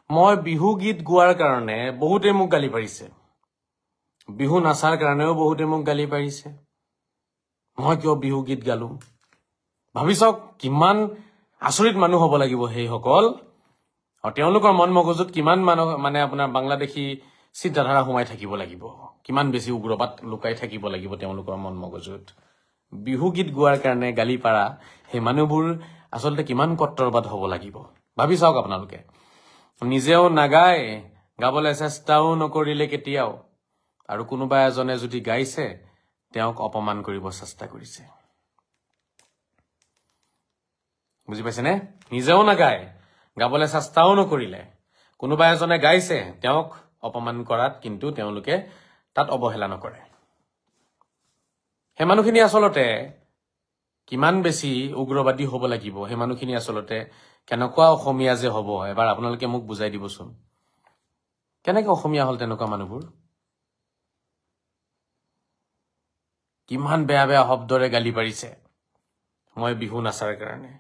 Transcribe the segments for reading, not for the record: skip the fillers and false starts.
মই বিহু গীত গোৱাৰ কাৰণে বহুতে মোক গালি পাৰিছে বিহু নাচাৰ কাৰণেও বহুতে মোক গালি পাৰিছে মই কিয় বিহু গীত গালো ভাবিছক কিমান আচৰিত মানুহ হ'ব লাগিব হেই সকল আৰু তেওঁলোকৰ মন মগজুত কিমান মানে আপোনাৰ বাংলাদেশী চিন্তাধাৰা সোমাই থাকিব লাগিব কিমান বেছি উগ্ৰবাদ লুকাই থাকিব লাগিব তেওঁলোকৰ মন মগজুত বিহু গীত গোৱাৰ কাৰণে গালি পাৰা সেই মানুহবোৰ আচলতে কিমান কট্টৰবাদ হ'ব লাগিব ভাবি চাওক আপোনালোকে নিজেও নাগায় গাবলৈ চেষ্টাও নকৰিলে কেতিয়াও আৰু কোনোবা এজনে যদি গাইছে তেওঁক অপমান কৰিব চেষ্টা কৰিছে বুজি পাইছেনে নিজেও নাগায় গাবলৈ চেষ্টাও নকৰিলে কোনোবা এজনে গাইছে তেওঁক অপমান কৰাত কিন্তু তেওঁলোকে তাত অৱহেলা নকৰে হে মানুহখিনি আচলতে কিমান বেছি উগ্ৰবাদী হ'ব লাগিব হে মানুহখিনি আচলতে কেনেকুৱা অসমীয়া যে হ'ব এবাৰ আপোনালোকে মোক বুজাই দিবচোন কেনেকৈ অসমীয়া হল তেনেকুৱা মানুহবোৰ কিমান বেয়া বেয়া শব্দৰে গালি পাৰিছে মই বিহু নাচাৰ কাৰণে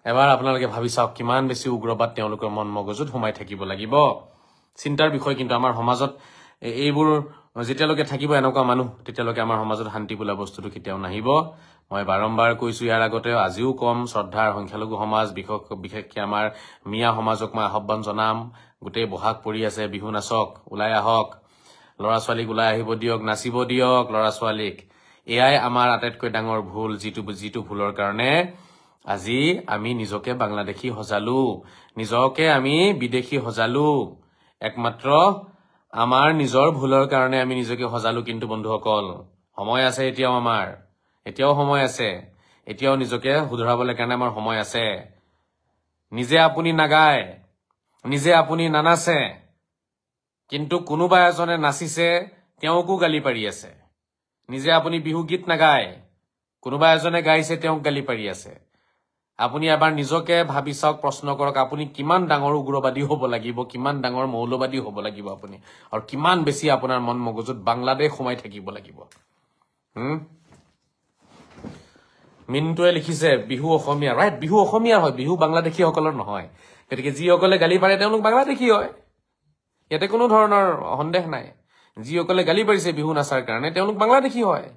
এবাৰ আপোনালোকে ভাবি চাওক কিমান বেছি উগ্ৰবাদ তেওঁলোকৰ মন মগজুত সোমাই থাকিব লাগিব চিন্তাৰ বিষয় কিন্তু আমাৰ সমাজত এইবোৰ যেতিয়ালৈকে থাকিব এনেকুৱা মানুহ তেতিয়ালৈকে আমাৰ সমাজত শান্তি বোলা বস্তুটো কেতিয়াও নাহিব মই বাৰম্বাৰ কৈছো ইয়াৰ আগতে আজিও কম শ্ৰদ্ধাৰ সংখ্যালঘু সমাজ বিশেষকৈ আমাৰ মিয়া সমাজক মই আহ্বান জনাম গোটেই বহাগ পৰি আছে বিহু নাচক ওলাই আহক লৰা ছোৱালীক ওলাই আহিব দিয়ক নাচিব দিয়ক লৰা ছোৱালীক এয়াই আমাৰ আটাইতকৈ ডাঙৰ ভুল যিটো ভুলৰ কাৰণে আজি আমি নিজকে বাংলাদেশী হজালো নিজকে আমি বিদেশী হজালো একমাত্ৰ আমাৰ নিজৰ ভুলৰ কাৰণে আমি নিজকে হজালো কিন্তু বন্ধুসকল সময় আছে এতিয়াও সময় আছে এতিয়াও নিজকে শুধৰাবলৈ কাৰণে আমাৰ সময় আছে নিজে আপুনি নাগায় নিজে আপুনি নানাচে কিন্তু কোনোবা এজনে নাচিছে তেওঁকো গালি পাৰি আছে নিজে আপুনি বিহু গীত নাগায় কোনোবা এজনে গাইছে তেওঁক গালি পাৰি আছে আপুনি এবাৰ নিজকে ভাবি চাওক প্ৰশ্ন কৰক আপুনি কিমান ডাঙৰ উগ্ৰবাদী হ'ব লাগিব কিমান ডাঙৰ মৌলবাদী হ'ব লাগিব আপুনি আৰু কিমান বেছি আপোনাৰ মন মগজুত বাংলাদেশ সোমাই থাকিব লাগিব মিনটোৱে লিখিছে বিহু অসমীয়া ৰাইট বিহু অসমীয়া হয় বিহু বাংলাদেশী সকলৰ নহয় গতিকে যিসকলে গালি পাৰে তেওঁলোক বাংলাদেশী হয় ইয়াতে কোনো ধৰণৰ সন্দেহ নাই যিসকলে গালি পাৰিছে বিহু নাচাৰ কাৰণে তেওঁলোক বাংলাদেশী হয়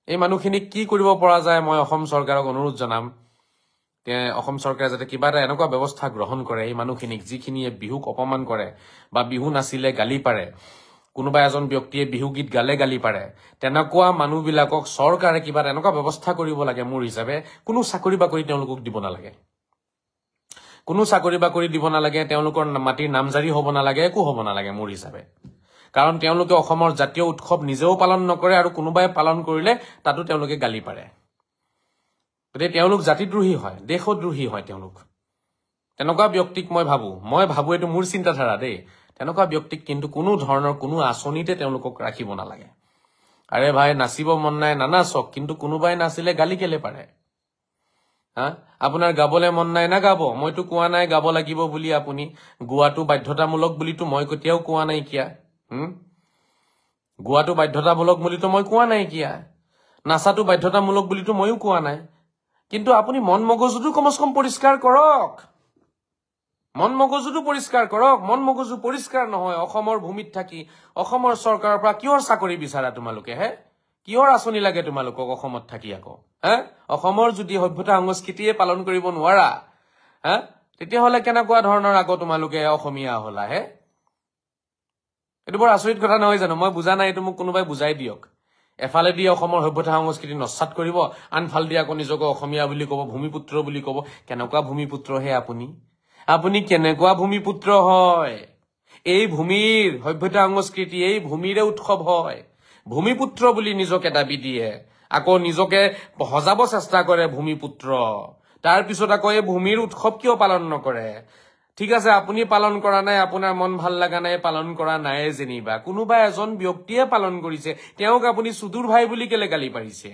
এই মানুহখিনিক কি কৰিব পৰা যায় মই অসম চৰকাৰক অনুৰোধ জনাম অসম চৰকাৰে যাতে কিবা এটা এনেকুৱা ব্যৱস্থা গ্ৰহণ কৰে এই মানুহখিনিক যিখিনিয়ে বিহুক অপমান কৰে বা বিহু নাচিলে গালি পাৰে কোনোবা এজন ব্যক্তিয়ে বিহু গীত গালে গালি পাৰে তেনেকুৱা মানুহবিলাকক চৰকাৰে কিবা এনেকুৱা ব্যৱস্থা কৰিব লাগে মোৰ হিচাপে কোনো চাকৰি বাকৰি তেওঁলোকক দিব নালাগে কোনো চাকৰি বাকৰি দিব নালাগে তেওঁলোকৰ মাটিৰ নামজাৰি হ'ব নালাগে একো হ'ব নালাগে মোৰ হিচাপে কাৰণ তেওঁলোকে অসমৰ জাতীয় উৎসৱ নিজেও পালন নকৰে আৰু কোনোবাই পালন কৰিলে তাতো তেওঁলোকে গালি পাৰে গতিকে তেওঁলোক জাতিদ্ৰোহী হয় দেশদ্ৰোহী হয় তেওঁলোক তেনেকুৱা ব্যক্তিক মই ভাবো এইটো মোৰ চিন্তাধাৰা দেই তেনেকুৱা ব্যক্তিক কিন্তু কোনো ধৰণৰ কোনো আঁচনিতে তেওঁলোকক ৰাখিব নালাগে আৰে ভাই নাচিব মন নাই নানাচক কিন্তু কোনোবাই নাচিলে গালি কেলে পাৰে আপোনাৰ গাবলৈ মন নাই নাগাব মইতো কোৱা নাই গাব লাগিব বুলি আপুনি গোৱাটো বাধ্যতামূলক বুলিতো মই কেতিয়াও কোৱা নাই কিয়া গোৱাটো বাধ্যতামূলক বুলিতো মই কোৱা নাই কিয়া নাচাটো বাধ্যতামূলক বুলিতো মইও কোৱা নাই কিন্তু আপুনি মন মগজুটো কমস কম পৰিষ্কাৰ কৰক মন মগজুটো পৰিষ্কাৰ কৰক মন মগজু পৰিষ্কাৰ নহয় অসমৰ ভূমিত থাকি অসমৰ চৰকাৰৰ পৰা কিহৰ চাকৰি বিচাৰা তোমালোকে কিহৰ আঁচনি লাগে তোমালোকক অসমত থাকি আকৌ অসমৰ যদি সভ্যতা সংস্কৃতিয়ে পালন কৰিব নোৱাৰা তেতিয়াহ'লে কেনেকুৱা ধৰণৰ আকৌ তোমালোকে অসমীয়া হলা এইটো বৰ আচৰিত কথা নহয় জানো মই বুজা নাই এইটো মোক কোনোবাই বুজাই দিয়ক এফালে দি অসমৰ সভ্যতা সংস্কৃতি নস্বাত কৰিব আনফাল দি আকৌ নিজকে অসমীয়া বুলি ক'ব ভূমিপুত্ৰ বুলি ক'ব কেনেকুৱা ভূমিপুত্ৰ আপুনি কেনেকুৱা ভূমিপুত্ৰ হয় এই ভূমিৰ সভ্যতা সংস্কৃতি এই ভূমিৰে উৎসৱ হয় ভূমিপুত্ৰ বুলি নিজকে দাবী দিয়ে আকৌ নিজকে সজাব চেষ্টা কৰে ভূমিপুত্ৰ তাৰ পিছত আকৌ এই ভূমিৰ উৎসৱ কিয় পালন নকৰে ঠিক আছে আপুনি পালন কৰা নাই আপোনাৰ মন ভাল লাগা নাই পালন কৰা নাই যেনিবা কোনোবা এজন ব্যক্তিয়ে পালন কৰিছে তেওঁক আপুনি সুদূৰ ভাই বুলি কেলে গালি পাৰিছে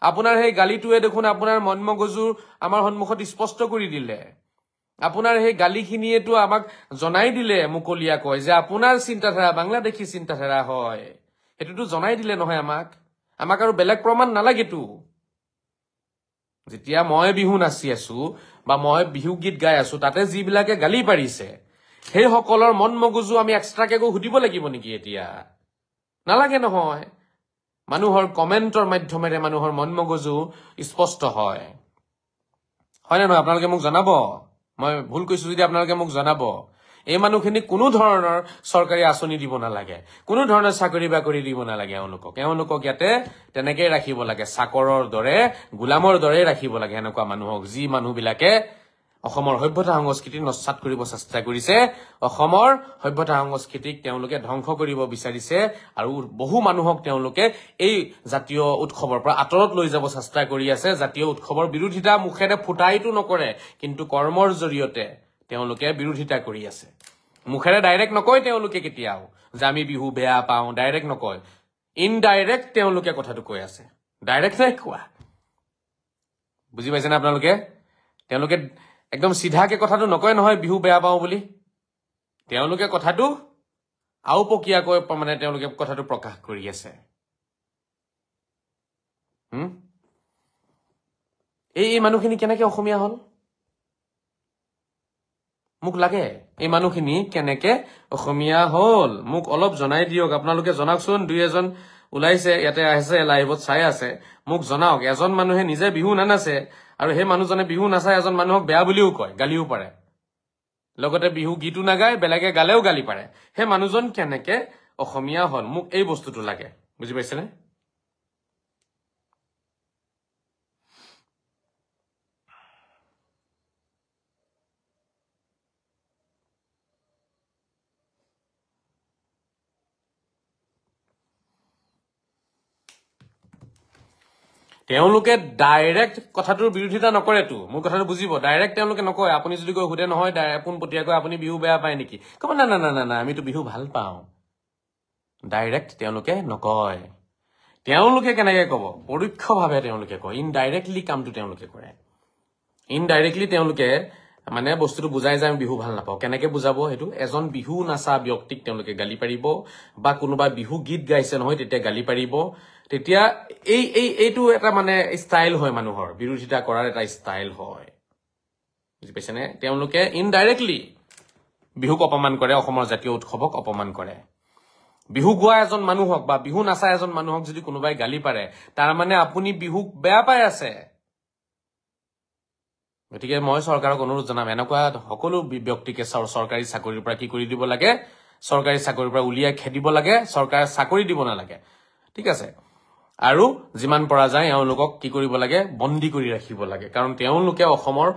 আপোনাৰ সেই গালিটোৱে দেখোন আপোনাৰ মন মগজু আমাৰ সন্মুখত স্পষ্ট কৰি দিলে আপোনাৰ সেই গালিখিনিয়েতো আমাক জনাই দিলে মুকলিয়াকৈ যে আপোনাৰ চিন্তাধাৰা বাংলাদেশী চিন্তাধাৰা হয় এটোতো জনাই দিলে নহয় আমাক আৰু বেলেগ প্ৰমাণ নালাগেতো যেতিয়া মই বিহু নাচি আছো বা মই বিহু গীত গাই আছো তাতে যিবিলাকে গালি পাৰিছে সেই সকলৰ মন মগজু আমি এক্সট্ৰাকে সুধিব লাগিব নেকি এতিয়া নালাগে নহয় মানুহৰ কমেন্টৰ মাধ্যমেৰে মানুহৰ মন মগজু স্পষ্ট হয় হয় না আপোনালোকে মোক জনাব মই ভুল কৈছো যদি আপোনালোকে মোক জনাব এই মানুহখিনি কোনো ধৰণৰ চৰকাৰী আঁচনি দিব নালাগে কোনো ধৰণৰ চাকৰি বাকৰি দিব নালাগে তেওঁলোকক ইয়াতে তেনেকৈ ৰাখিব লাগে চাকৰৰ দৰে গোলামৰ দৰে ৰাখিব লাগে এনেকুৱা মানুহক যি মানুহবিলাকে অসমৰ সভ্যতা সংস্কৃতি নস্বাত কৰিব চেষ্টা কৰিছে অসমৰ সভ্যতা সংস্কৃতিক তেওঁলোকে ধ্বংস কৰিব বিচাৰিছে আৰু বহু মানুহক তেওঁলোকে এই জাতীয় উৎসৱৰ পৰা আঁতৰত লৈ যাব চেষ্টা কৰি আছে জাতীয় উৎসৱৰ বিৰোধিতা মুখেৰে ফুটাইটো নকৰে কিন্তু কৰ্মৰ জৰিয়তে তেওঁলোকে বিৰোধিতা কৰি আছে মুখেৰে ডাইৰেক্ট নকয় তেওঁলোকে কেতিয়াও যে আমি বিহু বেয়া পাওঁ ডাইৰেক্ট নকয় ইনডাইৰেক্ট তেওঁলোকে কথাটো কৈ আছে ডাইৰেক্ট নাই কোৱা বুজি পাইছে না আপোনালোকে তেওঁলোকে একদম সিধাকে কথাটো নকয় নহয় বিহু বেয়া পাওঁ বুলি তেওঁলোকে কথাটো আউপকীয়াকৈ মানে তেওঁলোকে কথাটো প্ৰকাশ কৰি আছে এই মানুহখিনি কেনেকে অসমীয়া হল মোক লাগে এই মানুহখিনি কেনেকে অসমীয়া হল মোক অলপ জনাই দিয়ক আপোনালোকে জনাকচোন দুই এজন ওলাইছে ইয়াতে আছে লাইভত চাই আছে মোক জনাওক এজন মানুহে নিজে বিহু নানাচে আৰু সেই মানুহজনে বিহু নাচায় এজন মানুহক বেয়া বুলিও কয় গালিও পাৰে লগতে বিহু গীতো নাগায় বেলেগে গালেও গালি পাৰে সেই মানুহজন কেনেকে অসমীয়া হল মোক এই বস্তুটো লাগে বুজি পাইছেনে তেওঁলোকে ডাইৰেক্ট কথাটোৰ বিৰোধিতা নকৰেতো মোৰ কথাটো বুজিব ডাইৰেক্ট তেওঁলোকে নকয় আপুনি যদি কৈ হুদে নহয় পোনপটীয়াকৈ আপুনি বিহু বেয়া পায় নেকি কব না না না না আমিতো বিহু ভাল পাওঁ ডাইৰেক্ট তেওঁলোকে নকয় তেওঁলোকে কেনেকৈ কব পৰোক্ষভাৱে তেওঁলোকে কয় ইনডাইৰেক্টলি কামটো তেওঁলোকে কৰে ইনডাইৰেক্টলি তেওঁলোকে মানে বস্তুটো বুজাই যায় বিহু ভাল নাপাওঁ কেনেকৈ বুজাব সেইটো এজন বিহু নাচা ব্যক্তিক তেওঁলোকে গালি পাৰিব বা কোনোবা বিহু গীত গাইছে নহয় তেতিয়া গালি পাৰিব তেতিয়া এইটো এটা মানে ষ্টাইল হয় মানুহৰ বিৰোধিতা কৰাৰ এটা ষ্টাইল হয় বুজি পাইছেনে তেওঁলোকে ইনডাইৰেক্টলি বিহুক অপমান কৰে অসমৰ জাতীয় উৎসৱক অপমান কৰে বিহু গোৱা এজন মানুহক বা বিহু নাচা এজন মানুহক যদি কোনোবাই গালি পাৰে তাৰ মানে আপুনি বিহুক বেয়া পাই আছে গতিকে মই চৰকাৰক অনুৰোধ জনাম এনেকুৱা সকলো ব্যক্তিকে চৰকাৰী চাকৰিৰ পৰা কি কৰি দিব লাগে চৰকাৰী চাকৰিৰ পৰা উলিয়াই খেদিব লাগে চৰকাৰে চাকৰি দিব নালাগে ঠিক আছে আৰু যিমান পৰা যায় এওঁলোকক কি কৰিব লাগে বন্দী কৰি ৰাখিব লাগে কাৰণ তেওঁলোকে অসমৰ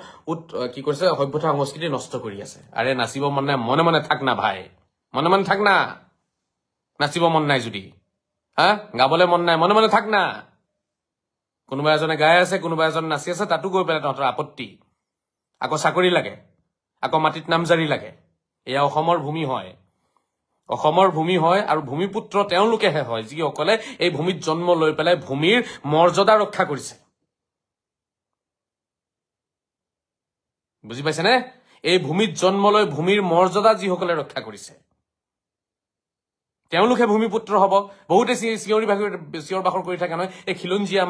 কি কৰিছে সভ্যতা সংস্কৃতি নষ্ট কৰি আছে আৰে নাচিব মন নাই মনে মনে থাক না ভাই মনে মনে থাক না নাচিব মন নাই যদি গাবলৈ মন নাই মনে মনে থাক না কোনোবা এজনে গাই আছে কোনোবা এজন নাচি আছে তাতো গৈ পেলাই তহঁতৰ আপত্তি আকৌ চাকৰি লাগে আকৌ মাটিত নামজাৰি লাগে এয়া অসমৰ ভূমি হয় অসমৰ ভূমি হয় আৰু ভূমিপুত্ৰ তেওঁলোকেহে হয় যিসকলে এই ভূমিত জন্ম লৈ পেলাই ভূমিৰ মৰ্যাদা ৰক্ষা কৰিছে বুজি পাইছেনে এই ভূমিত জন্ম লৈ ভূমিৰ মৰ্যাদা যিসকলে ৰক্ষা কৰিছে তেওঁলোকে ভূমিপুত্ৰ হ'ব বহুতে চিঞৰ বাখৰ কৰি থাকে নহয় এই খিলঞ্জীয়া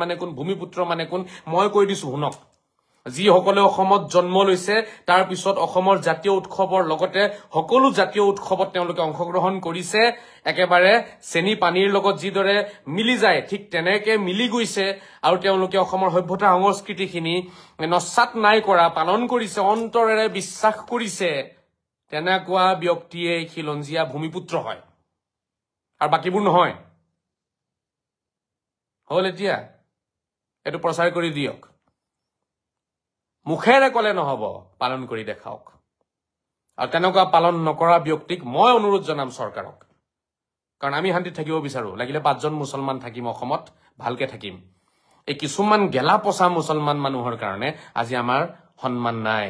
মানে কোন ভূমিপুত্ৰ মানে কোন মই কৈ দিছো শুনক যিসকলে অসমত জন্ম লৈছে তাৰ পিছত অসমৰ জাতীয় উৎসৱৰ লগতে সকলো জাতীয় উৎসৱত তেওঁলোকে অংশগ্ৰহণ কৰিছে একেবাৰে চেনি পানীৰ লগত যিদৰে মিলি যায় ঠিক তেনেকে মিলি গৈছে আৰু তেওঁলোকে অসমৰ সভ্যতা সংস্কৃতিখিনি নস্বাত নাই কৰা পালন কৰিছে অন্তৰেৰে বিশ্বাস কৰিছে তেনেকুৱা ব্যক্তিয়ে খিলঞ্জীয়া ভূমিপুত্ৰ হয় আৰু বাকিবোৰ নহয় হল এতিয়া এইটো প্ৰচাৰ কৰি দিয়ক মুখেৰে কলে নহব পালন কৰি দেখাওক আৰু তেনেকুৱা পালন নকৰা ব্যক্তিক মই অনুৰোধ জনাম চৰকাৰক কাৰণ আমি শান্তিত থাকিব বিচাৰো লাগিলে 5 জন মুছলমান থাকিম অসমত ভালকে থাকিম এই কিছুমান গেলা পচা মুছলমান মানুহৰ কাৰণে আজি আমাৰ সন্মান নাই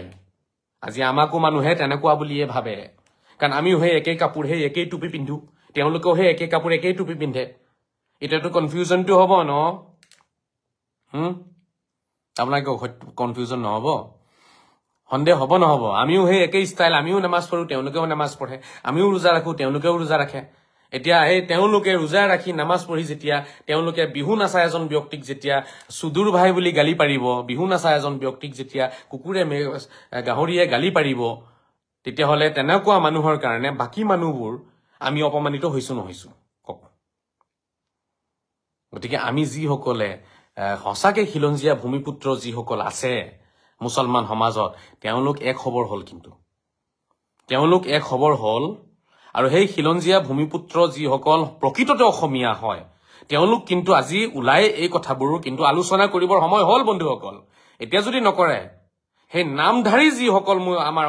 আজি আমাকো মানুহে তেনেকুৱা বুলিয়ে ভাবে কাৰণ আমিও সেই একেই কাপোৰ সেই একেই টুপি পিন্ধো তেওঁলোকেও সেই একেই কাপোৰ একেই টুপি পিন্ধে এতিয়াতো কনফিউজনটো হ'ব ন আপোনালোকে কনফিউজন নহব সন্দেহ হ'ব নহব আমিও সেই একেই ষ্টাইল আমিও নামাজ পঢ়ো তেওঁলোকেও নামাজ পঢ়ে আমিও ৰোজা ৰাখো তেওঁলোকেও ৰোজা ৰাখে এতিয়া এই তেওঁলোকে ৰোজা ৰাখি নামাজ পঢ়ি যেতিয়া তেওঁলোকে বিহু নাচা এজন ব্যক্তিক যেতিয়া সুদূৰ ভাই বুলি গালি পাৰিব, বিহু নাচা এজন ব্যক্তিক যেতিয়া কুকুৰে গাহৰিয়ে গালি পাৰিব, তেতিয়াহ'লে তেনেকুৱা মানুহৰ কাৰণে বাকী মানুহবোৰ আমি অপমানিত হৈছো নহৈছো কওক। গতিকে আমি যিসকলে সঁচাকে খিলঞ্জীয়া ভূমিপুত্ৰ যিসকল আছে মুছলমান সমাজত, তেওঁলোক এক খবৰ হ'ল, কিন্তু তেওঁলোক এক খবৰ হ'ল। আৰু সেই খিলঞ্জীয়া ভূমিপুত্ৰ যিসকল প্ৰকৃততে অসমীয়া হয়, তেওঁলোক কিন্তু আজি ওলাই এই কথাবোৰ কিন্তু আলোচনা কৰিবৰ সময় হ'ল বন্ধুসকল। এতিয়া যদি নকৰে, সেই নামধাৰী যিসকল আমাৰ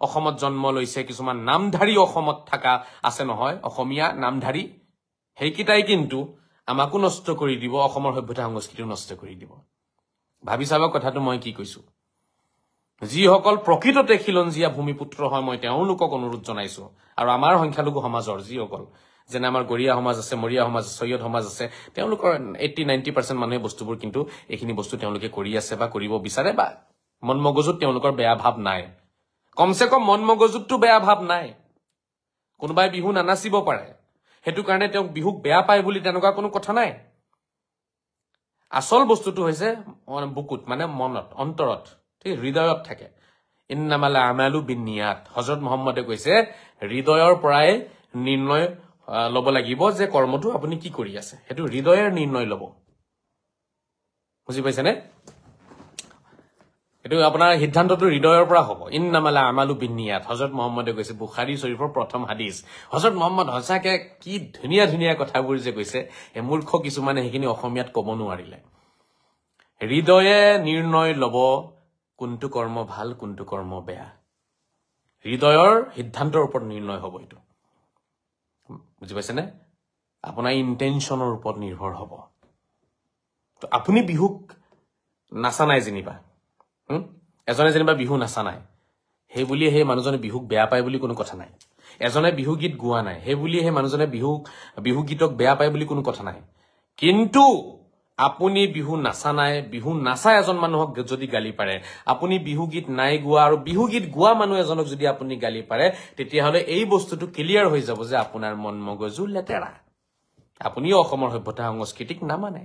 অসমত জন্ম লৈছে, কিছুমান নামধাৰী অসমত থকা আছে নহয়, অসমীয়া নামধাৰী, সেইকেইটাই কিন্তু আমাকো নষ্ট কৰি দিব, অসমৰ সভ্যতা সংস্কৃতিও নষ্ট কৰি দিব। ভাবি চাব কথাটো মই কি কৈছো। যিসকল প্ৰকৃততে খিলঞ্জীয়া ভূমিপুত্ৰ হয়, মই তেওঁলোকক অনুৰোধ জনাইছো। আৰু আমাৰ সংখ্যালঘু সমাজৰ যিসকল, যেনে আমাৰ গৰীয়া সমাজ আছে, মৰিয়া সমাজ আছে, সৈয়দ সমাজ আছে, তেওঁলোকৰ 80-90% মানুহে বস্তুবোৰ কিন্তু এইখিনি বস্তু তেওঁলোকে কৰি আছে বা কৰিব বিচাৰে, বা মন মগজুত তেওঁলোকৰ বেয়া ভাৱ নাই। কমচে কম মন মগজুতটো বেয়া ভাৱ নাই। কোনোবাই বিহু নানাচিব পাৰে, সেইটো কাৰণে তেওঁক বিহুক বেয়া পায় বুলি তেনেকুৱা কোনো কথা নাই। আচল বস্তুটো হৈছে বুকুত, মানে মনত, অন্তৰত, ঠিক হৃদয়ত থাকে। ইন্নামাল আমালু বিন্নিয়াত, হযৰত মুহাম্মদে কৈছে হৃদয়ৰ পৰাই নিৰ্ণয় ল'ব লাগিব যে কৰ্মটো আপুনি কি কৰি আছে, সেইটো হৃদয়ৰ নিৰ্ণয় ল'ব। বুজি পাইছেনে? এইটো আপোনাৰ সিদ্ধান্তটো হৃদয়ৰ পৰা হ'ব। ইন্নামাল আমালু বিন্নিয়াত, হযৰত মুহাম্মদে কৈছে, বুখাৰী শৰীফৰ প্ৰথম হাদিছ। হযৰত মুহাম্মদ সঁচাকে কি ধুনীয়া ধুনীয়া কথাবোৰ যে কৈছে, এই মূৰ্খ কিছুমানে সেইখিনি অসমীয়াত ক'ব নোৱাৰিলে। হৃদয়ে নিৰ্ণয় ল'ব কোনটো কৰ্ম ভাল, কোনটো কৰ্ম বেয়া। হৃদয়ৰ সিদ্ধান্তৰ ওপৰত নিৰ্ণয় হ'ব এইটো। বুজি পাইছেনে? আপোনাৰ ইণ্টেনশ্যনৰ ওপৰত নিৰ্ভৰ হ'ব। তো আপুনি বিহুক নাচা নাই যেনিবা, এজনে যেনিবা বিহু নাচা নাই, সেই বুলিয়ে সেই মানুহজনে বিহুক বেয়া পায় বুলি কোনো কথা নাই। এজনে বিহু গীত গোৱা নাই, সেই বুলিয়ে সেই মানুহজনে বিহু গীতক বেয়া পায় বুলি কোনো কথা নাই। কিন্তু আপুনি বিহু নাচা নাই, বিহু নাচা এজন মানুহক যদি গালি পাৰে, আপুনি বিহু গীত নাই গোৱা আৰু বিহু গীত গোৱা মানুহ এজনক যদি আপুনি গালি পাৰে, তেতিয়াহ'লে এই বস্তুটো ক্লিয়াৰ হৈ যাব যে আপোনাৰ মন মগজু লেতেৰা, আপুনিও অসমৰ সভ্যতা সংস্কৃতিক নামানে।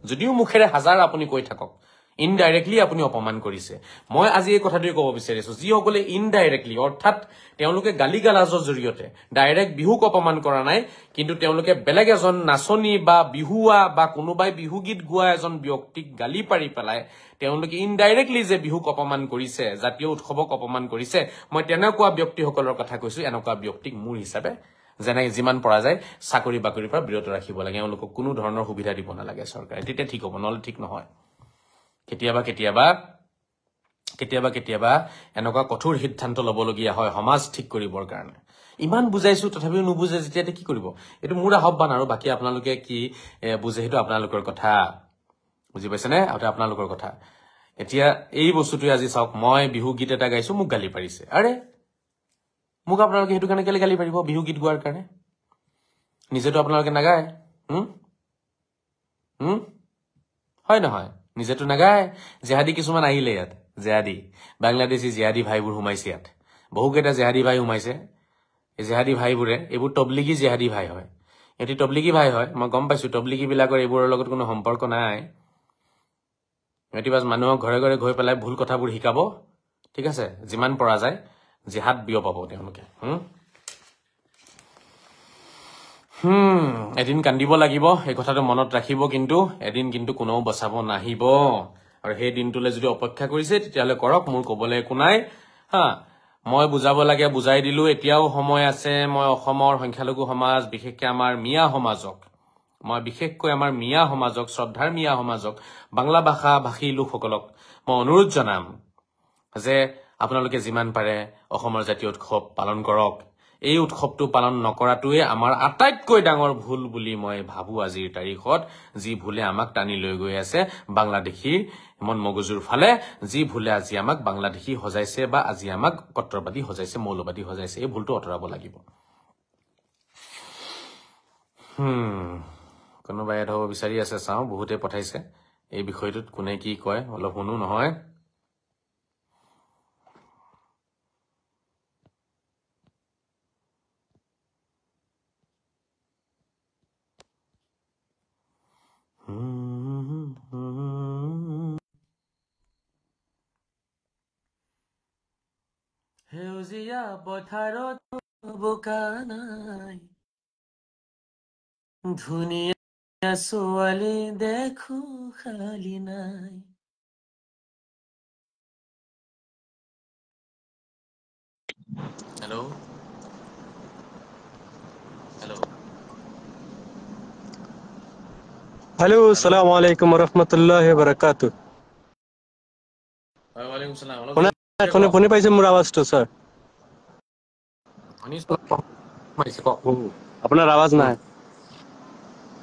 যদিও মুখেৰে হাজাৰ আপুনি কৈ থাকক, ইনডাইৰেক্টলি আপুনি অপমান কৰিছে। মই আজি এই কথাটোৱে ক'ব বিচাৰিছো, যিসকলে ইনডাইৰেক্টলি, অৰ্থাৎ তেওঁলোকে গালি গালাজৰ জৰিয়তে ডাইৰেক্ট বিহুক অপমান কৰা নাই, কিন্তু তেওঁলোকে বেলেগ এজন নাচনী বা বিহুৱা বা কোনোবাই বিহু গীত গোৱা এজন ব্যক্তিক গালি পাৰি পেলাই তেওঁলোকে ইনডাইৰেক্টলি যে বিহুক অপমান কৰিছে, জাতীয় উৎসৱক অপমান কৰিছে, মই তেনেকুৱা ব্যক্তিসকলৰ কথা কৈছো। এনেকুৱা ব্যক্তিক মোৰ হিচাপে যেনে যিমান পৰা যায় চাকৰি বাকৰিৰ পৰা বিৰত ৰাখিব লাগে, তেওঁলোকক কোনো ধৰণৰ সুবিধা দিব নালাগে চৰকাৰে, তেতিয়া ঠিক হ'ব, নহ'লে ঠিক নহয়। কেতিয়াবা এনেকুৱা কঠোৰ সিদ্ধান্ত ল'বলগীয়া হয় সমাজ ঠিক কৰিবৰ কাৰণে। ইমান বুজাইছো তথাপিও নুবুজে যেতিয়া কি কৰিব? এইটো মোৰ আহ্বান, আৰু বাকী আপোনালোকে কি বুজে সেইটো আপোনালোকৰ কথা। বুজি পাইছেনে? আৰু আপোনালোকৰ কথা। এতিয়া এই বস্তুটোৱে আজি চাওক, মই বিহু গীত এটা গাইছো, মোক গালি পাৰিছে। আৰে মোক আপোনালোকে সেইটো কাৰণে কেলে গালি পাৰিব? বিহু গীত গোৱাৰ কাৰণে নিজেতো আপোনালোকে নাগায়, হয় নহয়? নিজেতো নাগায়। জেহাদী কিছুমান আহিলে ইয়াত, জেহাদী বাংলাদেশী জেহাদী ভাইবোৰ সোমাইছে ইয়াত, বহুকেইটা জেহাদী ভাই সোমাইছে। এই জেহাদী ভাইবোৰে, এইবোৰ তবলিগী জেহাদী ভাই হয়, এটি তবলিগী ভাই হয়, মই গম পাইছো। তবলিগী বিলাকৰ এইবোৰৰ লগত কোনো সম্পৰ্ক নাই। এটিবাজ মানুহক ঘৰে ঘৰে গৈ পেলাই ভুল কথাবোৰ শিকাব, ঠিক আছে, যিমান পৰা যায় জেহাদ বিয়পাব তেওঁলোকে। এদিন কান্দিব লাগিব, এই কথাটো মনত ৰাখিব। কিন্তু এদিন কিন্তু কোনেও বচাব নাহিব, আৰু সেই দিনটোলৈ যদি অপেক্ষা কৰিছে তেতিয়াহ'লে কৰক, মোৰ ক'বলৈ একো নাই। মই বুজাব লাগে বুজাই দিলো, এতিয়াও সময় আছে। মই অসমৰ সংখ্যালঘু সমাজ, বিশেষকৈ আমাৰ মিয়া সমাজক, শ্ৰদ্ধাৰ মিয়া সমাজক, বাংলা ভাষী লোকসকলক মই অনুৰোধ জনাম যে আপোনালোকে যিমান পাৰে অসমৰ জাতীয় উৎসৱ পালন কৰক। এই উৎসৱটো পালন নকৰাটোৱে আমাৰ আটাইতকৈ ডাঙৰ ভুল বুলি মই ভাবো আজিৰ তাৰিখত, যি ভুলে আমাক টানি লৈ গৈ আছে বাংলাদেশীৰ মন মগজুৰ ফালে, যি ভুলে আজি আমাক বাংলাদেশী সজাইছে বা আজি আমাক কট্টৰবাদী সজাইছে, মৌলবাদী সজাইছে। এই ভুলটো আঁতৰাব লাগিব। কোনোবাই এড হ'ব বিচাৰি আছে, চাওঁ, বহুতে পঠাইছে। এই বিষয়টোত কোনে কি কয় অলপ শুনো নহয়। সেউজীয়া পথাৰত বোকা নাই ধুনীয়া ছোৱালী দেখো খালি নাই হেল্ল' হেল্ল' हेलो अस्सलाम वालेकुम वरहमतुल्लाहि वबरकातुह ওয়ালাইকুম সালাম অলপ শুনা জোৰকে শুনি কওক শুনি পাইছে মোৰ আৱাজটো স্যাৰ শুনিছো মাৰিছে কওক আপোনাৰ আৱাজ নাই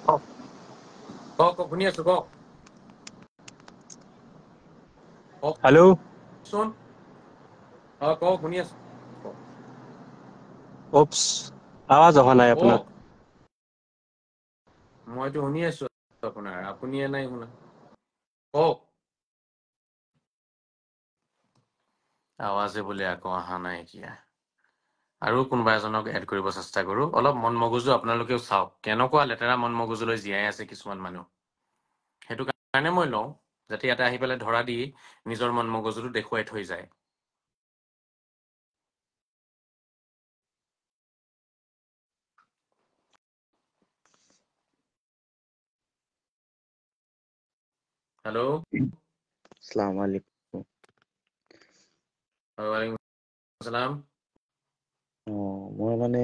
কওক কওক কওক শুনি আছো কওক हेलो কওকচোন কওক শুনি আছো কওক ওপস আৱাজ অহা নাই আপোনাৰ কওক মইতো শুনি আছো আপোনাৰ আপুনিয়ে নাই শুনা কওক আৱাজে বোলে আকৌ অহা নাই এতিয়া আৰু কোনোবা এজনক এড কৰিব চেষ্টা কৰো অলপ মন মগজু আপোনালোকেও চাওক কেনেকুৱা লেতেৰা মন মগজুলৈ জীয়াই আছে কিছুমান মানুহ সেইটো কাৰণে মই লওঁ যাতে ইয়াতে আহি পেলাই ধৰা দি নিজৰ মন মগজুটো দেখুৱাই থৈ যায় হেল্ল' আসসালামু আলাইকুম ওয়ালাইকুম আসসালাম মই মানে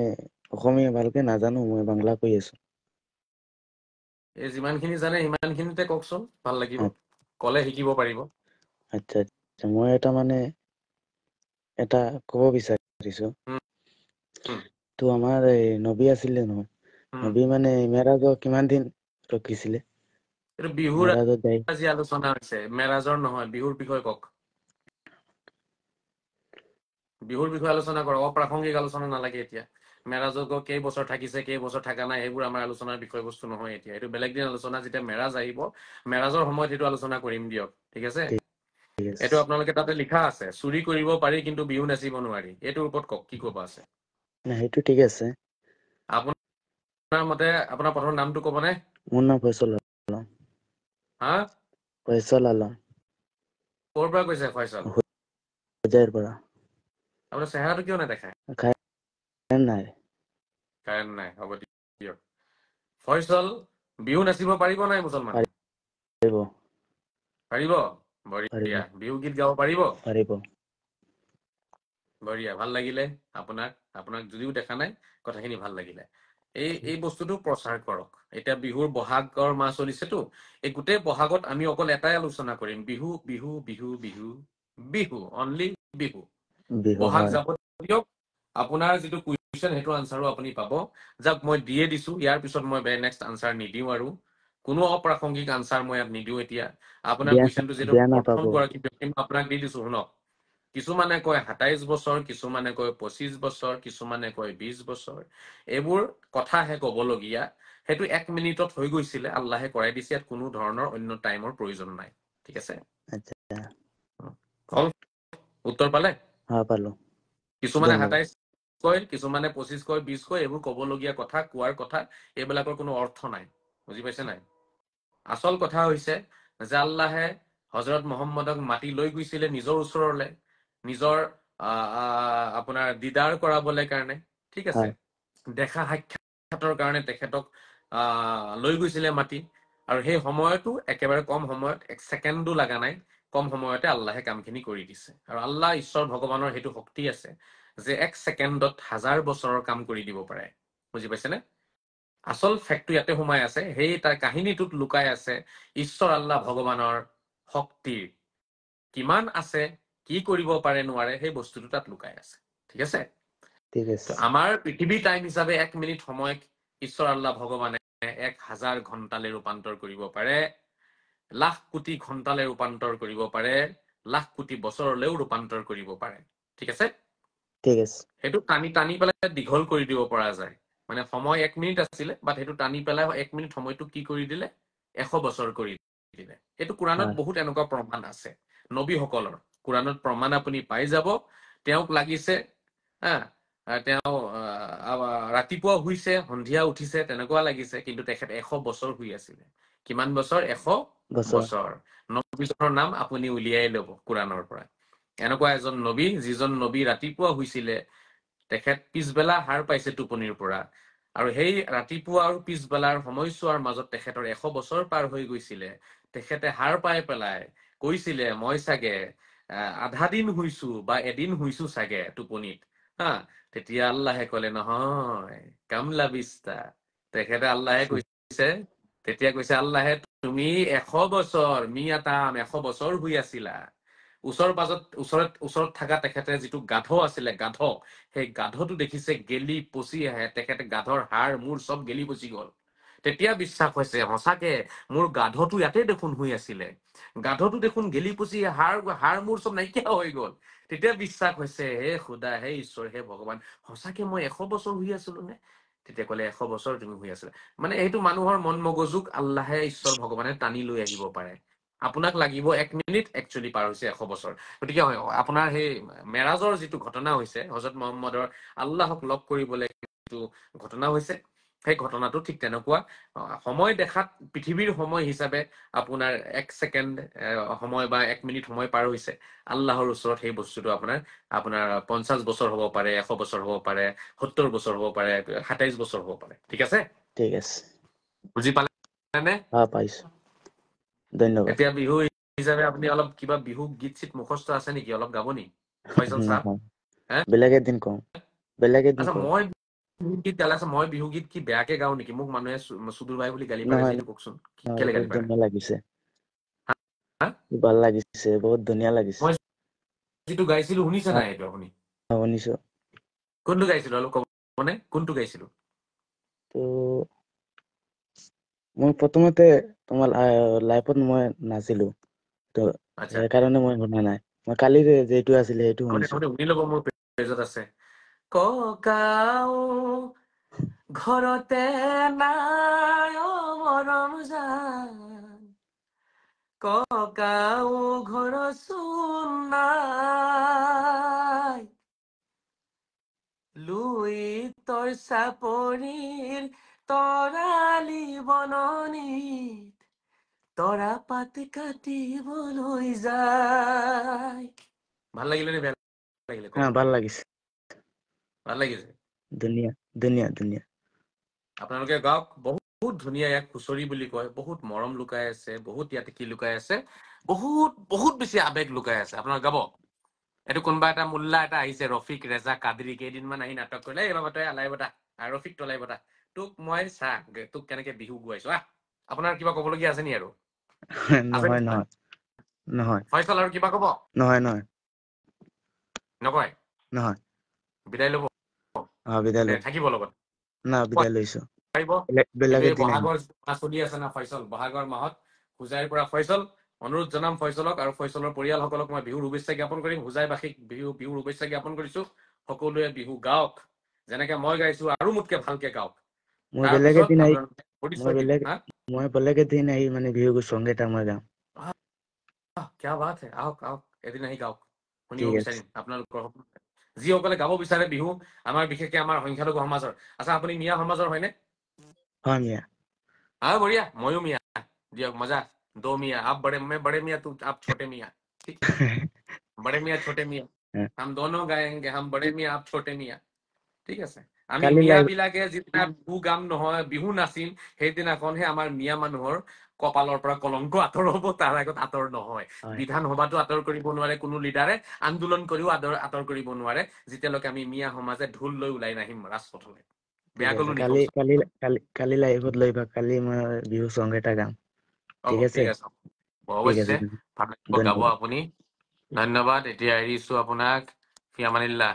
অসমীয়া ভালকে নাজানো মই বাংলা কৈ আছো এই যিমানখিনি জানে সিমানখিনিতে কওকচোন ভাল লাগিব কলে শিকিব পাৰিব আচ্ছা আচ্ছা মই এটা ক'ব বিচাৰিছো উম, উম, তো আমাৰ এই নবী আছিলে নহয় উম। নবী মানে মেৰাজক কিমান দিন ৰখিছিলে এইটো বিহুৰ মেৰাজত যাই আজি আলোচনা হৈছে মেৰাজৰ নহয় বিহুৰ বিষয়ে কওক বিহুৰ বিষয়ে আলোচনা কৰক অপ্ৰাসংগিক আলোচনা নালাগে এতিয়া মেৰাজত কেইবছৰ থাকিছে কেইবছৰ থকা নাই সেইবোৰ আমাৰ আলোচনাৰ বিষয়বস্তু নহয় এতিয়া এইটো বেলেগ দিন আলোচনা যেতিয়া মেৰাজ আহিব মেৰাজৰ সময়ত সেইটো আলোচনা কৰিম দিয়ক ঠিক আছে ঠিক আছে এইটো আপোনালোকে তাতে লিখা আছে চুৰি কৰিব পাৰি কিন্তু বিহু নাচিব নোৱাৰি এইটোৰ ওপৰত কওক কি ক'ব আছে না সেইটো ঠিক আছে আপোনাৰ মতে আপোনাৰ প্ৰথম নামটো ক'বনে মোৰ নাম ফয়ছল আলম হা ফয়ছল আলম ক'ৰ পৰা কৈছে ফয়ছল হোজাইৰ পৰা আপোনাৰ চেহেৰাটো কিয় নেদেখায় কাৰেণ্ট নাই কাৰেণ্ট নাই হ'ব দিয়ক ফয়ছল বিহু নাচিব পাৰিব নাই মুছলমানে পাৰিব পাৰিব পাৰিব বঢ়িয়া বিহু গীত গাব পাৰিব পাৰিব বঢ়িয়া ভাল লাগিলে আপোনাক যদিও দেখা নাই কথাখিনি ভাল লাগিলে এই বস্তুটো প্ৰচাৰ কৰক এতিয়া বিহুৰ বহাগৰ মাহ চলিছেতো এই গোটেই বহাগত আমি অকল এটাই আলোচনা কৰিম বিহু বিহু বিহু বিহু বিহু অনলি বিহু বিহু বহাগ হয় যাব দিয়ক আপোনাৰ যিটো কুৱেশ্যন সেইটো আনচাৰো আপুনি পাব যাক মই দিয়ে দিছো ইয়াৰ পিছত মই নেক্সট আনচাৰ নিদিওঁ আৰু কোনো অপ্ৰাসংগিক আনচাৰ মই ইয়াত নিদিওঁ এতিয়া আপোনাৰ বেয়া কুৱেশ্যনটো যিটো বেয়া প্ৰথম নাপাব গৰাকী ব্যক্তি মই আপোনাক দি দিছো শুনক কিছুমানে কয় ২৭ বছৰ কিছুমানে কয় ২৫ বছৰ কিছুমানে কয় ২০ বছৰ এইবোৰ কথাহে ক'বলগীয়া সেইটো ১ মিনিটত হৈ গৈছিলে আল্লাহে কৰাই দিছে ইয়াত কোনো ধৰণৰ অন্য টাইমৰ প্ৰয়োজন নাই ঠিক আছে আচ্ছা হল উত্তৰ পালে পালো কিছুমানে ধন্যবাদ ২৭ কয় কিছুমানে ২৫ কয় ২০ কয় এইবোৰ ক'বলগীয়া কথা কোৱাৰ কথা এইবিলাকৰ কোনো অৰ্থ নাই বুজি পাইছে নাই আচল কথা হৈছে যে আল্লাহে হজৰত মহম্মদক মাতি লৈ গৈছিলে নিজৰ ওচৰলৈ নিজৰ আপোনাৰ দিদাৰ কৰাবলৈ কাৰণে ঠিক আছে হয় দেখা সাক্ষাতৰ কাৰণে তেখেতক লৈ গৈছিলে মাতি আৰু সেই সময়তো একেবাৰে কম সময়ত ১ ছেকেণ্ডো লগা নাই কম সময়তে আল্লাহে কামখিনি কৰি দিছে আৰু আল্লাহ ঈশ্বৰ ভগৱানৰ সেইটো শক্তি আছে যে ১ ছেকেণ্ডত ১০০০ বছৰৰ কাম কৰি দিব পাৰে বুজি পাইছেনে আচল ফেক্টটো ইয়াতে সোমাই আছে সেই তাৰ কাহিনীটোত লুকাই আছে ঈশ্বৰ আল্লাহ ভগৱানৰ শক্তিৰ কিমান আছে কি কৰিব পাৰে নোৱাৰে সেই বস্তুটো তাত লুকাই আছে ঠিক আছে ঠিক আছে আমাৰ পৃথিৱী টাইম হিচাপে ১ মিনিট সময়ক ঈশ্বৰ আল্লাহ ভগৱানে ১০০০ ঘণ্টালৈ ৰূপান্তৰ কৰিব পাৰে লাখ কোটি ঘণ্টালৈ ৰূপান্তৰ কৰিব পাৰে লাখ কোটি বছৰলৈও ৰূপান্তৰ কৰিব পাৰে ঠিক আছে ঠিক আছে সেইটো টানি টানি পেলাই দীঘল কৰি দিব পৰা যায় মানে সময় ১ মিনিট আছিলে বাট সেইটো টানি পেলাই ১ মিনিট সময়টো কি কৰি দিলে ১০০ বছৰ কৰি দিলে এইটো কোৰাণত হয় বহুত এনেকুৱা প্ৰমাণ আছে নবীসকলৰ কোৰাণত প্ৰমাণ আপুনি পাই যাব তেওঁক লাগিছে তেওঁ ৰাতিপুৱা শুইছে সন্ধিয়া উঠিছে তেনেকুৱা লাগিছে কিন্তু তেখেত ১০০ বছৰ শুই আছিলে কিমান বছৰ ১০০ বছৰ নবীজনৰ নাম আপুনি উলিয়াই ল'ব কোৰাণৰ পৰা এনেকুৱা এজন নবী যিজন নবী ৰাতিপুৱা শুইছিলে তেখেত পিছবেলা হাৰ পাইছে টোপনিৰ পৰা আৰু সেই ৰাতিপুৱা আৰু পিছবেলাৰ সময়ছোৱাৰ মাজত তেখেতৰ 100 বছৰ পাৰ হৈ গৈছিলে তেখেতে হাৰ পাই পেলাই কৈছিলে মই চাগে আধা দিন শুইছো বা এদিন শুইছো চাগে টোপনিত হা তেতিয়া আল্লাহে ক'লে নহয় কামলা বিস্তা তেখেতে আল্লাহে কৈছে তেতিয়া কৈছে আল্লাহে তুমি 100 বছৰ মিয়াতাম 100 বছৰ শুই আছিলা ওচৰত থকা তেখেতে যিটো গাধ আছিলে গাধ সেই গাধটো দেখিছে গেলি পচি আহে তেখেতে গাধৰ হাড় মূৰ চব গেলি পচি গ'ল তেতিয়া বিশ্বাস হৈছে সঁচাকে মোৰ গাধটো ইয়াতে দেখোন শুই আছিলে গাধটো দেখোন গেলি পচি হাড় মূৰ চব নাইকিয়া হৈ গ'ল তেতিয়া বিশ্বাস হৈছে হে খুদা হে ঈশ্বৰ হে ভগৱান সঁচাকে মই 100 বছৰ শুই আছিলো নে তেতিয়া ক'লে 100 বছৰ তুমি শুই আছিলা মানে এইটো মানুহৰ মন মগজুক আল্লাহে ঈশ্বৰ ভগৱানে টানি লৈ আহিব পাৰে আপোনাক লাগিব 1 মিনিট একচুৱেলি পাৰ হৈছে 100 বছৰ গতিকে আপোনাৰ সেই মেৰাজৰ যিটো ঘটনা হৈছে হযৰত মুহাম্মদৰ আল্লাহক লগ কৰিবলৈ যিটো ঘটনা হৈছে সেই ঘটনাটো ঠিক তেনেকুৱা সময় দেখাত পৃথিৱীৰ সময় হিচাপে আপোনাৰ 1 ছেকেণ্ড সময় বা 1 মিনিট সময় পাৰ হৈছে আল্লাহৰ ওচৰত সেই বস্তুটো আপোনাৰ 50 বছৰ হ'ব পাৰে 100 বছৰ হ'ব পাৰে 70 বছৰ হ'ব পাৰে 27 বছৰ হ'ব পাৰে ঠিক আছে ঠিক আছে বুজি পালেনে পাইছো ধন্যবাদ এতিয়া বিহু হিচাপে আপুনি অলপ কিবা বিহু গীত চিত মুখস্থ আছে নেকি অলপ গাব নি ফয়ছল সাহেব নহয় বেলেগ এদিন কম আচ্ছা মই বিহু গীত গালে মই বিহু গীত কি বেয়াকে গাও নেকি মোক মানুহে সুদূৰ ভাই বুলি গালি পাৰে যে নহয় এইটো কওকচোন নহয় কেলে গালি বহুত পাৰে ধুনীয়া লাগিছে হা ভাল লাগিছে বহুত ধুনীয়া লাগিছে মই যিটো গাইছিলো শুনিছে নাই এইটো আপুনি শুনিছো কোনটো গাইছিলো অলপ ক'ব মানে কোনটো গাইছিলো তো মই প্ৰথমতে তোমাৰ লাইফত মই নাছিলো তো আচ্ছা সেইকাৰণে মই শুনা নাই মই কালি যেটো আছিলে সেইটো আপুনি শুনিছো শুনি ল'ব মোৰ পেজত আছে ককাও ঘৰতে নাই অ মৰম জান ককাও ঘৰচোন নাই লুই তোৰ চাপৰিৰ তৰালি বননিত তৰা পাত কাটিবলৈ যায় ভাল লাগিলে নে বেয়া লাগিলে কওক ভাল লাগিছে ভাল লাগিছে ধুনীয়া ধুনীয়া ধুনীয়া আপোনালোকে গাওক বহুত ধুনীয়া ইয়াক হুঁচৰি বুলি কয় বহুত মৰম লুকাই আছে বহুত ইয়াত কি লুকাই আছে বহুত বেছি আবেগ লুকাই আছে আপোনালোকে গাব এইটো কোনোবা এটা মোল্লা এটা আহিছে ৰফিক ৰেজা কাদৰি কেইদিনমান আহি নাটক কৰিলে এই বাবা তই আলাই বতা ৰফিক তলাই বতা তোক মই চাহ তোক কেনেকে বিহু গুৱাইছো আপোনাৰ কিবা কবলগীয়া আছে নি আৰু আছে নহয় নিশ্চয় নহয় নহয় ফয়ছল আৰু কিবা কব নহয় নহয় নকয় নহয় বিদায় ল'ব বিদায় লম থাকিব লগত বিদায় লৈছো পাৰিব বেলেগ কিন্তু এই এদিন আহিম বহাগৰ চলি আছে না ফয়ছল বহাগৰ মাহত হোজাইৰ পৰা ফয়ছল অনুৰোধ জনাম ফয়ছলক আৰু ফয়ছলৰ পৰিয়ালসকলক মই বিহুৰ শুভেচ্ছা জ্ঞাপন কৰিম হোজাইবাসীক বিহুৰ শুভেচ্ছা জ্ঞাপন কৰিছো সকলোৱে বিহু গাওক যেনেকে মই গাইছো আৰু মোতকে ভালকে গাওক মই বেলেগ তাৰপিছত এদিন আহি মই বেলেগ এদিন আহি মানে বিহু চং এটা মই গাম কিয়া বাত হে আহক এদিন আহি গাওক শুনিব ঠিক আছে বিচাৰিম আপোনালোকৰ যিসকলে গাব বিচাৰে বিহু আমাৰ বিশেষকে আমাৰ সংখ্যালঘু সমাজৰ আচ্ছা আপুনি মিয়া সমাজৰ হয়নে হয় মিয়া बढ़िया मयू मियाँ दियो मजा 2 मियाँ आप मैं बड़े मियाँ तू आप छोटे मियाँ ठीक बड़े मियाँ छोटे मियाँ हम दोनों गाएंगे हम बड़े मियाँ आप छोटे मियाँ ঠিক আছে আমি কালি মিয়া লাইভ বিলাকে যিদিনা বিহু গাম নহয় বিহু নাচিম সেইদিনাখনহে আমাৰ মিয়া মানুহৰ কপালৰ পৰা কলংক আঁতৰ হ'ব তাৰ আগত আঁতৰ নহয় হয় বিধানসভাতো আঁতৰ কৰিব নোৱাৰে কোনো লিডাৰে আন্দোলন কৰিও আঁতৰ কৰিব নোৱাৰে যেতিয়ালৈকে আমি মিয়া সমাজে ঢোল লৈ ওলাই নাহিম ৰাজপথলৈ ঠিক বেয়া আছে কলো নি কালি কওকচোন কালি কালি কালি লাইভত লৈবা কালি মই বিহু চং এটা গাম হ'ব ঠিক আছে ঠিক আছে অৱশ্যে গাব ধন্যবাদ আপুনি ধন্যবাদ এতিয়া এৰিছো আপোনাক ফিয়ামানিল্লাহ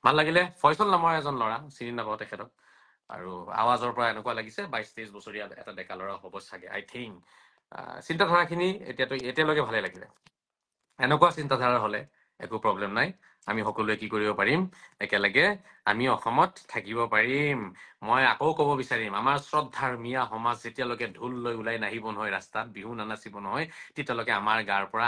ভাল লাগিলে ফয়ছল নামৰ এজন ল'ৰা চিনি নাপাওঁ তেখেতক আৰু আৱাজৰ পৰা এনেকুৱা লাগিছে 22-23 বছৰীয়া এটা ডেকা ল'ৰা হ'ব চাগে আই থিংক চিন্তাধাৰাখিনি এতিয়ালৈকে ভালে লাগিলে এনেকুৱা চিন্তাধাৰা হলে একো প্ৰব্লেম নাই আমি সকলোৱে কি কৰিব পাৰিম একেলগে আমি অসমত থাকিব পাৰিম মই আকৌ ক'ব বিচাৰিম আমাৰ শ্ৰদ্ধাৰ মিয়া সমাজ যেতিয়ালৈকে ঢোল লৈ ওলাই নাহিব নহয় ৰাস্তাত বিহু নানাচিব নহয় তেতিয়ালৈকে আমাৰ গাৰ পৰা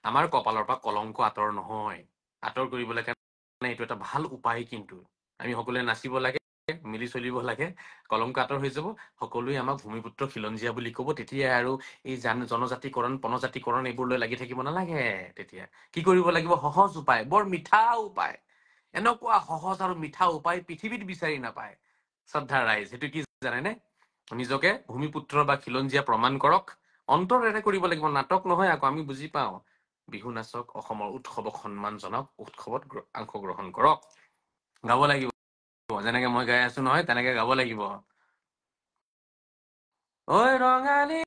আমাৰ কপালৰ পৰা কলংক আঁতৰ নহয় আঁতৰ কৰিবলৈ কাৰণে এইটো এটা ভাল উপায় কিন্তু আমি সকলোৱে নাচিব লাগে মিলি চলিব লাগে, কলংক আঁতৰ হৈ যাব, সকলোৱে আমাক ভূমিপুত্ৰ খিলঞ্জীয়া বুলি ক'ব। তেতিয়া আৰু এই জনজাতিকৰণ পনজাতিকৰণ এইবোৰ লৈ লাগি থাকিব নালাগে। তেতিয়া কি কৰিব লাগিব? সহজ উপায়, বৰ মিঠা উপায়, এনেকুৱা সহজ আৰু মিঠা উপায় পৃথিৱীত বিচাৰি নাপায়। শ্ৰদ্ধা ৰাইজ, সেইটো কি জানেনে? নিজকে ভূমিপুত্ৰ বা খিলঞ্জীয়া প্ৰমাণ কৰক, অন্তৰেৰে কৰিব লাগিব, নাটক নহয়। আকৌ আমি বুজি পাওঁ, বিহু নাচক, অসমৰ উৎসৱক সন্মান জনাওক, উৎসৱত অংশগ্ৰহণ কৰক, গাব লাগিব। যেনেকে মই গাই আছো নহয়, তেনেকে গাব লাগিব। ঐ ৰঙালী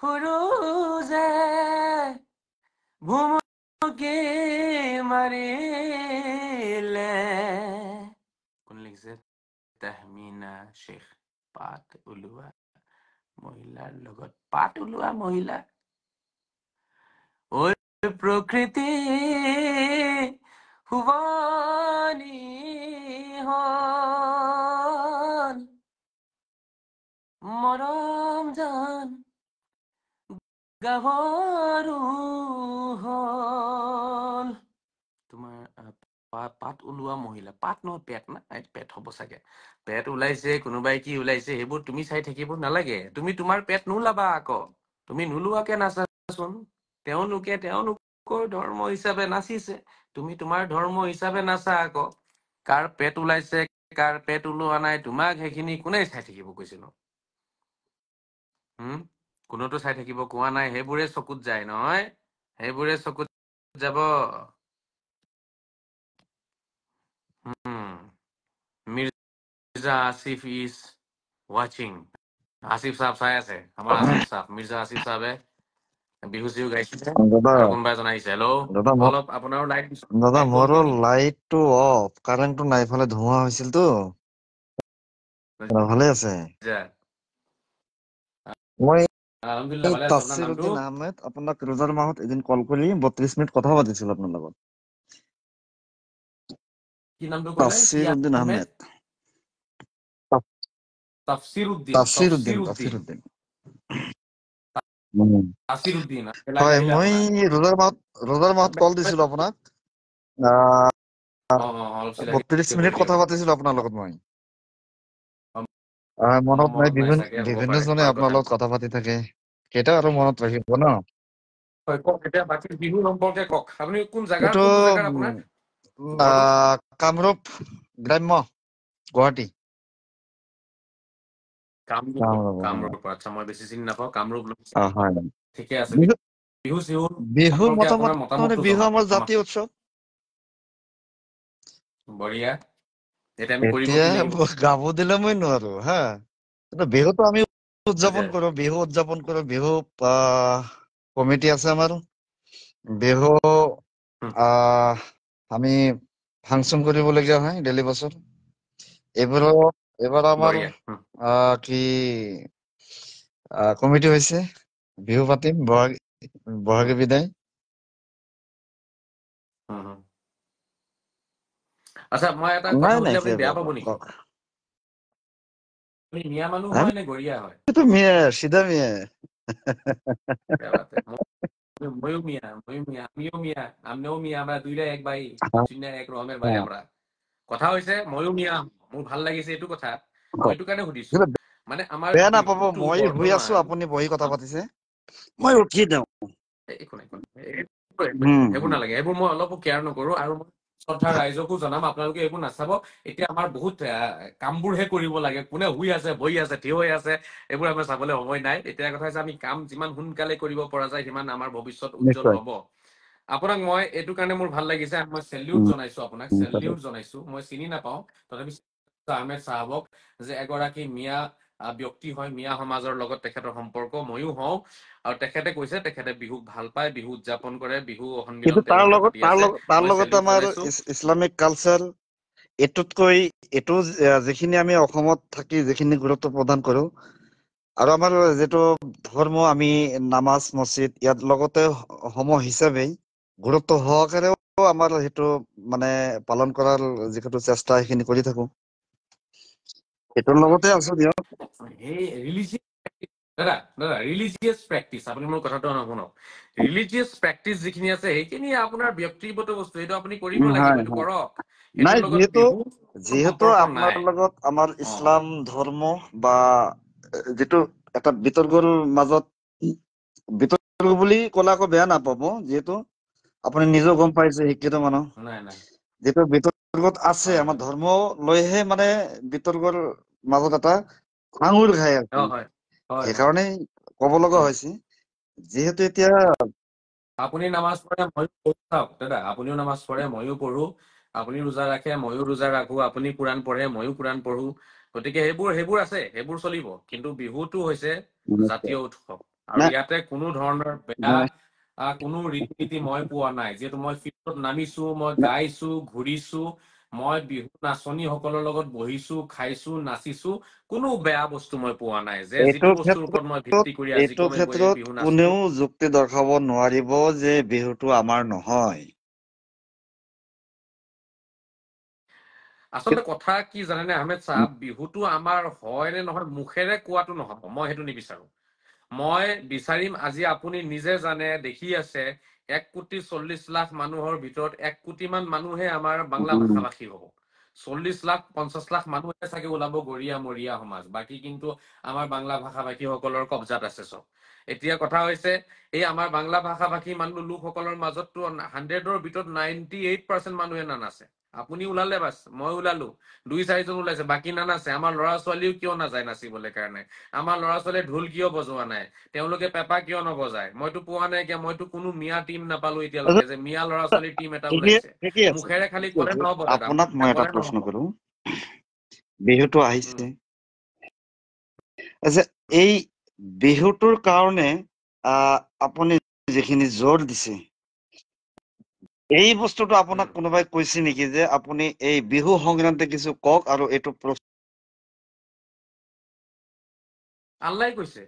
সুৰুজে ভুমুকি মাৰিলে। কোন লিখিছে? তাহমিনা শেখ। পাত ওলোৱা মহিলাৰ লগত পাত ওলোৱা মহিলা। ঐ প্ৰকৃতি শুৱনি হল, মৰম জান গাভৰু হল। তোমাৰ পাত ওলোৱা মহিলা, পাত নহয় পেট না, পেট হ'ব চাগে। পেট ওলাইছে, কোনোবাই কি ওলাইছে, সেইবোৰ তুমি চাই থাকিব নালাগে। তুমি তোমাৰ পেট নোলাবা আকৌ, তুমি নোলোৱাকে নাচাচোন। তেওঁলোকৰ ধৰ্ম হিচাপে নাচিছে, তুমি তোমাৰ ধৰ্ম হিচাপে নাচা আকৌ। কাৰ পেট ওলাইছে, কাৰ পেট ওলোৱা নাই, তোমাক সেইখিনি কোনে চাই থাকিব কৈছিলো? কোনোতো চাই থাকিব কোৱা নাই। সেইবোৰে চকুত যায় নহয়, সেইবোৰে চকুত যাব। মিৰ্জা আসিফ ইজ ৱাচিং। আসিফ সাহেব চাই আছে, আমাৰ আসিফ সাহেব, মিৰ্জা আসিফ সাহেবে বিহু চিহু গাইছিলে। দাদা আৰু কোনোবা এজন আহিছে। হেল্ল', দাদা অলপ আপোনাৰো লাইট দাদা লাইট গ'ল মোৰো নেকি? লাইটটো অফ, কাৰেণ্টটো নাই, ইফালে ধোঁৱা হৈছিলতো। ভালে আছে। মই আলহামদুলিল্লাহ ভালে আছো। আপোনাৰ তাফসিৰ নামটো? উদ্দিন আহমেদ, আপোনাক ৰোজাৰ মাহত এদিন কল কৰি 32 মিনিট কথা পাতিছিলো আপোনাৰ লগত। কি নামটো ক'লে? কি তাফসির উদ্দিন আহমেদ? আহমেদ। তাফসির উদ্দিন। তাফসির উদ্দিন, তফসির তাফসির উদ্দিন। উদ্দিন। উম। তাফসির উদ্দিন হয়, আহিলে মই আপোনাৰ। ৰোজাৰ মাহত কল দিছিলো আপোনাক। আহ, অলপ চিনাকি 32 হৈ মিনিট দিয়ক। কথা পাতিছিলো আপোনাৰ লগত মই। মোৰ মনত নাই, মনত চাগে, হ'ব বিভিন্ন পাৰে, জনে হয় আপোনাৰ কথা। লগত কথা পাতি থাকে, কেইটা আৰু মনত ৰাখিব ন। হয়, কওক এতিয়া বাকী বিহু সম্পৰ্কে কওক। আপুনি কোন জাগাৰ, এইটো কোনটো জাগাৰ আপোনাৰ ঘৰটো? কামৰূপ গ্ৰাম্য, গুৱাহাটী। কামৰূপ। আচ্ছা, মই বেছি চিনি নাপাওঁ কামৰূপ। হয়। ঠিকে আছে। বিহু বিহু চিহু বিহুৰ সম্পৰ্কে আপোনাৰ মতামতটো বিহু জনাওক আমাৰ আমাক। জাতীয় উৎসৱ। বঢ়িয়া। এতিয়া আমি কৰিব এতিয়া কি লাগিব? গাব দিলে মই নোৱাৰো হা, কিন্তু বিহুটো আমি যে উদযাপন কৰো। বিহু কমিটি আছে আমাৰ। বিহু আমি ফাংচন কৰিবলগীয়া হয় ডেইলি বছৰ। এইবাৰ আমাৰ বঢ়িয়া। কি কমিটি হৈছে, বিহু পাতিম বহাগী বিদায়। আচ্ছা, মই এটা কথা নাই সুধিলে আপুনি বেয়া পাব নেকি? কওক। আপুনি মিয়া মানুহ হয় নে গৰীয়া হয়? তো মেয়ে, সিধা মেয়ে। क्या बात है। ময়ো মিয়া, আমিও মিয়া, আমনেও মিয়া, আমরা দুইটাই এক ভাই, দুনিয়ার এক রকমের ভাই আমরা। কথা হৈছে ময়ো মিয়া, মোৰ ভাল লাগিছে এইটো কথা। মই এইটো কাৰণে সুধিছো, মানে আমাৰ বেয়া নাপাব, বিহুটো মই শুই আছো, বৰ্তমান আপুনি বহি কথা পাতিছে, মই উঠি দিওঁ। একো নাই, হুম, সেইবোৰ হুম। নালাগে, সেইবোৰ মই অলপো কেয়াৰ নকৰো। আৰু মই শ্ৰদ্ধা ৰাইজকো জনাম, আপোনালোকে এইবোৰ নাচাব। এতিয়া আমাৰ বহুত কামবোৰহে কৰিব লাগে। কোনে শুই আছে, বহি আছে, থিয় হৈ আছে, এইবোৰ আমাৰ চাবলৈ সময় নাই। এতিয়া কথা হৈছে আমি কাম যিমান সোনকালে কৰিব পৰা যায়, সিমান আমাৰ ভৱিষ্যত উজ্জ্বল নিশ্চয়। হব। আপোনাক মই এইটো কাৰণে মোৰ ভাল লাগিছে, মই চেলিউট উম, জনাইছো আপোনাক, চেলিউট জনাইছো। মই চিনি নাপাওঁ, তথাপি আহমেদ চাহাবক, যে এগৰাকী মিয়া ব্যক্তি হয়, মিয়া সমাজৰ লগত তেখেতৰ সম্পৰ্ক, ময়ো হওঁ। আৰু তেখেতে কৈছে তেখেতে বিহুক ভাল পায়, বিহু উদযাপন কৰে, বিহু কিন্তু সন্মিলন তেওঁলোকে পাতি আছে। তাৰ মই লগত চেলিউট আমাৰ জনাইছো। ইছলামিক কালচাৰ এইটো যিখিনি আমি অসমত থাকি যিখিনি গুৰুত্ব প্ৰদান কৰো, আৰু আমাৰ যিটো ধৰ্ম, আমি নামাজ মছজিদ ইয়াৰ লগতে সম হিচাপে গুৰুত্ব সহকাৰেও আমাৰ সেইটো মানে পালন কৰাৰ যিটো চেষ্টা, সেইখিনি কৰি থাকো। সেইটোৰ লগতে আছো দিয়ক। সেই ৰিলিজিয়ন দাদা দাদা ৰিলিজিয়াছ প্ৰেক্টিচ আপুনি মোৰ কথাটো শুনক ৰিলিজিয়াছ প্ৰেক্টিচ যিখিনি আছে সেইখিনি আপোনাৰ ব্যক্তিগত বস্তু সেইটো আপুনি কৰিব লাগিব হয় এইটো হয় কৰক নাই সেইটোৰ লগত যিহেতু বিহু যিহেতু সম্পৰ্ক আপোনাৰ নাই লগত আমাৰ অ ইছলাম ধৰ্ম বা যিটো এটা বিতৰ্কৰ মাজত বিতৰ্ক বুলি ক'লে আকৌ বেয়া নাপাব যিহেতু আপুনি নিজেও গম পাইছে শিক্ষিত মানুহ নাই নাই যিটো বিতৰ্কত আছে হয় আমাৰ হয় ধৰ্ম লৈহে মানে বিতৰ্কৰ মাজত এটা আঙুৰ খাই অ আছে হয় হয় হয় সেইকাৰণেই ক'ব লগা উম। হৈছে যিহেতু এতিয়া আপুনি নামাজ পঢ়ে ময়ো পঢ়ো চাওক দাদা আপুনিও নামাজ পঢ়ে ময়ো পঢ়ো আপুনি ৰোজা ৰাখে ময়ো ৰোজা ৰাখো আপুনি কোৰাণ পঢ়ে ময়ো কোৰাণ পঢ়ো গতিকে সেইবোৰ আছে সেইবোৰ চলিব কিন্তু বিহুটো হৈছে জাতীয় উৎসৱ আৰু নাই ইয়াতে কোনো ধৰণৰ বেয়া হয় কোনো ৰীতি নীতি মই পোৱা নাই যিহেতু মই ফিল্ডত নামিছো মই গাইছো ঘূৰিছো মই বিহু নাচনীসকলৰ লগত বহিছো খাইছো নাচিছো কোনো বেয়া বস্তু মই পোৱা নাই যে এইটো যিটো বস্তুৰ ওপৰত মই ক্ষেত্ৰত ভিত্তি কৰি আজি এইটো কমে গৈ এই ক্ষেত্ৰত বিহু নাচলো কোনেও যুক্তি দৰ্শাব নোৱাৰিব যে বিহুটো আমাৰ নহয় আচলতে কথা কি জানেনে আহমেদ চাহাব বিহুটো আমাৰ হয় নে নহয় মুখেৰে কোৱাটো নহব মই সেইটো নিবিচাৰো মই বিচাৰিম আজি আপুনি নিজে জানে দেখি আছে 1,40,00,000 মানুহৰ ভিতৰত 1,00,00,000 মানুহে আমাৰ বাংলা উম, ভাষাভাষী হ'ব 40,00,000 50,00,000 মানুহে চাগে ওলাব গৰীয়া মৰীয়া সমাজ বাকী কিন্তু আমাৰ বাংলা ভাষাভাষী সকলৰ কব্জাত আছে চব এতিয়া কথা হৈছে এই আমাৰ বাংলা ভাষাভাষী মানুহ লোকসকলৰ মাজততো 100ৰ ভিতৰত 98% মানুহে নানাচে আপুনি ওলালে বাছ মই ওলালো 2-4জন ওলাইছে বাকী নানাচে আমাৰ ল'ৰা ছোৱালীও কিয় নাযায় নাচিবলৈ কাৰণে আমাৰ ল'ৰা ছোৱালীয়ে ঢোল কিয় বজোৱা নাই তেওঁলোকে পেপা কিয় নবজায় মইতো পোৱা নাই কিয় মইতো কোনো মিয়া টিম নাপালো এতিয়ালৈকে যে মিয়া ল'ৰা ছোৱালীৰ টিম এটা ওলাইছে ঠিকেই আছে মুখেৰে খালি ঠিকেই ক'লে আছে নহব দাদা আপোনাক মই মুখেৰে এটা ক'লে প্ৰশ্ন নহব কৰো বিহুটো উম আহিছে যে এই বিহুটোৰ কাৰণে আপুনি যিখিনি জোৰ দিছে এই বস্তুটো আপোনাক উম কোনোবাই কৈছে নেকি যে আপুনি এই বিহু সংক্ৰান্তে কিছু কওক আৰু এইটো আল্লাই কৈছে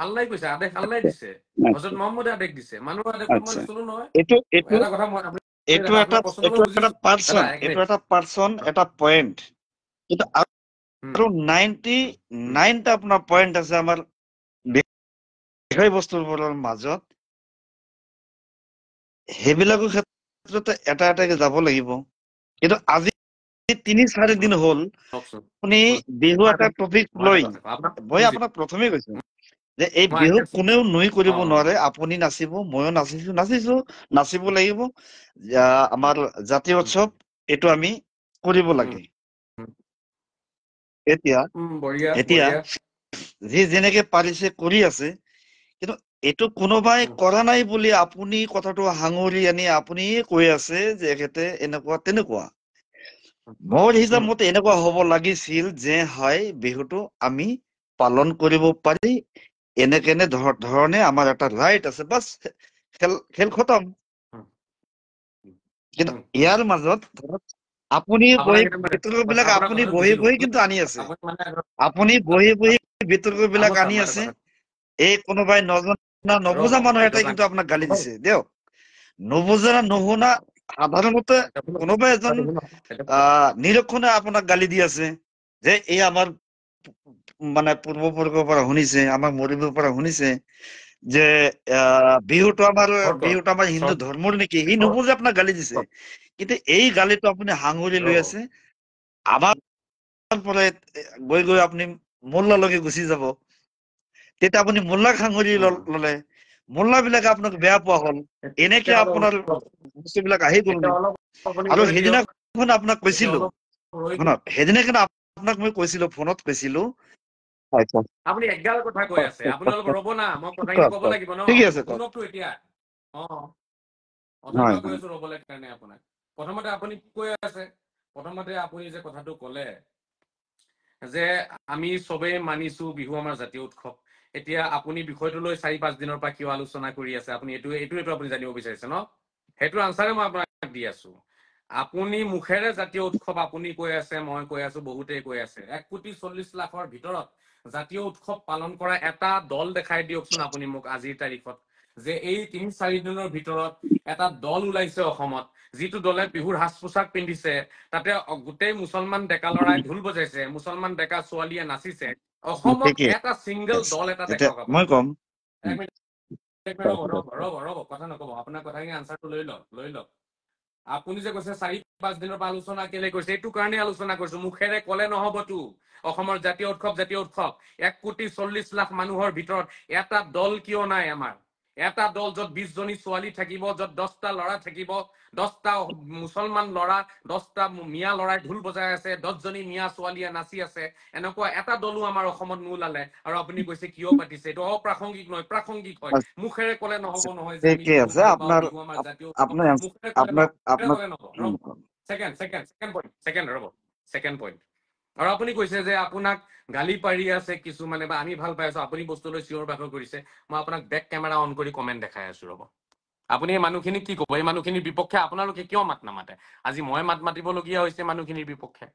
আল্লাই কৈছে আদেশ আল্লাই দিছে হজৰত মহম্মদে আদেশ দিছে মানুহৰ আদেশত মই আচ্ছা নচলো নহয় এইটো এইটো এটা কথা মই এইটো দাদা এটা আপোনাৰ প্ৰশ্নটো এইটো মই এটা বুজিছো দাদা পাৰ্চন এক এইটো মিনিট এটা পাৰ্চন এটা পইণ্ট কিন্তু উম আৰু 99টা আপোনাৰ পইণ্ট আছে আমাৰ বিষয়বস্তুবোৰৰ মাজত সেইবিলাকৰ ক্ষেত্ৰতে এটা এটাকে যাব লাগিব কিন্তু আজি 3-4 দিন হ'ল কওকচোন আপুনি বিহু এটা টপিক মই এটা লৈ কথা কওঁ, আপোনাক মই বুজি আপোনাক প্ৰথমেই কৈছো যে এই মই বিহু আহি কোনেও নুই কৰিব অ নোৱাৰে আপুনি নাচিব ময়ো নাচিছো নাচিব লাগিব আমাৰ জাতীয় উৎসৱ এইটো আমি কৰিব লাগে এতিয়া বঢ়িয়া এতিয়া বঢ়িয়া যি যেনেকে পাৰিছে কৰি আছে কিন্তু এইটো কোনোবাই উম, কৰা নাই বুলি আপুনি কথাটো সাঙুৰি আনি আপুনি কৈ আছে যে এখেতে এনেকুৱা তেনেকুৱা মোৰ হিচাপ উম, মতে এনেকুৱা হ'ব লাগিছিল যে হয় বিহুটো আমি পালন কৰিব পাৰি এনে ধৰণে আমাৰ এটা ৰাইট আছে বাছ খেল খতম উম, কিন্তু উম, উম। ইয়াৰ মাজত ধৰক আপুনি আপোনাক বহি এতিয়া মই বিতৰ্ক বিলাক আপোনাৰ আপুনি কথাটো বহি বুজিলো বহি কিন্তু আনি আছে আপুনি মানে আপুনি বহি বহি বিতৰ্ক বিলাক আহমদ ছাৰ আনি মই এটা আছে কথা এই কোনোবাই নজনা ৰ'ব নবুজা মানুহ এইটো এটাই কিন্তু আপোনাক গালি দিছে দিয়ক নবুজা নুশুনা সাধাৰণতে কোনোবা এজন নিৰক্ষণে আপোনাক গালি দি আছে যে এই আমাৰ মানে পূৰ্বপুৰুষৰ পৰা শুনিছে আমাৰ মৰিবৰ পৰা শুনিছে যে বিহুটো আমাৰ হিন্দু ধৰ্মৰ নেকি সি নুবুজে আপোনাক গালি দিছে কিন্তু এই গালিটো আপুনি সাঙুৰি লৈ ৰ'ব আছে আমাৰ পৰাই গৈ গৈ আপুনি মোল্লালৈকে গুচি যাব তেতিয়া আপুনি মোল্লাক সাঙুৰি ললে মোল্লাবিলাকে আপোনাক বেয়া পোৱা হ'ল এনেকে এতিয়া আপোনাৰ বস্তুবিলাক আহি গ'ল এতিয়া নি অলপ আপুনি আৰু ৰৈ দিয়ক সেইদিনাখন আপোনাক এতিয়া কৈছিলো অলপ ৰৈ দিয়ক শুনক সেইদিনাখন আপোনাক মই কৈছিলো ফোনত কৈছিলো আচ্ছা আপুনি এগাল কথা কৈ আছে আপুনি অলপ ৰ'ব না মই কথাখিনি কওক ক'ব কওক লাগিব ন ঠিকে আছে কওক শুনকতো এতিয়া অ অথনিৰ হয় পৰা কৈ হয় আছো ৰ'বলৈ কাৰণে আপোনাক প্ৰথমতে আপুনি কি কৈ আছে প্ৰথমতে আপুনি যে কথাটো ক'লে যে আমি চবেই মানিছো বিহু আমাৰ জাতীয় উৎসৱ এতিয়া আপুনি বিষয়টো লৈ 4-5 দিনৰ পৰা কিয় আলোচনা কৰি আছে আপুনি এইটো আপুনি জানিব বিচাৰিছে ন সেইটো আনচাৰে মই আপোনাক দি আছো আপুনি মুখেৰে জাতীয় উৎসৱ আপুনি কৈ আছে মই কৈ আছো বহুতেই কৈ আছে 1,40,00,000 ভিতৰত জাতীয় উৎসৱ পালন কৰা এটা দল দেখাই দিয়কচোন আপুনি মোক আজিৰ তাৰিখত যে এই 3-4 দিনৰ ভিতৰত এটা দল ওলাইছে অসমত যিটো দলে বিহুৰ সাজ পোছাক পিন্ধিছে তাতে গোটেই মুছলমান ডেকা লৰাই ঢোল বজাইছে মুছলমান ডেকা ছোৱালীয়ে নাচিছে অসমত ঠিকেই এটা সিংগল আছে। দল এটা এতিয়া দেখাওক মই আপুনি। কম এক মিনিট, এক মিনিট, ৰ'ব, কথা নক'ব। আপোনাৰ কথাখিনি আনচাৰটো লৈ লওক। আপুনি যে কৈছে 4-5 দিনৰ পৰা আলোচনা কেলে কৰিছে, এইটো কাৰণে আলোচনা কৰিছো। মুখেৰে কলে নহবতো। অসমৰ জাতীয় উৎসৱ 1,40,00,000 মানুহৰ ভিতৰত এটা দল কিয় নাই আমাৰ? এটা দল য'ত 20 জনী ছোৱালী থাকিব, য'ত 10টা ল'ৰা থাকিব, 10টা মুছলমান ল'ৰা, 10টা মিয়া ল'ৰাই ঢোল বজাই আছে, 10 জনী মিয়া ছোৱালীয়ে নাচি আছে, এনেকুৱা এটা দলো আমাৰ অসমত নোলালে। আৰু আপুনি কৈছে কিয় পাতিছে? এইটো অপ্ৰাসংগিক নহয়, প্ৰাসংগিক হয়। মুখেৰে কলে নহব নহয় যে আমি ঠিকে বিহু আছে ভাল পাওঁ, আপনার বিহু আমাৰ জাতীয় উৎসৱ। আপনাৰ মুখেৰে কলে আপনাৰ নহব, মুখেৰে আপনাৰ কলে নহব। ৰ'ব, ছেকেণ্ড পইণ্ট। আৰু আপুনি কৈছে যে আপোনাক গালি পাৰি আছে কিছুমানে, বা আমি ভাল পাই আছো, আপুনি বস্তুলৈ চিঞৰ বাখৰ কৰিছে। মই আপোনাক বেক কেমেৰা অন কৰি কমেণ্ট দেখাই আছো, ৰ'ব। আপুনি এই মানুহখিনিক কি ক'ব? এই মানুহখিনিৰ বিপক্ষে আপোনালোকে কিয় মাত নামাতে? আজি মই মাত মাতিবলগীয়া হৈছে মানুহখিনিৰ বিপক্ষে।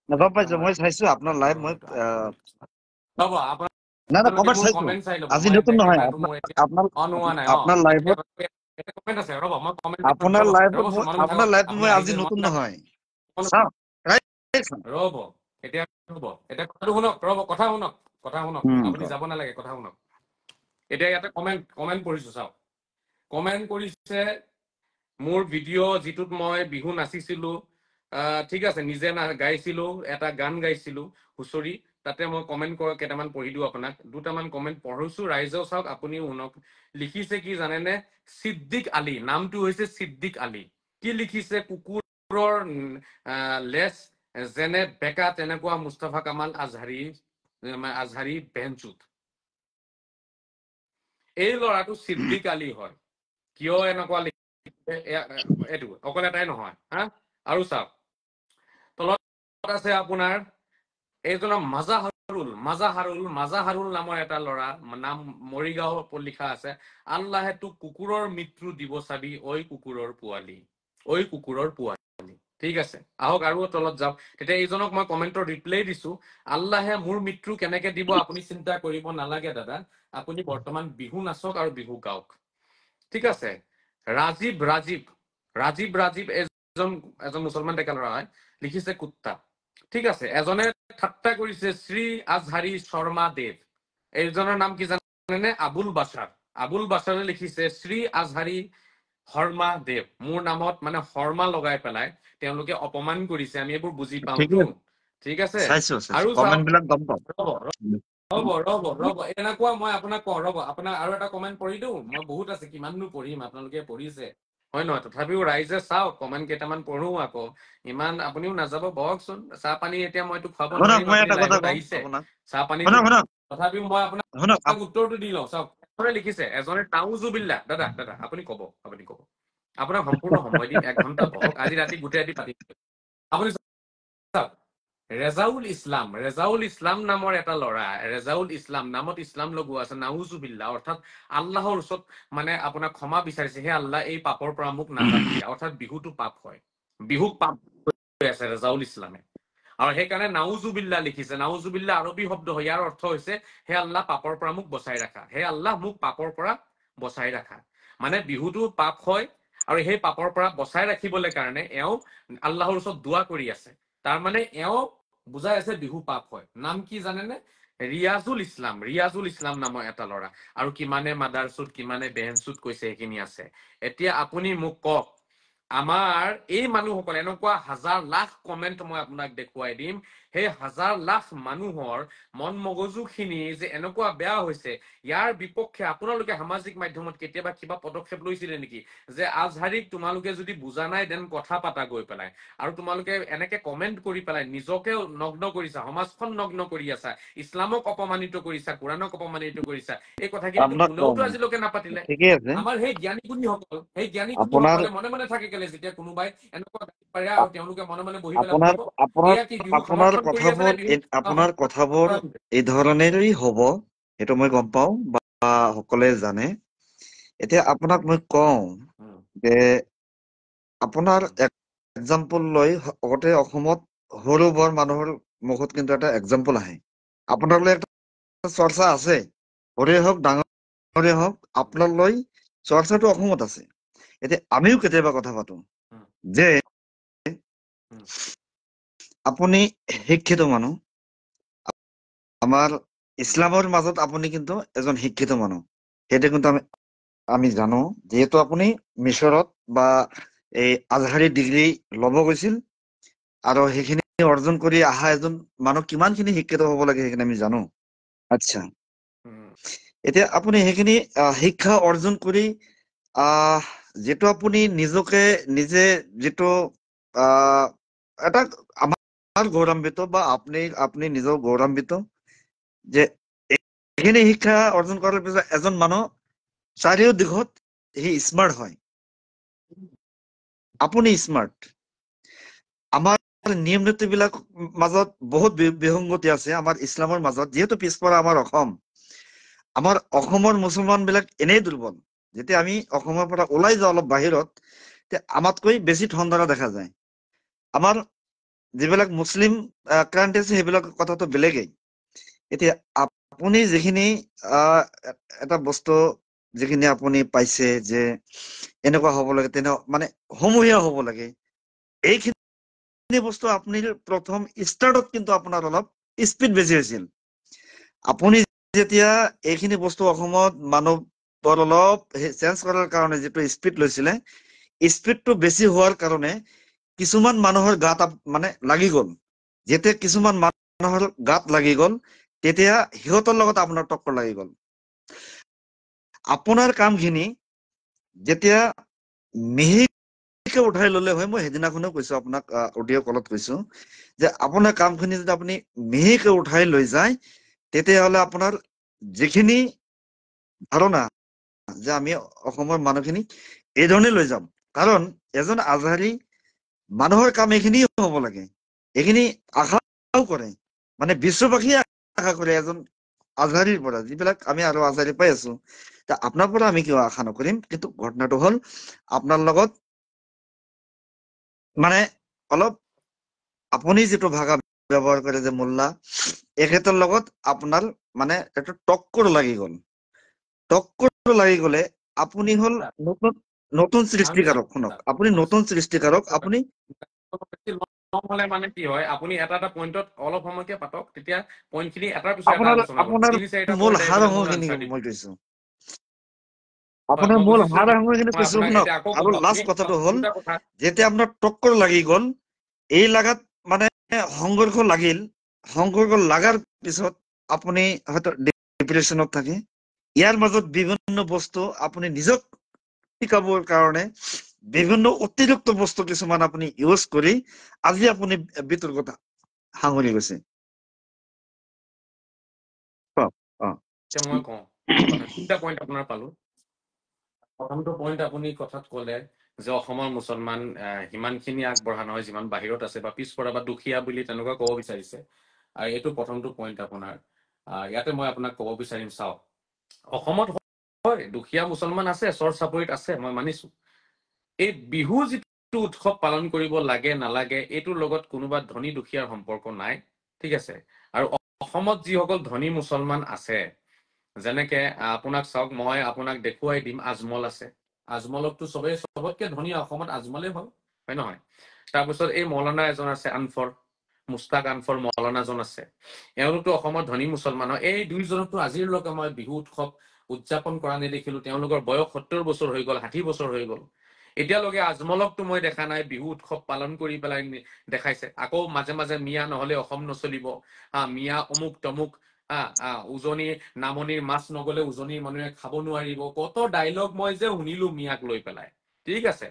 গম পাইছো, মই চাইছো আপনাৰ লাইভ। মই ৰ'ব, আপোনালোকে না কমেন্ট মোৰ চাইছো। কমেণ্ট চাই ল'ব। আজি মই নতুন বেক নহয়, কেমেৰাটো মোৰ এতিয়া আপনাৰ অন হোৱা নাই। আপনাৰ লাইভত এটা কমেণ্ট আছে, ৰ'ব মই কমেণ্ট আপোনাৰ লাইভত ৰ'বচোন, মন আপোনাৰ থাকক। লাইভত আপুনি মই আজি আহিছে, নতুন মন নহয়। চাওক ৰ'ব, এতিয়া কথাটো শুনক। ৰ'ব, কথা শুনক। আপুনি যাব নালাগে, কথা শুনক। এতিয়া ইয়াতে কমেণ্ট পঢ়িছো, চাওক। কমেণ্ট কৰিছে মোৰ ভিডিঅ' যিটোত মই বিহু নাচিছিলো, ঠিক আছে, নিজে গাইছিলো, এটা গান গাইছিলো হুঁচৰি। তাতে মই কমেণ্ট কেইটামান পঢ়ি দিওঁ আপোনাক। দুটামান কমেণ্ট পঢ়িছো, ৰাইজেও চাওক, আপুনিও শুনক। লিখিছে কি জানেনে? ছিদ্দিক আলী, নামটো হৈছে ছিদ্দিক আলী। কি লিখিছে? কুকুৰৰ লেছ যেনে বেকা তেনেকুৱা মুস্তাফা কামাল আজহাৰী বেঞ্চুত। এই ল'ৰাটো ছিদ্দিক আলী হয়। কিয় এনেকুৱা লিখিছে? এইটো অকল এটাই নহয়, হা? আৰু চাওক, তলত আছে আপোনাৰ এইজনৰ মাজাহাৰুল নামৰ এটা ল'ৰা, নাম মৰিগাঁও লিখা আছে। আল্লাহে তোক কুকুৰৰ মৃত্যু দিব চাবি, ঐ কুকুৰৰ পোৱালি, ঐ কুকুৰৰ পোৱালি। ঠিক আছে, আহক আৰু তলত যাওক। তেতিয়া এইজনক মই কমেণ্টৰ ৰিপ্লাই দিছো, আল্লাহে মোৰ মৃত্যু কেনেকে দিব আপুনি চিন্তা কৰিব নালাগে দাদা, আপুনি বৰ্তমান বিহু নাচক আৰু বিহু গাওক। ঠিক আছে। ৰাজীৱ এজন মুছলমান ডেকা ল'ৰা হয়, লিখিছে কুত্তা। ঠিক আছে। এজনে ঠাট্টা কৰিছে শ্ৰী আজহাৰী শৰ্মা দেৱ। এইজনৰ নাম কি জানেনে? আবুল বাছাৰে লিখিছে শ্ৰী আজহাৰী শৰ্মা দেৱ। মোৰ নামত মানে শৰ্মা লগাই পেলাই তেওঁলোকে অপমান কৰিছে। আমি এইবোৰ বুজি পাওঁতো। ঠিক আছে। চাইছো আৰু কমেন্ট বিলাক গম পাওঁ। ৰ'ব, এনেকুৱা মই আপোনাক কওঁ, ৰ'ব, আপোনাক আৰু এটা কমেণ্ট পঢ়ি দিওঁ। মই বহুত আছে, কিমাননো পঢ়িম, আপোনালোকে পঢ়িছে, হয় নহয়? তথাপিও ৰাইজে চাওক, কমেণ্ট কেইটামান পঢ়ো আকৌ। ইমান আপুনিও নাযাব, বহকচোন। চাহ পানী এতিয়া মইতো খুৱাব শুনক, নোৱাৰিম, মই আপুনি এটা কথা লাইভত কওঁ আহিছে। আপোনাক। চাহ পানীটো শুনক তথাপিও মই আপোনাক শুনক উত্তৰটো দি লওঁ। চাওক, লিখিছে এজনে নাউজুবিল্লাহ। দাদা আপুনি কব। আপোনাক সম্পূৰ্ণ সময় দিম, 1 ঘণ্টা বহক। আজি ৰাতি গোটেই ৰাতি পাতিম। আপুনি চাওক, ৰেজাউল ইছলাম নামৰ এটা ল'ৰা, ৰেজাউল ইছলাম নামত ইছলাম লগোৱা আছে, নাউজুবিল্লাহ, অৰ্থাৎ আল্লাহৰ ওচৰত মানে আপোনাক ক্ষমা বিচাৰিছে, হে আল্লাহ এই পাপৰ পৰা মোক নাজাত দিয়া। অৰ্থাৎ বিহুটো পাপ হয়, বিহুক পাপ হৈ আছে ৰেজাউল ইছলামে। আৰু সেইকাৰণে নাউজুবিল্লাহ লিখিছে। নাউজুবিল্লাহ আৰবী শব্দ হয়, ইয়াৰ অৰ্থ হৈছে হে আল্লাহ পাপৰ পৰা মোক বচাই ৰাখা, হে আল্লাহ মোক পাপৰ পৰা বচাই ৰাখা। মানে বিহুটো পাপ হয়, আৰু সেই পাপৰ পৰা বচাই ৰাখিবলৈ কাৰণে এওঁ আল্লাহৰ ওচৰত দোৱা কৰি আছে। তাৰ মানে এওঁ বুজাই আছে বিহু পাপ হয়। নাম কি জানেনে? ৰিয়াজুল ইছলাম নামৰ এটা ল'ৰা। আৰু কিমানে মাদাৰচুত, কিমানে বেহেনচুত কৈছে, সেইখিনি আছে। এতিয়া আপুনি মোক কওক, আমাৰ এই মানুহসকল, এনেকুৱা হাজাৰ লাখ কমেণ্ট মই আপোনাক দেখুৱাই দিম, সেই হাজাৰ লাখ মানুহৰ মন মগজু খিনি যে এনেকুৱা বেয়া হৈছে, ইয়াৰ বিপক্ষে আপোনালোকে সামাজিক মাধ্যমত কেতিয়াবা কিবা পদক্ষেপ লৈছিলে নেকি? যে আজহাৰীক তোমালোকে যদি বুজা নাই, দেন কথা পাতা গৈ পেলাই। আৰু তোমালোকে এনেকে কমেণ্ট কৰি পেলাই নিজকে নগ্ন কৰিছা, সমাজখন নগ্ন কৰি আছা, ইছলামক অপমানিত কৰিছা, কোৰাণক অপমানিত কৰিছা। এই কথাখিনিতো আপোনাক কোনেওতো আজিলৈকে নাপাতিলে। ঠিকেই আছে। আমাৰ সেই জ্ঞানী আপোনাৰ গুণীসকলে মনে মনে থাকে কেলে? যেতিয়া কোনোবাই এনেকুৱা পাৰে আৰু তেওঁলোকে মনে মনে বহি পেলাই আপোনাৰ শুনিব, আপোনাৰ এয়া কি বিহুক আপোনাৰ সমৰ্থন কৰি আছে নে? কথাবোৰ আপোনাৰ কথাবোৰ এই ধৰণেই হ'ব, সেইটো মই গম পাওঁ বা সকলোৱে জানে। এতিয়া আপোনাক মই কওঁ যে আপোনাৰ এক্সাম্পল লৈ আগতে অসমত সৰু বৰ মানুহৰ মুখত কিন্তু এটা এক্সাম্পল আহে। আপোনালৈ একটা চৰ্চা আছে, সৰুৱে হওক ডাঙৰে হওক, আপোনালৈ চৰ্চাটো অসমত আছে। এতিয়া আমিও কেতিয়াবা কথা পাতো যে আপুনি শিক্ষিত মানুহ, আমাৰ ইছলামৰ মাজত আপুনি কিন্তু এজন শিক্ষিত মানুহ, সেইটো কিন্তু আমি জানো, যিহেতু আপুনি মিশৰত বা এই আজহাৰী ডিগ্ৰী ল'ব গৈছিল, আৰু সেইখিনি অৰ্জন কৰি অহা এজন মানুহ কিমানখিনি শিক্ষিত হ'ব লাগে সেইখিনি আমি জানো। আচ্ছা, উম, এতিয়া আপুনি সেইখিনি শিক্ষা অৰ্জন কৰি যিটো আপুনি নিজে যিটো এটা আমাৰ গৌৰৱান্বিত, বা আপুনি নিজেও গৌৰৱান্বিত যে এইখিনি শিক্ষা অৰ্জন কৰাৰ পিছত এজন মানুহ চাৰিও দিশত সি স্মাৰ্ট হয়। আপুনি স্মাৰ্ট। আমাৰ নিয়ম নীতি বিলাক মাজত বহুত বিসংগতি আছে আমাৰ ইছলামৰ মাজত, যিহেতু পিছপৰা আমাৰ অসমৰ মুছলমান বিলাক এনেই দুৰ্বল। যেতিয়া আমি অসমৰ পৰা ওলাই যাওঁ অলপ বাহিৰত, আমাতকৈ বেছি ঠনধৰা দেখা যায়। আমাৰ যিবিলাক মুছলিম কাণ্ট্ৰি আছে সেইবিলাক কথাটো বেলেগেই। এতিয়া আপুনি যিখিনি এটা বস্তু যিখিনি আপুনি পাইছে যে এনেকুৱা হ'ব লাগে, মানে সমূহীয়া হ'ব লাগে, এইখিনি বস্তু আপুনি প্ৰথম ষ্টাৰ্টত কিন্তু আপোনাৰ অলপ স্পীড বেছি হৈছিল। আপুনি যেতিয়া এইখিনি বস্তু অসমত মানুহৰ অলপ চেঞ্জ কৰাৰ কাৰণে যিটো স্পীড লৈছিলে, স্পীডটো বেছি হোৱাৰ কাৰণে কিছুমান মানুহৰ গাত মানে লাগি গ'ল। যেতিয়া কিছুমান মানুহৰ গাত লাগি গ'ল, তেতিয়া সিহঁতৰ লগত আপোনাৰ টক্কৰ লাগি গ'ল। আপোনাৰ কামখিনি যেতিয়া মিহিকে উঠাই ললে হয়, মই সেইদিনাখনেও কৈছো আপোনাক, অডিঅ' কলত কৈছো যে আপোনাৰ কামখিনি যদি আপুনি মিহিকে উঠাই লৈ যায়, তেতিয়াহ'লে আপোনাৰ যিখিনি ধাৰণা যে আমি অসমৰ মানুহখিনি এই ধৰণে লৈ যাম। কাৰণ এজন আজহাৰী মানুহৰ কাম এইখিনিও হ'ব লাগে, এইখিনি আশাও কৰে, মানে বিশ্ববাসীয়ে আশা কৰে এজন আজহাৰীৰ পৰা, যিবিলাক আমি আৰু আজহাৰী পাই আছো। আপোনাৰ পৰা আমি কিয় আশা নকৰিম, কিন্তু ঘটনাটো হ'ল আপোনাৰ লগত মানে অলপ আপুনি যিটো ভাষা ব্যৱহাৰ কৰে যে মোল্লা, এখেতৰ লগত আপোনাৰ মানে এটা টক্কৰ লাগি গ'ল। টক্কৰ লাগি গ'লে আপুনি হ'ল নতুন সৃষ্টিকাৰক। শুনক, আপুনি নতুন সৃষ্টিকাৰক। আপুনি নহ'লে মানে কি হয়, আপুনি এটা এটা পইণ্টত অলপ সময়কে পাতক, তেতিয়া পইণ্টখিনি এটাৰ পিছত এটা আপোনাৰ আলোচনা কৰিম। আপোনাৰ তিনি চাৰিটা মূল পইণ্ট আহি সাৰ পেলাই মোৰ অংশখিনি আনচাৰ দিব। মই কৈছো, হয়, আপোনাৰ মই মূল বুজিছো। সাৰ অংশখিনি মই কৈছো, আপোনাক শুনক। এতিয়া আকৌ আৰু ক'ম, আপুনি লাষ্ট কথাটো হ'ল, দুটা কথা। যেতিয়া আপোনাৰ টক্কৰ লাগি গ'ল, এই লাগাত মানে সংঘৰ্ষ লাগিল, সংঘৰ্ষ লাগাৰ পিছত আপুনি হয়তো ডিপ্ৰেশ্যনত থাকে। ইয়াৰ মাজত বিভিন্ন বস্তু আপুনি নিজক শিকাবৰ কাৰণে বিভিন্ন অতিৰিক্ত বস্তু কিছুমান আপুনি ইউজ কৰি আজি আপুনি বিতৰ্কতা সাঙুৰি গৈছে। এতিয়া মই কওঁ কথা, তিনিটা পইণ্ট আপোনাৰ পালো। প্ৰথমটো পইণ্ট আপুনি কথাত ক'লে যে অসমৰ মুছলমান সিমানখিনি আগবঢ়া নহয় যিমান বাহিৰত আছে, বা পিছপৰা বা দুখীয়া বুলি তেনেকুৱা ক'ব বিচাৰিছে। আৰু এইটো প্ৰথমটো পইণ্ট আপোনাৰ। ইয়াতে মই আপোনাক ক'ব বিচাৰিম, চাওক, অসমত হয় দুখীয়া মুছলমান আছে, চৰ চাপৰিত আছে, মই মানিছো। এই বিহু যিটো উৎসৱ পালন কৰিব লাগে নালাগে, এইটোৰ লগত কোনোবা ধনী দুখীয়াৰ সম্পৰ্ক নাই, ঠিক আছে। আৰু অসমত যিসকল ধনী মুছলমান আছে, যেনেকে আপোনাক চাওক, মই আপোনাক দেখুৱাই দিম, আজমল আছে। আজমলকতো চবতকে ধনী অসমত আজমলে হয় নহয়? তাৰপিছত এই মৌলানা এজন আছে, আনফৰ, মুস্তাক আনফৰ মৌলানাজন আছে। এওঁলোকতো অসমৰ ধনী মুছলমান হয়। এই দুইজনকতো আজিলৈকে মই বিহু উৎসৱ উদযাপন কৰা নেদেখিলো। তেওঁলোকৰ বয়স 70 বছৰ হৈ গ'ল, 60 বছৰ হৈ গ'ল। এতিয়ালৈকে আজমলকতো মই দেখা নাই বিহু উৎসৱ পালন কৰি পেলাই দেখাইছে। আকৌ মাজে মাজে মিয়া নহলে অসম নচলিব, মিয়া অমুক তমুক, উজনিৰ নামনিৰ মাছ নগলে উজনিৰ মানুহে খাব নোৱাৰিব, কত ডাইলগ মই যে শুনিলো মিয়াক লৈ পেলাই, ঠিক আছে।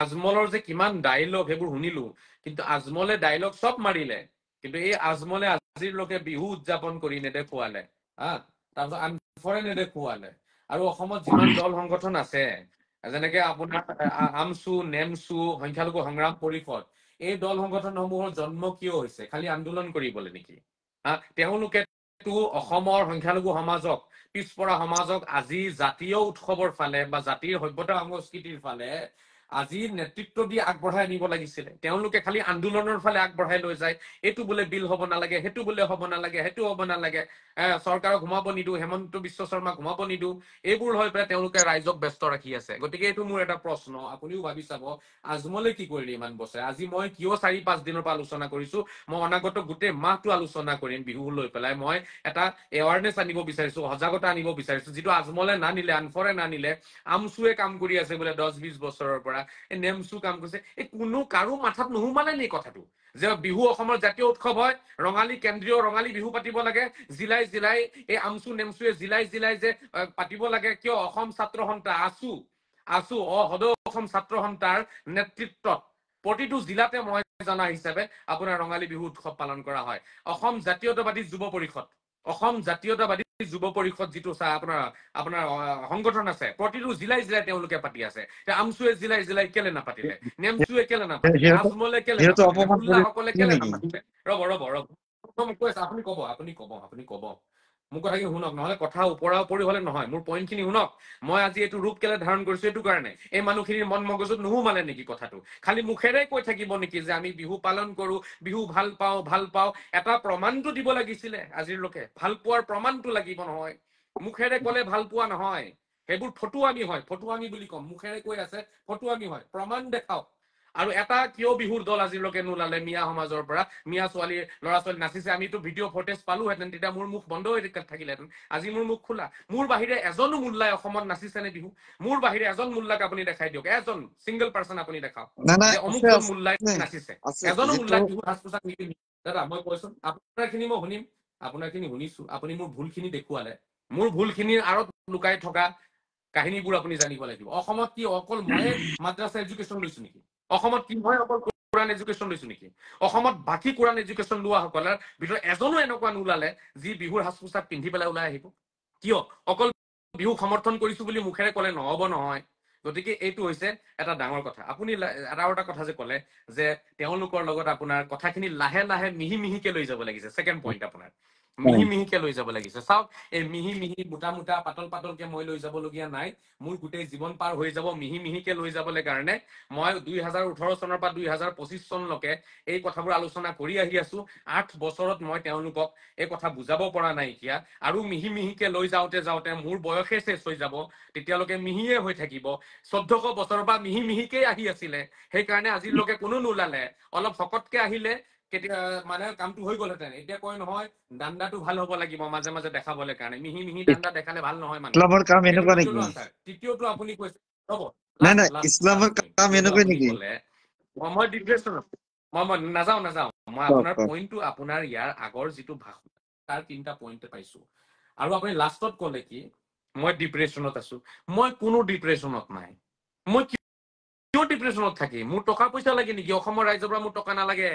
আজমলৰ যে কিমান ডাইলগ সেইবোৰ শুনিলো, কিন্তু আজমলে ডাইলগ চব মাৰিলে, কিন্তু এই আজমলে আজিলৈকে বিহু উদযাপন কৰি নেদেখুৱালে। তাৰপিছত আনফৰে নেদেখুৱালে। আৰু অসমত যিমান দল সংগঠন আছে, যেনেকে আপোনাৰ আমচু, নেমচু, সংখ্যালঘু সংগ্ৰাম পৰিষদ, এই দল সংগঠনসমূহৰ জন্ম কিয় হৈছে? খালি আন্দোলন কৰিবলৈ নেকি? তেওঁলোকে অসমৰ সংখ্যালঘু সমাজক, পিছপৰা সমাজক আজি জাতীয় উৎসৱৰ ফালে বা জাতিৰ সভ্যতা সংস্কৃতিৰ ফালে আজি নেতৃত্ব দি আগবঢ়াই আনিব লাগিছিলে। তেওঁলোকে খালি আন্দোলনৰ ফালে আগবঢ়াই লৈ যায়। এইটো বোলে বিল হ'ব নালাগে, সেইটো বোলে হ'ব নালাগে, সেইটো হ'ব নালাগে। চৰকাৰক ঘুমাব নিদিওঁ, হেমন্ত বিশ্ব শৰ্মাক ঘুমাব নিদিওঁ, এইবোৰ হৈ পেলাই তেওঁলোকে ৰাইজক ব্যস্ত ৰাখি আছে। গতিকে এইটো মোৰ এটা প্ৰশ্ন, আপুনিও ভাবি চাব আজমলে কি কৰিলে ইমান বছৰে। আজি মই কিয় 4-5 দিনৰ পৰা আলোচনা কৰিছো, মই অনাগত গোটেই মাহটো আলোচনা কৰিম বিহু লৈ পেলাই। মই এটা এৱাৰনেছ আনিব বিচাৰিছো, সজাগতা আনিব বিচাৰিছো, যিটো আজমলে নানিলে, আনফৰে নানিলে। আমচুৱে কাম কৰি আছে বোলে 10-20 বছৰৰ পৰা, এই নেমচু কাম কৰিছে। এই কোনো কাৰো মাথাত নোসোমালে নি কথাটো যে বিহু অসমৰ জাতীয় উৎসৱ হয়, ৰঙালী কেন্দ্ৰীয় ৰঙালী বিহু পাতিব লাগে, জিলাই জিলাই এই আমচু নেমচুৱে জিলাই জিলাই যে পাতিব লাগে। কিয়? অসম ছাত্ৰ সন্থা আছু সদৌ অসম ছাত্ৰ সন্থাৰ নেতৃত্বত প্ৰতিটো জিলাতে মই জনা হিচাপে আপোনাৰ ৰঙালী বিহু উৎসৱ পালন কৰা হয়। অসম জাতীয়তাবাদী যুৱ পৰিষদ, অসম জাতীয়তাবাদী যুৱ পৰিষদ যিটো আপোনাৰ সংগঠন আছে, প্ৰতিটো জিলাই জিলাই তেওঁলোকে পাতি আছে। আমচুৱে জিলাই জিলাই কেলে নাপাতিলে, নেমচুৱে কেলে নাপাতিলে, সিহঁতে আজমলে কেলে সিহঁতে নাপাতিলে, অপমান মোল্লাসকলে কৰিছিল কেলে নেকি? নাপাতিলে? ৰ'ব মই কৈ আছো, আপুনি কব মোৰ কথাখিনি শুনক, নহলে কথা ওপৰা ওপৰি হলে নহয়। মোৰ পইণ্ট খিনি শুনক। মই আজি এইটো ৰূপ কেলে ধাৰণ কৰিছো এইটো কাৰণে, এই মানুহখিনিৰ মন মগজুত নোসোমালে নেকি কথাটো? খালি মুখেৰে কৈ থাকিব নেকি যে আমি বিহু পালন কৰো, বিহু ভাল পাওঁ। এটা প্ৰমাণটো দিব লাগিছিলে আজিৰ লোকে, ভাল পোৱাৰ প্ৰমাণটো লাগিব নহয়। মুখেৰে কলে ভাল পোৱা নহয়, সেইবোৰ ফটুৱামি হয়, ফটুৱামি বুলি কম। মুখেৰে কৈ আছে ফটুৱামি হয়, প্ৰমাণ দেখাওক। আৰু এটা কিয় বিহুৰ দল আজিলৈকে নোলালে মিয়া সমাজৰ পৰা? মিয়া ল'ৰা ছোৱালী নাচিছে, আমিতো ভিডিঅ' ফুটেজ পালোহেঁতেন, তেতিয়া মোৰ মুখ বন্ধ হৈ থাকিলেহেঁতেন। আজি মোৰ মুখ খোলা। মোৰ বাহিৰে এজনো মোল্লাই অসমত নাচিছেনে বিহু? মোৰ বাহিৰে এজন মোল্লাক আপুনি দেখাই দিয়ক, এজন চিংগল পাৰ্চন আপুনি দেখাওক নাই নাই, যে আছে অমুকজন আছে মোল্লাই আছে নাচিছে। আছে এজনো যিটো মোল্লাই বিহু সাজ পোছাক নিপিন্ধি। দাদা মই কৈছো, আপোনাৰ খিনি মই শুনিম, আপোনাৰ খিনি শুনিছো। আপুনি মোৰ ভুলখিনি দেখুৱালে, মোৰ ভুলখিনিৰ আঁৰত লুকাই থকা কাহিনীবোৰ আপুনি জানিব লাগিব। অসমত কি অকল ময়ে মাদ্ৰাছা এডুকেশ্যন লৈছো নেকি? অসমত কি মই অকল কোৰাণ এডুকেশ্যন লৈছো নেকি? অসমত বাকী কোৰাণ এডুকেশ্যন লোৱা সকলৰ ভিতৰত এজনো এনেকুৱা নোলালে যি বিহুৰ সাজ পোছাক পিন্ধি পেলাই ওলাই আহিব? কিয়? অকল বিহুক সমৰ্থন কৰিছো বুলি মুখেৰে কলে নহব নহয়। গতিকে এইটো হৈছে এটা ডাঙৰ কথা। আপুনি এটা কথা যে কলে যে তেওঁলোকৰ লগত আপোনাৰ কথাখিনি লাহে লাহে মিহি মিহিকে লৈ যাব লাগিছে। ছেকেণ্ড পইণ্ট আপোনাৰ মিহি মিহিকে লৈ যাব লাগিছে। চাওক, এই মিহি মিহি মোটা মোটা পাতল পাতলকে মই লৈ যাবলগীয়া নাই। মোৰ গোটেই জীৱন পাৰ হৈ যাব মিহি মিহিকে লৈ যাবলৈ কাৰণে। মই 2018 চনৰ পৰা 2025 চনলৈকে এই কথাবোৰ আলোচনা কৰি আহি আছো। 8 বছৰত মই তেওঁলোকক এই কথা বুজাব পৰা নাইকিয়া। আৰু মিহি মিহিকে লৈ যাওঁতে যাওঁতে মোৰ বয়সে শেষ হৈ যাব, তেতিয়ালৈকে মিহিয়ে হৈ থাকিব। 1400 বছৰৰ পৰা মিহি মিহিকেই আহি আছিলে, সেইকাৰণে আজিলৈকে কোনো নোলালে। অলপ শকতকে আহিলে কেতিয়া মানে কামটো হৈ গলহেঁতেন। এতিয়া কয় নহয় দাণ্ডাটো ভাল হব লাগিব মাজে মাজে দেখাবলৈ কাৰণে, মিহি মিহি দাণ্ডা দেখালে ভাল নহয় মানুহ। ইছলামৰ কাম সেইটো এনেকুৱা দ্বিতীয়টো নেকি? আনচাৰ। তৃতীয়টো আপুনি কৈছে, ৰ'ব নাই লাষ্ট নাই, লাষ্ট লাষ্ট ইছলামৰ পইণ্ট। কাম তৃতীয়টো এনেকুৱাই আপুনি নেকি? কলে মই ডিপ্ৰেছনত, মই নাযাওঁ। মই কওক আপোনাৰ কওক। পইণ্টটো, আপোনাৰ ইয়াৰ আগৰ যিটো ভাষণ তাৰ 3টা পইণ্ট পাইছো। আৰু আপুনি লাষ্টত কলে কি মই ডিপ্ৰেছনত আছো। মই কোনো ডিপ্ৰেছনত নাই। মই কিয় ডিপ্ৰেছনত থাকিম? মোৰ টকা পইচা লাগে নেকি? অসমৰ ৰাইজৰ পৰা মোৰ টকা নালাগে।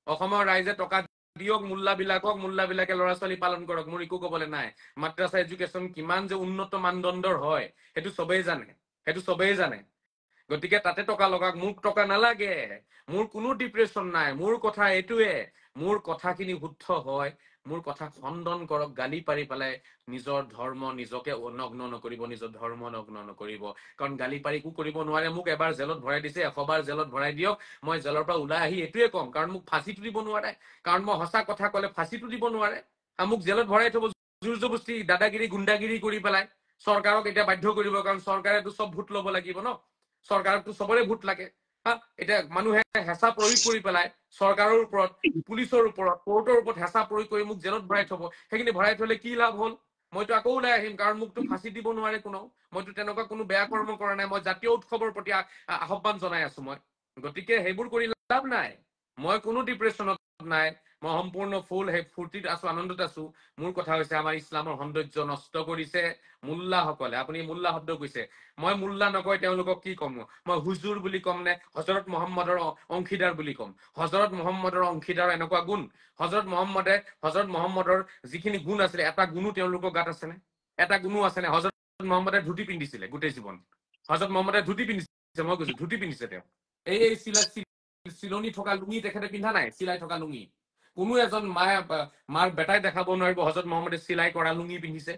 অসমৰ ৰাইজে টকা দিয়ক মোল্লাবিলাকক, মোল্লাবিলাকে ল'ৰা ছোৱালী পালন কৰক, মোৰ একো কবলৈ নাই। মাদ্ৰাছা এডুকেশ্যন কিমান যে উন্নত মানদণ্ডৰ হয় সেইটো চবেই জানে। গতিকে তাতে টকা লগাওক, মোক টকা নালাগে। মোৰ কোনো ডিপ্ৰেছন নাই। মোৰ কথা এইটোৱে, মোৰ কথাখিনি শুদ্ধ হয়, মোৰ কথা খণ্ডন কৰক, গালি পাৰি পেলাই নিজৰ ধৰ্ম নিজকে নগ্ন নকৰিব, নিজৰ ধৰ্ম নগ্ন নকৰিব। কাৰণ গালি পাৰি একো কৰিব নোৱাৰে। মোক এবাৰ জেলত ভৰাই দিছে, 100 বাৰ জেলত ভৰাই দিয়ক, মই জেলৰ পৰা ওলাই আহি এইটোৱে কম। কাৰণ মোক ফাঁচিটো দিব নোৱাৰে, কাৰণ মই সঁচা কথা কলে ফাঁচিটো দিব নোৱাৰে। মোক জেলত ভৰাই থব জোৰ জবস্তি, দাদাগিৰি গুণ্ডাগিৰি কৰি পেলাই। চৰকাৰক এতিয়া বাধ্য কৰিব, কাৰণ চৰকাৰেতো চব ভোট লব লাগিব ন। চৰকাৰকতো চবৰে ভোট লাগে। এতিয়া মানুহে হেঁচা প্ৰয়োগ কৰি পেলাই চৰকাৰৰ ওপৰত, পুলিচৰ ওপৰত, কোৰ্টৰ ওপৰত হেঁচা প্ৰয়োগ কৰি মোক জেলত ভৰাই থব। সেইখিনি ভৰাই থলে কি লাভ হল? মইতো আকৌ ওলাই আহিম, কাৰণ মোকতো ফাঁচি দিব নোৱাৰে কোনেও। মইতো তেনেকুৱা কোনো বেয়া কৰ্ম কৰা নাই। মই জাতীয় উৎসৱৰ প্ৰতি আহ্বান জনাই আছো মই। গতিকে সেইবোৰ কৰি লাভ নাই। মই কোনো ডিপ্ৰেছনত নাই। মই সম্পূৰ্ণ ফুল ফূৰ্তিত আছো, আনন্দত আছো। মোৰ কথা হৈছে আমাৰ ইছলামৰ সৌন্দৰ্য নষ্ট কৰিছে মোল্লাসকলে। আপুনি মোল্লা শব্দ কৈছে, মই মোল্লা নকয় তেওঁলোকক কি কম? মই হুজুৰ বুলি কম নে হজৰত মহম্মদৰ অংশীদাৰ বুলি কম? হজৰত মহম্মদৰ অংশীদাৰ এনেকুৱা গুণ, হজৰত মহম্মদৰ যিখিনি গুণ আছিলে, এটা গুণো তেওঁলোকৰ গাত আছেনে? এটা গুণো আছেনে? হজৰত মহম্মদে ধুতি পিন্ধিছিলে গোটেই জীৱন। হজৰত মহম্মদে ধুতি পিন্ধিছে, মই কৈছো ধুতি পিন্ধিছে তেওঁ। এই চিলনি থকা লুঙি তেখেতে পিন্ধা নাই, চিলাই থকা লুঙি। কোনো এজন মাৰ বেটাই দেখাব নোৱাৰিব হজৰত মহম্মদে চিলাই কৰা লুঙি পিন্ধিছে।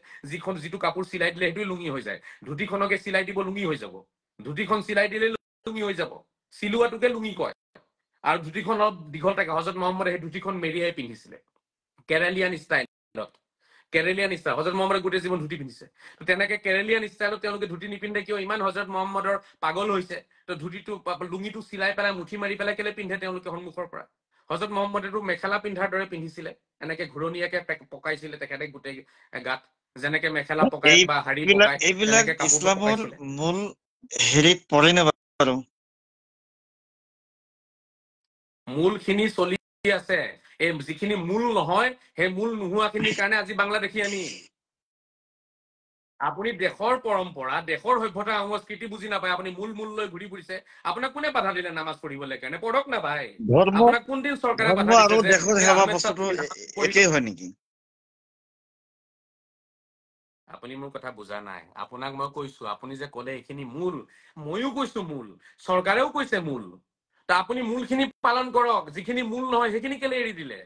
যিটো কাপোৰ চিলাই দিলে সেইটোৱে লুঙি হৈ যায়। ধুতিখনকে চিলাই দিব, লুঙি হৈ যাব। ধুতিখন চিলাই দিলে লুঙি হৈ যাব। চিলোৱাটোকে লুঙি কয়। আৰু ধুতিখন অলপ দীঘল থাকে। হজৰত মহম্মদে সেই ধুতিখন মেৰিয়াই পিন্ধিছিলে, কেৰেলিয়ান ষ্টাইলত। কেৰেলিয়ান ষ্টাইল। হজৰত মহম্মদে গোটেই জীৱন ধুতি পিন্ধিছে। তো তেনেকে কেৰেলিয়ান ষ্টাইলত তেওঁলোকে ধুতি নিপিন্ধে কিয়? ইমান হজৰত মহম্মদৰ পাগল হৈছে। তো ধুতিটো লুঙিটো চিলাই পেলাই মুঠি মাৰি পেলাই কেলে পিন্ধে তেওঁলোকে সন্মুখৰ পৰা? হজৰত মহম্মদেতো মেখেলা পিন্ধাৰ দৰে পিন্ধিছিলে, এনেকে ঘূৰণীয়াকে পকাইছিলে তেখেতে গোটেই গাত, যেনেকে মেখেলা পকাই বা শাৰী পকাই এইবিলাক তেনেকে কাপোৰটো ইছলামৰ পকাইছিলে। মূল হেৰিত পৰে নে বাৰু? মূল খিনি চলি আছে, এই যিখিনি মূল নহয় সেই মূল নোহোৱাখিনিৰ কাৰণে আজি বাংলাদেশী আমি। আপুনি দেশৰ পৰম্পৰা, দেশৰ সভ্যতা সংস্কৃতি বুজি নাপায়, আপুনি মূল লৈ ঘূৰি ফুৰিছে। আপোনাক কোনে বাধা দিলে নামাজ পঢ়িবলৈ কাৰণে? পঢ়ক না ভাই। ধৰ্ম আপোনাক কোনদিন চৰকাৰে বাধা আৰু দিছে যে দেশৰ এই সেৱা আহমেদ চাহ বস্তুটো তুমি নামাজ পঢ়ি একেই হয় নেকি? আপুনি মোৰ কথা বুজা নাই। আপোনাক মই কৈছো, আপুনি যে ক'লে এইখিনি মূল, ময়ো কৈছো মূল, চৰকাৰেও কৈছে মূল। তা আপুনি মূলখিনি পালন কৰক, যিখিনি মূল নহয় সেইখিনি কেলে এৰি দিলে?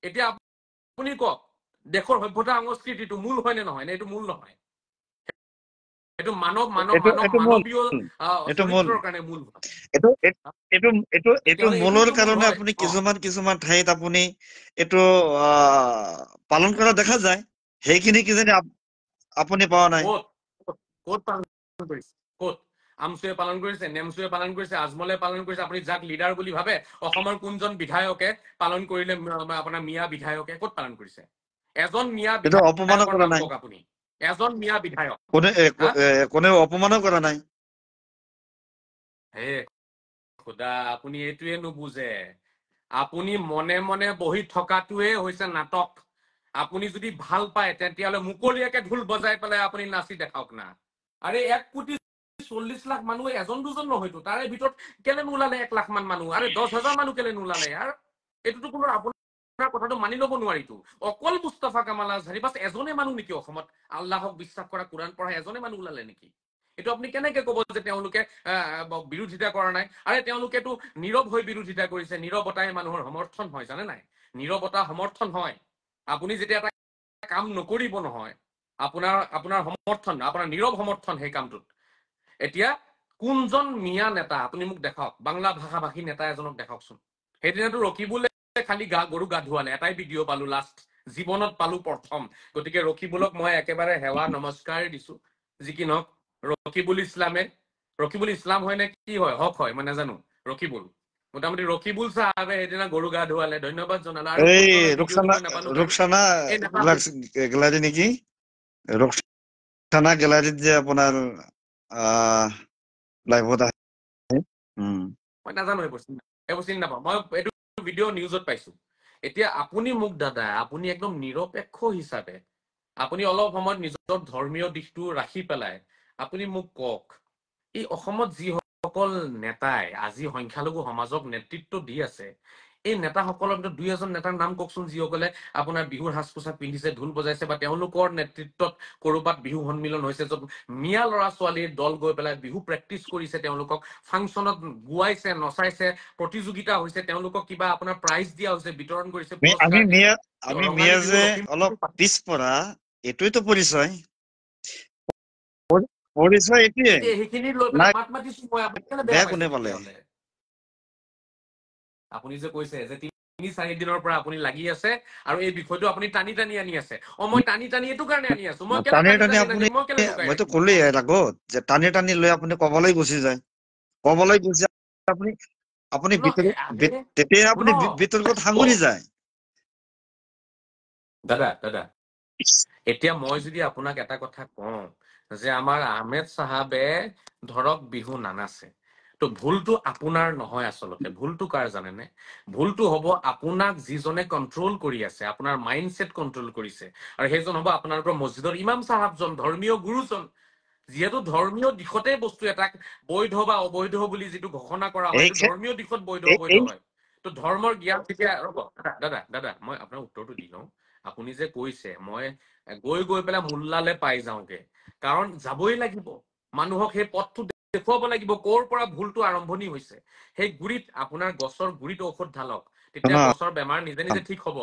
এতিয়া আপুনি কওক, দেশৰ সভ্যতা সংস্কৃতিটো মূল হয় নে নহয়? নে এইটো মূল নহয়? এইটো মূল, মানৱীয় এইটো মূল। চৰিত্ৰৰ কাৰণে মূল। এইটো এইটো এইটো এইটো তেতিয়াহ'লে মূলৰ এইটোতো মূল কাৰণে হয়। আপুনি কিছুমান ঠাইত আপুনি এইটো পালন কৰা দেখা যায়। সেইখিনি কিজানি আপুনি পোৱা নাই। ক'ত ক'ত পালন কৰিছে? ক'ত? আমচুৱে পালন কৰিছে, নেমচুৱে পালন কৰিছে, আজমলে পালন কৰিছে। আপুনি যাক লিডাৰ বুলি ভাবে, অসমৰ কোনজন বিধায়কে পালন কৰিলে? আপোনাৰ মিয়া বিধায়কে ক'ত পালন কৰিছে? এজন মিয়া এইটো অপমানো বিধায়কৰ কৰা নাম নাই, কওক আপুনি। এজন মিয়া বিধায়ক। হা? কোনেও অপমানো কৰা নাই। হে খুদা, আপুনি এইটোৱে নুবুজে। আপুনি মনে মনে বহি থকাটোৱে হৈছে নাটক। আপুনি যদি ভাল পায় তেতিয়াহ'লে মুকলিয়াকে ঢোল বজাই পেলাই আপুনি নাচি দেখাওক না। আৰে 1,40,00,000 মানুহ এজন দুজন নহয়তো, তাৰে ভিতৰত কেলে নোলালে 1,00,000 মান মানুহ? আৰে 10,000 মানুহ কেলে নোলালে ইয়াৰ? এইটোতো কোনো আপোনাৰ কথাটো মানি ল'ব নোৱাৰিতো। অকল মুস্তাফা কামাল আজহাৰী বাছ এজনে মানুহ নেকি অসমত আল্লাহক বিশ্বাস কৰা, কোৰআন পঢ়া এজনে মানুহ ওলালে নেকি? এইটো আপুনি কেনেকে ক'ব যে তেওঁলোকে বিৰোধিতা কৰা নাই? আৰে তেওঁলোকেতো নীৰৱ হৈ বিৰোধিতা কৰিছে। নীৰৱতাই মানুহৰ সমৰ্থন হয়, জানে নাই? নীৰৱতা সমৰ্থন হয়। আপুনি যেতিয়া এটা কাম নকৰিব নহয়, আপোনাৰ সমৰ্থন, আপোনাৰ নীৰৱ সমৰ্থন সেই কামটোত। এতিয়া কোনজন মিয়া নেতা আপুনি মোক দেখাওক, বাংলা ভাষাভাষী নেতা এজনক দেখাওকচোন। সেইদিনাতো ৰকিবুলে খালি গৰু গা ধুৱালে, এটাই ভিডিঅ' পালো লাষ্ট, জীৱনত পালো প্ৰথম। গতিকে ৰকিবুলক মই একেবাৰে সেৱা নমস্কাৰ দিছো। যি কি নহওক, ৰকিবুল ইছলাম হয় নে কি হয়, হক হয়, মই নাজানো। ৰকিবুল, মোটামুটি ৰকিবুল চাহাবে সেইদিনা গৰু গা ধুৱালে, ধন্যবাদ জনালো। আৰু এই কোনজনৰ ভিডিঅ'টো মই নাপালো বাৰু। ৰুকসানা এই নেতা গেলাৰী নেকি? ৰুকসানা গেলাৰীত যে আপোনাৰ লাইভত আহে। মই নাজানো, এইবোৰ চিনি নাপাওঁ মই। এইটো ভিডিঅ' নিউজত পাইছো। এতিয়া আপুনি মোক দাদা, আপুনি একদম নিৰপেক্ষ হিচাপে আপুনি অলপ সময়ত নিজৰ ধৰ্মীয় দিশটো ৰাখি পেলাই আপুনি মোক কওক, এই অসমত যিসকল নেতাই আজি সংখ্যালঘু সমাজক নেতৃত্ব দি আছে, এই নেতাসকলৰ ভিতৰত 2-এজন নেতাৰ নাম কওকচোন, যিসকলে আপোনাৰ বিহুৰ সাজ পোছাক পিন্ধিছে, ঢোল বজাইছে, বা তেওঁলোকৰ নেতৃত্বত কৰবাত বিহু সন্মিলন হৈছে য'ত মিয়া ল'ৰা ছোৱালীৰ দল গৈ পেলাই বিহু প্ৰেক্টিচ কৰিছে, তেওঁলোকক ফাংচনত গুৱাইছে, নচাইছে, প্ৰতিযোগিতা হৈছে, তেওঁলোকক কিবা আপোনাৰ প্ৰাইজ দিয়া হৈছে, বিতৰণ কৰিছে, পুৰস্কাৰ দিছে। আমি ৰঙালী মিয়া বিহু যে লখিমী অলপ পিছপৰা, এইটোৱেতো পৰিচয়। পৰিচয় এইটোৱে। এতিয়া সেইখিনি লৈ পেলাই নাই, মাত মাতিছো মই, আপুনি কেলে বেয়া বেয়া পাইছে কোনে পালে? তেতিয়াহ'লে? আপুনি যে কৈছে যে 3-4 দিনৰ পৰা আপুনি লাগি আছে আৰু এই বিষয়টো আপুনি টানি আনি আছে। মই টানি এইটো কাৰণে আনি আছো, মই কেলে টানি টানি আপুনি, মই কেলে লুকাই মইতো ৰাখিম? ক'লোৱে আগত যে টানি লৈ আপুনি কবলৈ গুচি যায়। কবলৈ গুচি যায় আপুনি, তেতিয়া আপুনি বিতৰ্কত সাঙুৰি যায়। দাদা এতিয়া মই যদি আপোনাক এটা কথা কওঁ যে আমাৰ আহমেদ চাহাবে ধৰক বিহু নানাচে, তো ভুলটো আপোনাৰ নহয়। আচলতে ভুলটো কাৰ জানেনে? ভুলটো হ'ব আপোনাক যিজনে কন্ট্ৰল কৰি আছে, আপোনাৰ মাইণ্ডছেট কন্ট্ৰল কৰিছে, আৰু সেইজন হ'ব আপোনালোকৰ মছজিদৰ ইমাম চাহাবজন, ধৰ্মীয় গুৰুজন। যিহেতু ধৰ্মীয় দিশতে বস্তু এটাক বৈধ বা অবৈধ বুলি যিটো ঘোষণা কৰা হয়, এই সেইটো ধৰ্মীয় দিশত বৈধ অবৈধ এই হয়। তো ধৰ্মৰ জ্ঞান তেতিয়া ৰ'ব দাদা মই আপোনাৰ উত্তৰটো দি লওঁ। আপুনি যে কৈছে মই গৈ পেলাই মোল্লালে পাই যাওঁগে, কাৰণ যাবই লাগিব, মানুহক সেই পথটো দেখুৱাব লাগিব ক'ৰ পৰা ভুলটো আৰম্ভণি হৈছে। সেই গুৰিত, আপোনাৰ গছৰ গুৰিত ঔষধ ঢালক, তেতিয়া গছৰ বেমাৰ নিজে ঠিক হ'ব।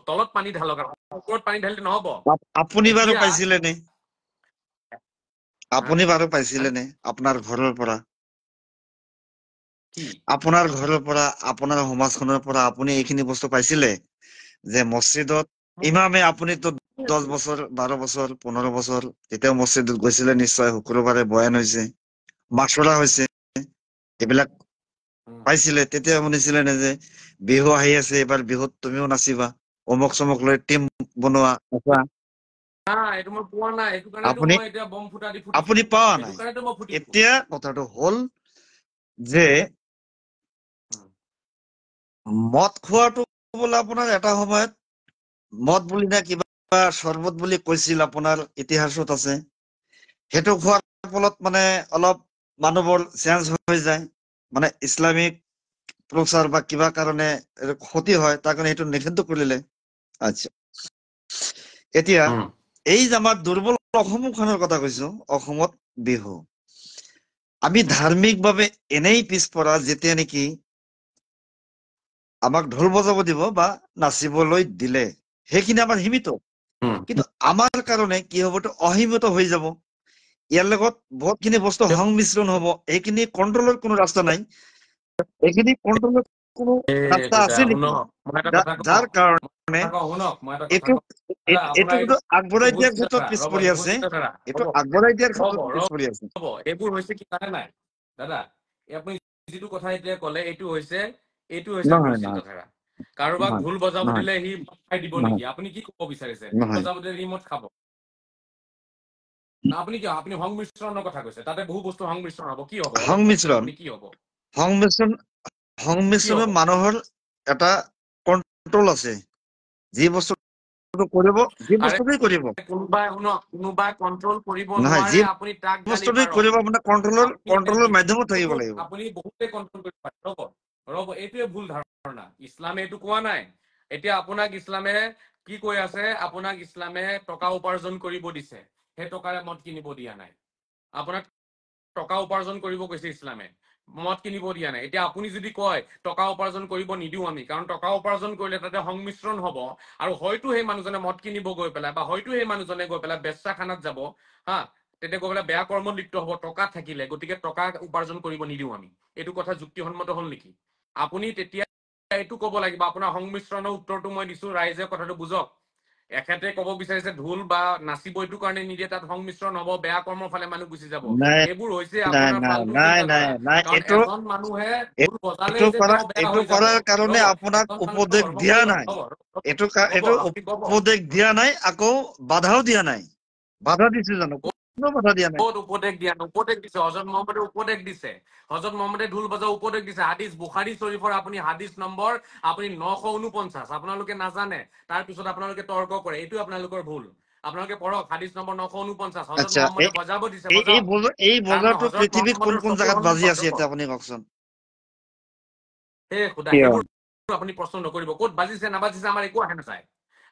তলত পানী ঢালক, ওপৰত পানী ঢালিলে নহ'ব। আপুনি বাৰু এতিয়া পাইছিলে নে? হা আপুনি বাৰু হা পাইছিলে নে আপোনাৰ ঘৰৰ পৰা? কি আপোনাৰ ঘৰৰ পৰা, আপোনাৰ সমাজখনৰ পৰা আপুনি এইখিনি বস্তু পাইছিলে যে মছজিদত ইমামে আপুনিতো 10 বছৰ 12 বছৰ 15 বছৰ তেতিয়াও মছজিদত গৈছিলে নিশ্চয়, শুক্ৰবাৰে বয়ান হৈছে, মাছৰা হৈছে, এইবিলাক পাইছিলে। তেতিয়া শুনিছিলে নে যে বিহু আহি আছে, এইবাৰ বিহুত তুমিও নাচিবা, অমুক চমক লৈ টিম বনোৱা আচ্ছা, এইটো মই পোৱা নাই, এইটো কাৰণেতো আপুনি মই এতিয়া বম ফুটা দি ফুটিছো, আপুনি পোৱা এইটো নাই। কাৰণেতো মই ফুটিছো। এতিয়া কথাটো হ'ল যে মদ খোৱাটো বোলে আপোনাৰ এটা সময়ত মদ বুলি না কিবা চৰ্বত বুলি কৈছিল, আপোনাৰ ইতিহাসত আছে। সেইটো খোৱাৰ ফলত মানে অলপ মানুহবোৰ চেঞ্জ হৈ যায়, মানে ইছলামিক প্ৰচাৰ বা কিবা কাৰণে ক্ষতি হয়, তাৰ কাৰণে সেইটো নিষিদ্ধ কৰিলে। আচ্ছা, এতিয়া এই যে আমাৰ দুৰ্বল অসমখনৰ কথা কৈছো, অসমত বিহু আমি ধাৰ্মিকভাৱে এনেই পিছপৰা, যেতিয়া নেকি আমাক ঢোল বজাব দিব বা নাচিবলৈ দিলে সেইখিনি আমাৰ সীমিত, কিন্তু আমাৰ কাৰণে কি হ'ব, অসীমিত হৈ যাব। ইয়াৰ লগত বহুতখিনি বস্তু সংমিশ্ৰণ হ'ব, এইখিনি কণ্ট্ৰলৰ কোনো ৰাস্তা নাই। এইখিনি কণ্ট্ৰলৰ কোনো ৰাস্তা আছে নেকি, মই এটা কথা যাৰ কওঁ, কাৰণে শুনক, মই এটা কথা এইটো কওঁ। দাদা, এইটো আপোনাৰ কিন্তু আগবঢ়াই ভুল দিয়াৰ ক্ষেত্ৰত চিন্তাধাৰা, পিছ ৰ'ব, পৰি এইটো ভুল আছে, চিন্তাধাৰা। এইটো ৰ'ব, আগবঢ়াই দিয়াৰ ৰ'ব, ক্ষেত্ৰত পিছ পৰি আছে। ৰ'ব, এইবোৰ হৈছে কি জানে নাই দাদা, আপুনি যিটো কথা এতিয়া ক'লে, এইটো হৈছে ভুল নহয় নহয় চিন্তাধাৰা। কাৰোবাক নহয় ঢোল বজাব নহয় দিলে সি মদ খাই দিব নহয় নেকি? আপুনি কি ক'ব বিচাৰিছে? ঢোল নহয় বজাব দিলে সি মদ খাব না? আপুনি কিয়, আপুনি সংমিশ্ৰণৰ কথা কৈছে, তাতে বহু বস্তু সংমিশ্ৰণ হ'ব, কি হ'ব? অলপ কওকচোন, সংমিশ্ৰণ আপুনি কি হ'ব? সংমিশ্ৰণ কি হ'ব? সংমিশ্ৰণে মানুহৰ এটা কণ্ট্ৰল আছে, যি বস্তুটো কৰিব, যি আৰে বস্তুটোই কৰিব, কোনোবাই শুনক, কোনোবাই কণ্ট্ৰল কৰিব নহয় যি নোৱাৰে, আপুনি তাক গালি বস্তুটোই পাৰক। কৰিব আপোনাৰ কণ্ট্ৰলৰ আপুনি কণ্ট্ৰলৰ মাধ্যমত থাকিব লাগিব। আপুনি বহুতে কণ্ট্ৰল কৰিব পাৰে। ৰ'ব, এইটোৱে ভুল ধাৰণা। ইছলামে এইটো কোৱা নাই। এতিয়া আপোনাক ইছলামে কি কৈ আছে? আপোনাক ইছলামে টকা উপাৰ্জন কৰিব দিছে, সেই টকাৰে মদ কিনিব দিয়া নাই। আপোনাক টকা উপাৰ্জন কৰিব কৈছে ইছলামে, মদ কিনিব দিয়া নাই। এতিয়া আপুনি যদি কয় টকা উপাৰ্জন কৰিব নিদিও আমি, কাৰণ টকা উপাৰ্জন কৰিলে তাতে সংমিশ্ৰণ হ'ব, আৰু হয়তো সেই মানুহজনে মদ কিনিব গৈ পেলাই, বা হয়তো সেই মানুহজনে গৈ পেলাই বেশ্যাখানাত যাব, হা, তেতিয়া গৈ পেলাই বেয়া কৰ্মত লিপ্ত হ'ব, টকা থাকিলে, গতিকে টকা উপাৰ্জন কৰিব নিদিও আমি। এইটো কথা যুক্তিসন্মত হ'ল নেকি? আপুনি তেতিয়া এইটো ক'ব লাগিব, আপোনাৰ সংমিশ্ৰণৰ উত্তৰটো মই দিছো, ৰাইজে কথাটো বুজক। এখেতে ক'ব বিচাৰিছে ঢোল বা নাচিব এইটো কাৰণে নিদিয়ে, তাত সংমিশ্ৰণ হ'ব, বেয়া কৰ্মৰ ফালে মানুহ গুচি যাব। নাই এইবোৰ হৈছে নাই আপোনাৰ নাই ফাল্টু নাই নাই চিন্তাধাৰা। নাই কাৰণ এইটো এজন মানুহে ঢোল বজালেই যে তেওঁ বেয়া এইটো হৈ যাব, কৰাৰ কাৰণে ৰ'ব, আপোনাক এজন মানুহে উপদেশ ধৰ্ম দিয়া কৰি নাই, ৰ'ব, এইটো ৰ'ব, এইটো আপুনি ক'ব উপদেশ দিয়া নাই, আকৌ বাধাও দিয়া নাই। বাধা দিছে জানো? কোনো বাধা দিয়া নাই। ক'ত উপদেশ দিয়া? উপদেশ দিছে, হযৰত মহম্মদে উপদেশ দিছে। হযৰত মহম্মদে ঢোল বজোৱা উপদেশ দিছে। হাদিছ, বুখাৰী শৰীফৰ আপুনি হাদিছ নম্বৰ আপুনি 949, আপোনালোকে নাজানে, তাৰ পিছত আপোনালোকে তৰ্ক কৰে, এইটো আপোনালোকৰ ভুল। আপোনালোকে পঢ়ক, হাদিছ নম্বৰ 949, হযৰত আচ্ছা, মহম্মদে বজাব দিছে, এই এই বজাওক। এই কাৰণ বজাৰটো হযৰত পৃথিৱীত কোন মহম্মদৰ কোন চকুৰ জাগাত বাজি সন্মুখত, আছে ৰ'ব, এতিয়া আপুনি কওকচোন। খুদা, কিয়? সেইবোৰ আপুনি প্ৰশ্ন নকৰিব। ক'ত বাজিছে নাবাজিছে আমাৰ একো আহে নাযায়।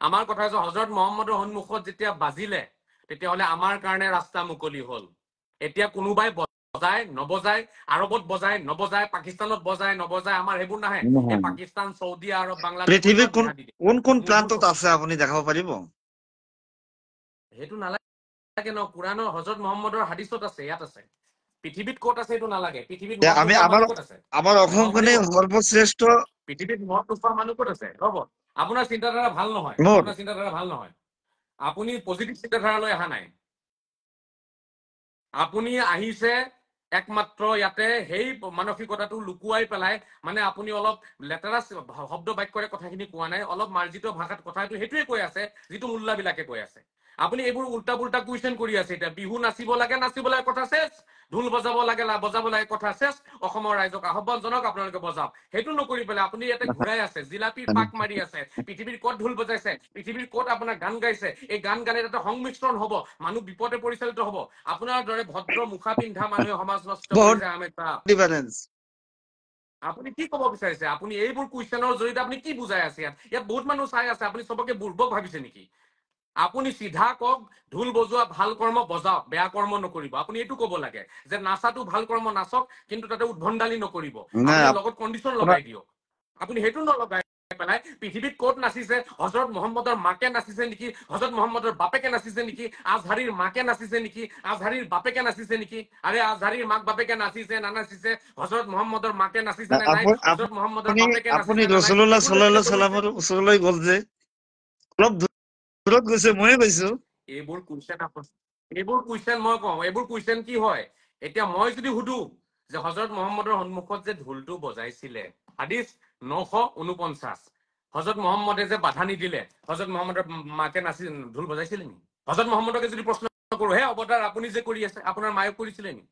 আমাৰ কথা হৈছে, হযৰত মহম্মদৰ সন্মুখত যেতিয়া বাজিলে, তেতিয়াহ'লে আমাৰ কাৰণে ৰাস্তা মুকলি হ'ল। এতিয়া কোনোবাই বজাই নবজাই, আৰবত বজাই নবজাই, পাকিস্তানত বজাই নবজাই, আমাৰ সেইবোৰ নাহে। এই নহয় পাকিস্তান, চৌদি আৰব, বাংলাদেশ পৃথিৱীৰ কোন জিহাদি কোন কোন আপুনি এইবোৰ প্ৰান্তত আছে আপুনি দেখাব পাৰিব? সেইটো নালাগে ন, কোৰাণৰ হযৰত মহম্মদৰ হাদিছত আছে, ইয়াত আছে। পৃথিৱীত ক'ত আছে এইটো নালাগে। পৃথিৱীত যে মদ আমি নোখোৱা আমাৰ মানুহ ক'ত আছে? আমাৰ দেখাব অসমখনেই পাৰিব? সৰ্বশ্ৰেষ্ঠ পৃথিৱীত মদ নোখোৱা মানুহ ক'ত আছে? ৰ'ব, আপোনাৰ চিন্তাধাৰা ভাল নহয়, মোৰ আপোনাৰ চিন্তাধাৰা ভাল নহয়। আপুনি পজিটিভ চিন্তাধাৰালৈ অহা নাই। আপুনি আহিছে একমাত্ৰ ইয়াতে সেই মানসিকতাটো লুকুৱাই পেলাই, মানে আপুনি অলপ লেতেৰা শব্দ বাক্যৰে কথাখিনি কোৱা নাই, অলপ মাৰ্জিত ভাষাত কথাটো সেইটোৱে কৈ আছে, যিটো মোল্লাবিলাকে কৈ আছে। আপুনি এইবোৰ উল্টা পুল্টা কুৱেশ্যন কৰি আছে। এতিয়া বিহু নাচিব লাগে কথা চেছ, ঢোল বজাব লাগে কথা চেছ, অসমৰ ৰাইজক আহ্বান জনাওক আপোনালোকে বজাওক। সেইটো নকৰি পেলাই আপুনি ইয়াতে ঘূৰাই আছে, জিলাপিৰ পাক মাৰি আছে। পৃথিৱীৰ ক'ত ঢোল বজাইছে, পৃথিৱীৰ ক'ত আপোনাৰ গান গাইছে, এই গান গানে তাতে সংমিশ্ৰণ হ'ব, মানুহ বিপদে পৰিচালিত হ'ব। আপোনাৰ দৰে ভদ্ৰ মুখা পিন্ধা মানুহে সমাজ নষ্ট বহুত কৰিছে। আহমেদ চাহাব, ডিফাৰেঞ্চ। আপুনি কি ক'ব বিচাৰিছে? আপুনি এইবোৰ কুৱেশ্যনৰ জৰিয়তে আপুনি কি বুজাই আছে? ইয়াত বহুত মানুহ চাই আছে, আপুনি চবকে বুৰ্বক ভাবিছে নেকি? আপুনি চিধা কওক, ঢোল বজোৱা ভাল কৰ্ম বজাওক, বেয়া কৰ্ম নকৰিব। আপুনি এইটো ক'ব লাগে যে নাচাটো ভাল কৰ্ম, নাচক, কিন্তু তাতে উদ্ভণ্ডালি নকৰিব। নাই আপুনি লগত কণ্ডিশ্যন আপোনাৰ লগাই দিয়ক। আপুনি সেইটো নলগাই পেলাই পৃথিৱীত ক'ত নাচিছে, হযৰত মহম্মদৰ মাকে নাচিছে নেকি, হযৰত মহম্মদৰ বাপেকে নাচিছে নেকি, আজহাৰীৰ মাকে নাচিছে নেকি, আজহাৰীৰ বাপেকে নাচিছে নেকি? আৰে আজহাৰীৰ মাক বাপেকে নাচিছে নাচিছে, হযৰত মহম্মদৰ মাকে নাচিছে নে নাই, হযৰত মহম্মদৰ আপুনি বাপেকে আপুনি নাচিছে নে নাই, ৰসুল্লাহ এইবোৰ লৈ সাল্লাল্লাহু পেলাই কৈ সাল্লামৰ ওচৰলৈ গ'ল যে অলপ দূৰত গৈছে ময়ে কৈছো এইবোৰ কুৱেশ্যন মই কওঁ, এইবোৰ কুৱেশ্যন কি হয়? এতিয়া মই যদি সুধো যে হজৰত মহম্মদৰ সন্মুখত যে ঢোলটো বজাইছিলে, হাদিছ 949, হজৰত মহম্মদে যে বাধা নিদিলে, হজৰত মহম্মদৰ মাকে ঢোল বজাইছিলে নি? হজৰত মহম্মদকে যদি প্ৰশ্ন কৰো, হে অৱতাৰ আপুনি যে কৰি আছে, আপোনাৰ মায়ে কৰিছিলে নি?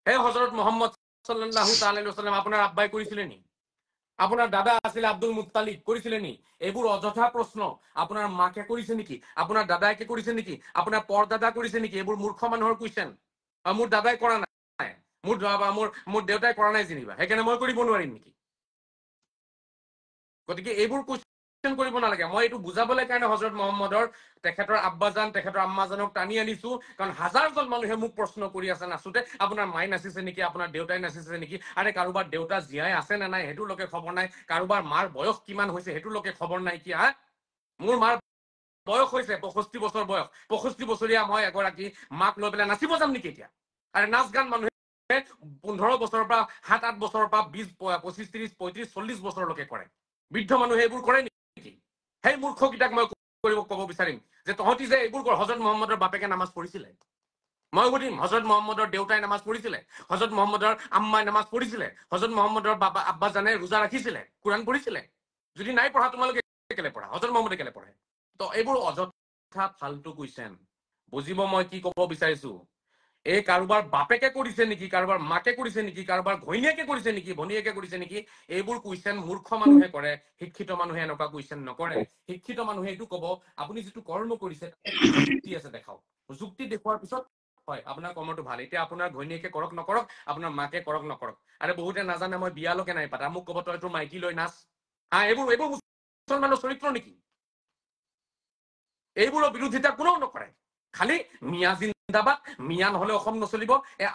হে হজৰত মহম্মদ সাল্লাল্লাহু তাআলা আলাইহি ওয়াসাল্লাম, আপোনাৰ আব্বাই কৰিছিলে নি? আপোনাৰ দাদা আছিলে আব্দুল মুত্তালিব, কৰিছিলে নি? এইবোৰ অযথা প্ৰশ্ন। আপোনাৰ মাকে কৰিছে নেকি? আপোনাৰ দাদাইকে কৰিছে নেকি? আপোনাৰ পৰদাদা কৰিছে নেকি? এইবোৰ মূৰ্খ মানুহৰ কুৱেশ্যন। মোৰ দাদাই কৰা নাই, মোৰ দেউতাই কৰা নাই যেনিবা, সেইকাৰণে মই কৰিব নোৱাৰিম নেকি? গতিকে এইবোৰ কুৱেশ্যন কৰিব নালাগে। মই এইটো বুজাবলৈ কাৰণে হজৰত মহম্মদৰ তেখেতৰ আব্বাজান, তেখেতৰ আম্মাজানক টানি আনিছো, কাৰণ হাজাৰজন মানুহে মোক প্ৰশ্ন কৰি আছে নাচোতে, আপোনাৰ মায়ে নাচিছে নেকি, আপোনাৰ দেউতাই নাচিছে নেকি? আৰে কাৰোবাৰ দেউতা জীয়াই আছে নে নাই সেইটো লোকে খবৰ নাই, কাৰোবাৰ মাৰ বয়স কিমান হৈছে সেইটো লোকে খবৰ নাই কি? মোৰ মাৰ বয়স হৈছে 65 বছৰ বয়স, 65 বছৰীয়া মই এগৰাকী মাক লৈ পেলাই নাচিব যাম নেকি এতিয়া? আৰে নাচ গান মানুহে 15 বছৰৰ পৰা 7-8 বছৰৰ পৰা 20, 25, 30, 35, 40 বছৰলৈকে কৰে। বৃদ্ধ মানুহে এইবোৰ কৰে নেকি? সেই মূৰ্খকেইটাক মই ক'ব বিচাৰিম যে তহঁতি যে এইবোৰ কৰ, হজৰত মহম্মদৰ বাপেকে নামাজ পঢ়িছিলে? মই সুধিম, হজৰত মহম্মদৰ দেউতাই নামাজ পঢ়িছিলে? হজৰত মহম্মদৰ আম্মাই নামাজ পঢ়িছিলে? হজৰত মহম্মদৰ আব্বাজানে ৰোজা ৰাখিছিলে, কোৰআন পঢ়িছিলে? যদি নাই পঢ়া, তোমালোকে কেলে পঢ়া? হজৰত মহম্মদে কেলে পঢ়ে? তো এইবোৰ অযথা ফাল্টু কুৱেশ্যন। বুজিব মই কি ক'ব বিচাৰিছো? এই কাৰোবাৰ বাপেকে কৰিছে নেকি, কাৰোবাৰ মাকে কৰিছে নেকি, কাৰোবাৰ ঘৈণীয়েকে কৰিছে নেকি, ভনীয়েকে কৰিছে নেকি, এইবোৰ কুৱেশ্যন মূৰ্খ মানুহে কৰে। শিক্ষিত মানুহে এনেকুৱা কুৱেশ্যন নকৰে। শিক্ষিত মানুহে এইটো ক'ব, আপুনি যিটো কৰ্ম কৰিছে যুক্তি আছে দেখাওক। যুক্তি দেখুৱাৰ পিছত হয় আপোনাৰ কৰ্মটো ভাল। এতিয়া আপোনাৰ ঘৈণীয়েকে কৰক নকৰক, আপোনাৰ মাকে কৰক নকৰক, আৰে বহুতে নাজানে মই বিয়ালৈকে নাই পাতা, মোক ক'ব তই তোৰ মাইকী লৈ নাচ। এইবোৰ মুছলমানৰ চৰিত্ৰ নেকি? এইবোৰৰ বিৰোধিতা কোনেও নকৰে। খালি মিয়া জিন্দাবাদ, মিয়া নহলে অসম নচলিব।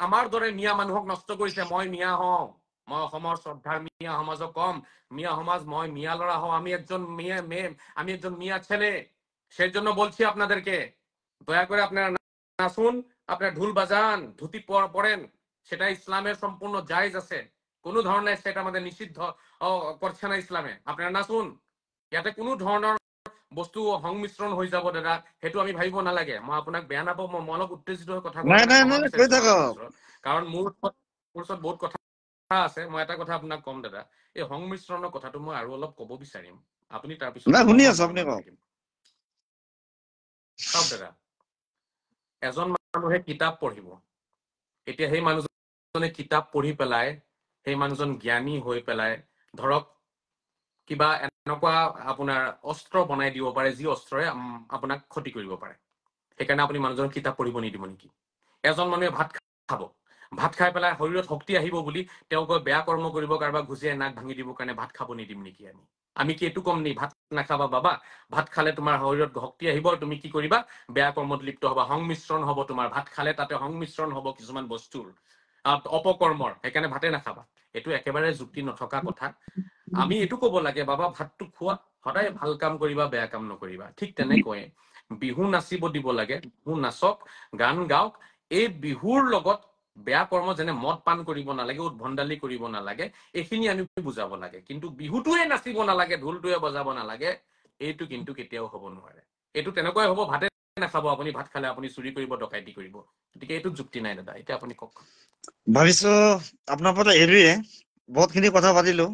আমাৰ দৰে মিয়া মানুহক নষ্ট কৰিছে। মই মিয়া হওঁ, মই অসমৰ শ্ৰদ্ধাৰ মিয়া সমাজক কম, মিয়া সমাজ, মই মিয়া লড়া হও, আমি একজন মিয়া ছেলে। সেই জন্য বলছি আপনাদেরকে, দয়া করে আপনারা নাচুন, আপনারা ঢুল বাজান, ধুতি পরেন, সেটা ইসলামের সম্পূর্ণ জায়েজ আছে। কোনো ধরনের সেটা আমাদের নিষিদ্ধ করছে না ইসলামে। আপনারা নাচুন, ইয়াতে কোনো ধৰণৰ বস্তু সংমিশ্ৰণ হৈ যাব দাদা, সেইটো আমি ভাবিব নালাগে। মই আপোনাক বেয়া নাপাওঁ, মই অলপ উত্তেজিত হৈ কথা কোৱাৰ নাই কাৰণে নাই ক্ষমা নাই কৈ বিচাৰিছো আপোনাৰ থাকক ওচৰত, কাৰণ মোৰ ওচৰত বহুত কথা আছে। মই এটা কথা আপোনাক কম দাদা, এই সংমিশ্ৰণৰ কথাটো মই আৰু অলপ ক'ব বিচাৰিম, আপুনি তাৰপিছত নাই ক'ব, শুনি মই আছো মৌন আপুনি হৈ কওক থাকিম। চাওক দাদা, এজন মানুহে কিতাপ পঢ়িব, এতিয়া সেই মানুহজনে কিতাপ পঢ়ি পেলাই, সেই মানুহজন জ্ঞানী হৈ পেলাই ধৰক কিবা এনেকুৱা আপোনাৰ অস্ত্ৰ বনাই দিব পাৰে, যি অস্ত্ৰই আপোনাক ক্ষতি কৰিব পাৰে। সেইকাৰণে আপুনি মানুহজনক কিতাপ পঢ়িব নিদিব নেকি? এজন মানুহে ভাত খাব, ভাত খাই পেলাই শৰীৰত শক্তি আহিব বুলি তেওঁ গৈ বেয়া কৰ্ম কৰিব, কাৰোবাক ঘুচিয়াই নাক ভাঙি দিবৰ কাৰণে ভাত খাব নিদিম নেকি? আমি কি এইটো কম নি, ভাত নাখাবা বাবা, ভাত খালে তোমাৰ শৰীৰত শক্তি আহিব, তুমি কি কৰিবা, বেয়া কৰ্মত লিপ্ত হবা, সংমিশ্ৰণ হব তোমাৰ, ভাত খালে তাতে সংমিশ্ৰণ হব কিছুমান বস্তুৰ, অপকৰ্মৰ, সেইকাৰণে ভাতে নাখাবা। এইটো একেবাৰে যুক্তি নথকা কথা। আমি এইটো ক'ব লাগে, বাবা ভাতটো খোৱা, সদায় ভাল কাম কৰিবা, বেয়া কাম নকৰিবা। ঠিক তেনেকৈয়ে বিহু নাচিব দিব লাগে, বিহু নাচক, গান গাওক। এই বিহুৰ লগত বেয়া কৰ্ম যেনে মদ পান কৰিব নালাগে, উদ্ভণ্ডালি কৰিব নালাগে, এইখিনি আমি বুজাব লাগে। কিন্তু বিহুটোৱে নাচিব নালাগে, ঢোলটোৱে বজাব নালাগে, এইটো কিন্তু কেতিয়াও হ'ব নোৱাৰে। এইটো তেনেকুৱাই হ'ব, ভাতে নাখাব আপুনি, ভাত খালে আপুনি চুৰি কৰিব, ডকাইতি কৰিব। গতিকে এইটোত যুক্তি নাই দাদা। এতিয়া আপুনি কওক। ভাবিছো আপোনাৰ পৰা এৰিয়ে, বহুতখিনি কথা পাতিলো।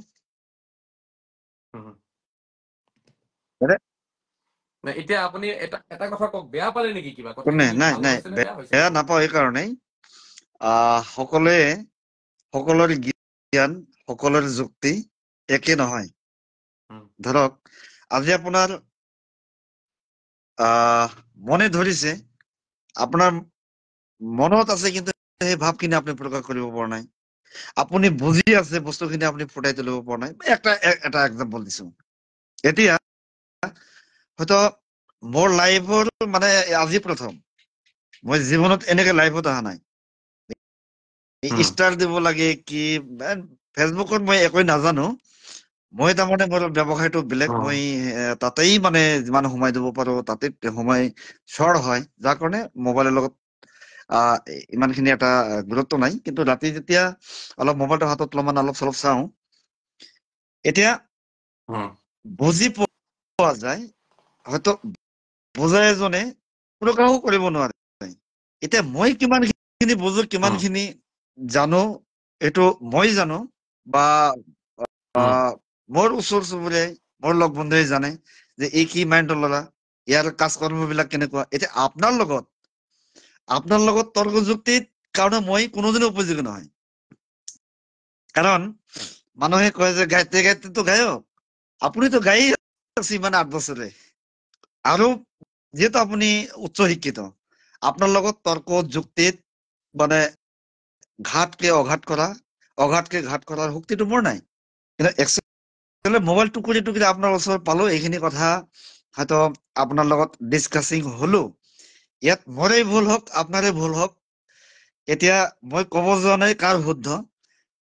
এতিয়া আপুনি এটা কথা কওক, বেয়া পালে নেকি? কিবা কোনে? কথাখিনি নাই ভাল নাই, হৈছে নে বেয়া হৈছে বেয়া কওক। নাপাওঁ। এইকাৰণেই সকলোৰে জ্ঞান, সকলোৰে যুক্তি একে নহয়। ধৰক আজি আপোনাৰ মনে ধৰিছে, আপোনাৰ মনত আছে, কিন্তু সেই ভাৱখিনি আপুনি প্ৰকাশ কৰিব পৰা নাই। আপুনি বুজি আছে, বস্তুখিনি আপুনি ফুটাই তুলিব পৰা নাই। এটা এক্সাম্পল দিছো। এতিয়া হয়তো মোৰ লাইফৰ মানে আজি প্ৰথম, মই জীৱনত এনেকে লাইফত অহা নাই। ষ্টাৰ দিব লাগে কি, ফেচবুকত মই একোৱে নাজানো। মই তাৰমানে মোৰ ব্যৱসায়টো বেলেগ, মই তাতেই মানে যিমান সোমাই দিব পাৰো তাতে সোমাই চৰ হয়, যাৰ কাৰণে মোবাইলৰ লগত ইমানখিনি এটা গুৰুত্ব নাই। কিন্তু ৰাতি যেতিয়া অলপ মোবাইলটো হাতত অলপ চলপ চাওঁ, এতিয়া বুজি পোৱা যায় হয়তো বুজাই এজনে প্ৰকাশো কৰিব নোৱাৰে। এতিয়া মই কিমানখিনি বুজো কিমানখিনি জানো এইটো মই জানো বা মোৰ ওচৰ চুবুৰীয়াই মোৰ লগ বন্ধুৱে জানে যে এই কি মাইণ্ডৰ ল'ৰা, ইয়াৰ কাজ কৰ্মবিলাক কেনেকুৱা। এতিয়া আপোনাৰ লগত তৰ্ক যুক্তিত কাৰণে মই কোনোদিনে উপযোগী নহয়। কাৰণ মানুহে কয় যে গাইতে গাইতেতো গায়ক, আপুনিতো গায়েই আছে ইমান 8 বছৰে, আৰু যেহেতু আপুনি উচ্চ শিক্ষিত, আপনাৰ লগত তৰ্ক যুক্তিত মানে ঘাটকে অঘাতকে ঘাট কৰাৰ শক্তিটো মোৰ নাই। কিন্তু একচুৱেলি মোবাইল টুকুৰি টুকুৰি আপোনাৰ ওচৰত পালো, এইখিনি কথা হয়তো আপোনাৰ লগত ডিছকাছিং হলো। ইয়াত মোৰে ভুল হওক আপোনাৰে ভুল হওক, এতিয়া মই ক'ব যোৱা নাই কাৰ শুদ্ধ।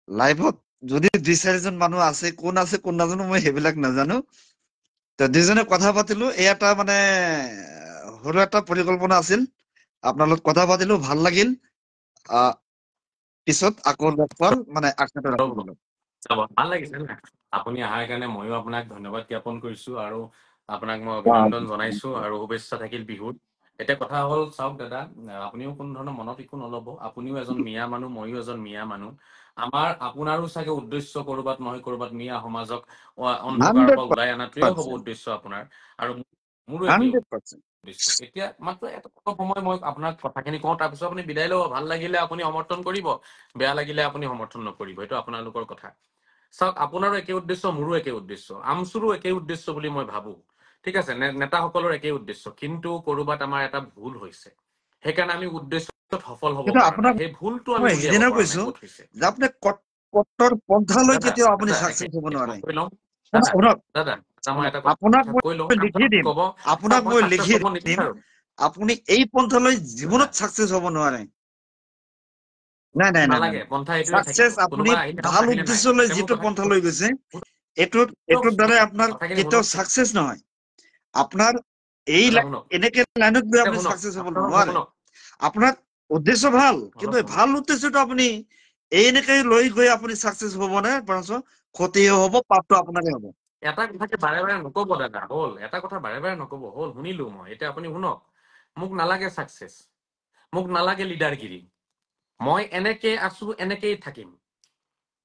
লাইভত যদি 2-4জন মানুহ আছে কোন নাজানো, মই সেইবিলাক নাজানো। তো দুজনে কথা পাতিলো, এই এটা মানে সৰু এটা পৰিকল্পনা আছিল। আপনাৰ লগত কথা পাতিলো, ভাল লাগিল। পিছত আকৌ লগ পোৱাৰ মানে আশাটো ৰাখিলো। যাব ভাল লাগিছে না আপুনি অহাৰ কাৰণে ময়ো আপোনাক ধন্যবাদ জ্ঞাপন কৰিছো আৰু আপোনাক মই অভিনন্দন জনাইছো আৰু শুভেচ্ছা থাকিল বিহুত। এতিয়া কথা হ'ল চাওক দাদা, আপুনিও কোনো ধৰণৰ মনত একো নলব। আপুনিও এজন মিয়া মানুহ, ময়ো এজন মিয়া মানুহ। আপোনাৰো চাগে উদ্দেশ্য কৰবাত নহয় কৰবাত মিয়া সমাজক অন্ধকাৰৰ পৰা ওলাই অনাটোৱে হ'ব 100%, উদ্দেশ্য আপোনাৰ, আৰু মোৰো একেই 100%। উদ্দেশ্য। এতিয়া মাত্ৰ এটা সময় মই আপোনাক কথাখিনি কওঁ, তাৰপিছত আপুনি বিদায় ল'ব। ভাল লাগিলে আপুনি সমৰ্থন কৰিব, বেয়া লাগিলে আপুনি সমৰ্থন নকৰিব, এইটো আপোনালোকৰ কথা। চাওক, আপোনাৰো একে উদ্দেশ্য, মোৰো একে উদ্দেশ্য, আমচুৰো একে উদ্দেশ্য বুলি মই ভাবো। ঠিক আছে, নেতাসকলৰ একে উদ্দেশ্য, কিন্তু কৰবাত আমাৰ এটা ভুল হৈছে। সেইকাৰণে আমি উদ্দেশ্যত সফল হ'ব কিন্তু পৰা নাই। আপোনাক সেই ভুলটো আমি মই উলিয়াব সিদিনা পৰা নাই কৈছো ক'ত হৈছে। যে আপুনি কট্টৰ পন্থালৈ দাদা কেতিয়াও আপুনি দাদা চাকচেছ হ'ব মই নোৱাৰে। কৈ লওঁ দাদা শুনক, দাদা দাদা মই এটা কথা আপোনাক কৈ লওঁ, মই লিখি আপোনাক দিম, ক'ব চাওক আপোনাক মই মই চাকচেছ লিখি হ'ব দিম, নিবিচাৰো আপুনি এই পন্থালৈ দাদা। জীৱনত চাকচেছ হ'ব নোৱাৰে। নাই। নালাগে, পন্থা এইটোৱে থাকিব। চাকচেছ আপুনি কোনোবা আহিলে ভাল আহিলে নাই, উদ্দেশ্য লৈ এতিয়া মোৰ যিটো পন্থা লৈ গৈছে, শুনক এইটোৰ দ্বাৰাই আপোনাৰ কথাখিনি কেতিয়াও শুনকচোন চাকচেছ নহয়। আপোনাৰ এই দাদা, শুনক এনেকে লাইনত গৈ এতিয়া আপুনি শুনক চাকচেছ হ'ব আপোনালোক নোৱাৰে। শুনক আপোনাৰ উদ্দেশ্য ভাল, কিন্তু অলপ এই শুনক। ভাল উদ্দেশ্যটো আপুনি এনেকে লৈ গৈ আপুনি চাকচেছ হ'ব নে, বৰঞ্চ ক্ষতিহে হ'ব, পাপটো আপোনাৰে হ'ব। এটা কথাকে বাৰে বাৰে নকব দাদা, হ'ল এটা কথা বাৰে বাৰে নকব, হ'ল শুনিলো মই। এতিয়া আপুনি শুনক, মোক নালাগে চাকচেছ, মোক নালাগে লিডাৰগিৰি। মই এনেকে আছো, এনেকেই থাকিম।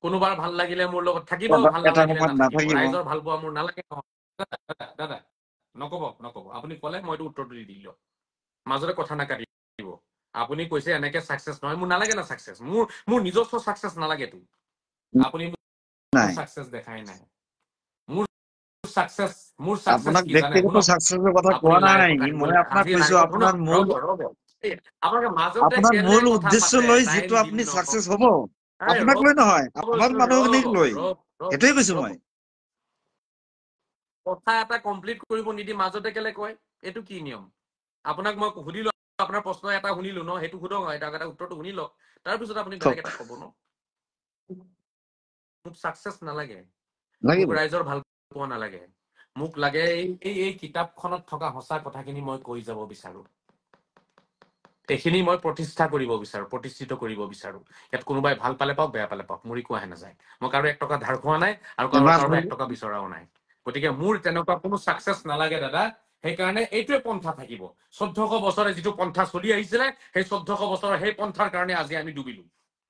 কোনোবাৰ ভাল লাগিলে মোৰ লগত থাকিব, ভাল এটা নালাগিলে সময়ত নাথাকিব। নাথাকিব। ৰাইজৰ ভাল পোৱা মোৰ নালাগে নহয়। দাদা নকব আপুনি কলে মইতো উত্তৰটো দি দিলো, মাজতে কথা নাকাটিব। আপুনি কৈছে এনেকে চাকচেছ নহয়, মোৰ নালাগে না চাকচেছ, মোৰ নিজস্ব চাকচেছ নালাগেতো। আপুনি মোৰ নাই, চাকচেছ দেখাই নাই। মোৰ চাকচেছ আপোনাক কি জানে, ব্যক্তিগত শুনক। চাকচেছৰ কথা আপুনি কোৱা নাই, লাইভত আহিব মই লাগে, আপোনাক আজি কৈছো লাইভত শুনক, আপোনাৰ মূল ৰ'ব আপোনালোকে মাজতে কেলে মূল কথা উদ্দেশ্য পাতে, লৈ টাইম যিটো দিম আপুনি নহয়। চাকচেছ হ'ব, এই আপোনাক লৈ নহয়, আপোনাৰ ৰ'বচোন, মানুহখিনিক লৈ, ৰ'ব এইটোৱে কৈছো ৰ'ব মই। কথা এটা কমপ্লিট কৰিব নিদি মাজতে কেলে কয়, এইটো কি নিয়ম? আপোনাক মই সুধিলো, আপোনাৰ প্ৰশ্ন এটা শুনিলো ন, সেইটো সোধক, এটা উত্তৰটো শুনি লওক, তাৰপিছত আপুনি বেলেগ এটা ক'ব ন। মোক চাকচেছ নালাগে, মোক লাগিব। ৰাইজৰ ভাল পোৱা নালাগে, মোক লাগে এই কিতাপখনত থকা সঁচা কথাখিনি মই কৈ যাব বিচাৰো। এইখিনি মই প্ৰতিষ্ঠা কৰিব বিচাৰো, প্ৰতিষ্ঠিত কৰিব বিচাৰো। ইয়াত কোনোবাই ভাল পালে পাওক, বেয়া পালে পাওক, মোৰ একো আহে নাযায়। মই কাৰো 1 টকা ধাৰ খোৱা নাই, আৰু কাৰো 1 টকা বিচৰাও নাই। গতিকে মোৰ তেনেকুৱা কোনো চাকচেছ নালাগে দাদা। সেইকাৰণে এইটোৱে পন্থা থাকিব। 1400 বছৰে যিটো পন্থা চলি আহিছিলে, সেই 1400 বছৰৰ সেই পন্থাৰ কাৰণে আজি আমি ডুবিলো।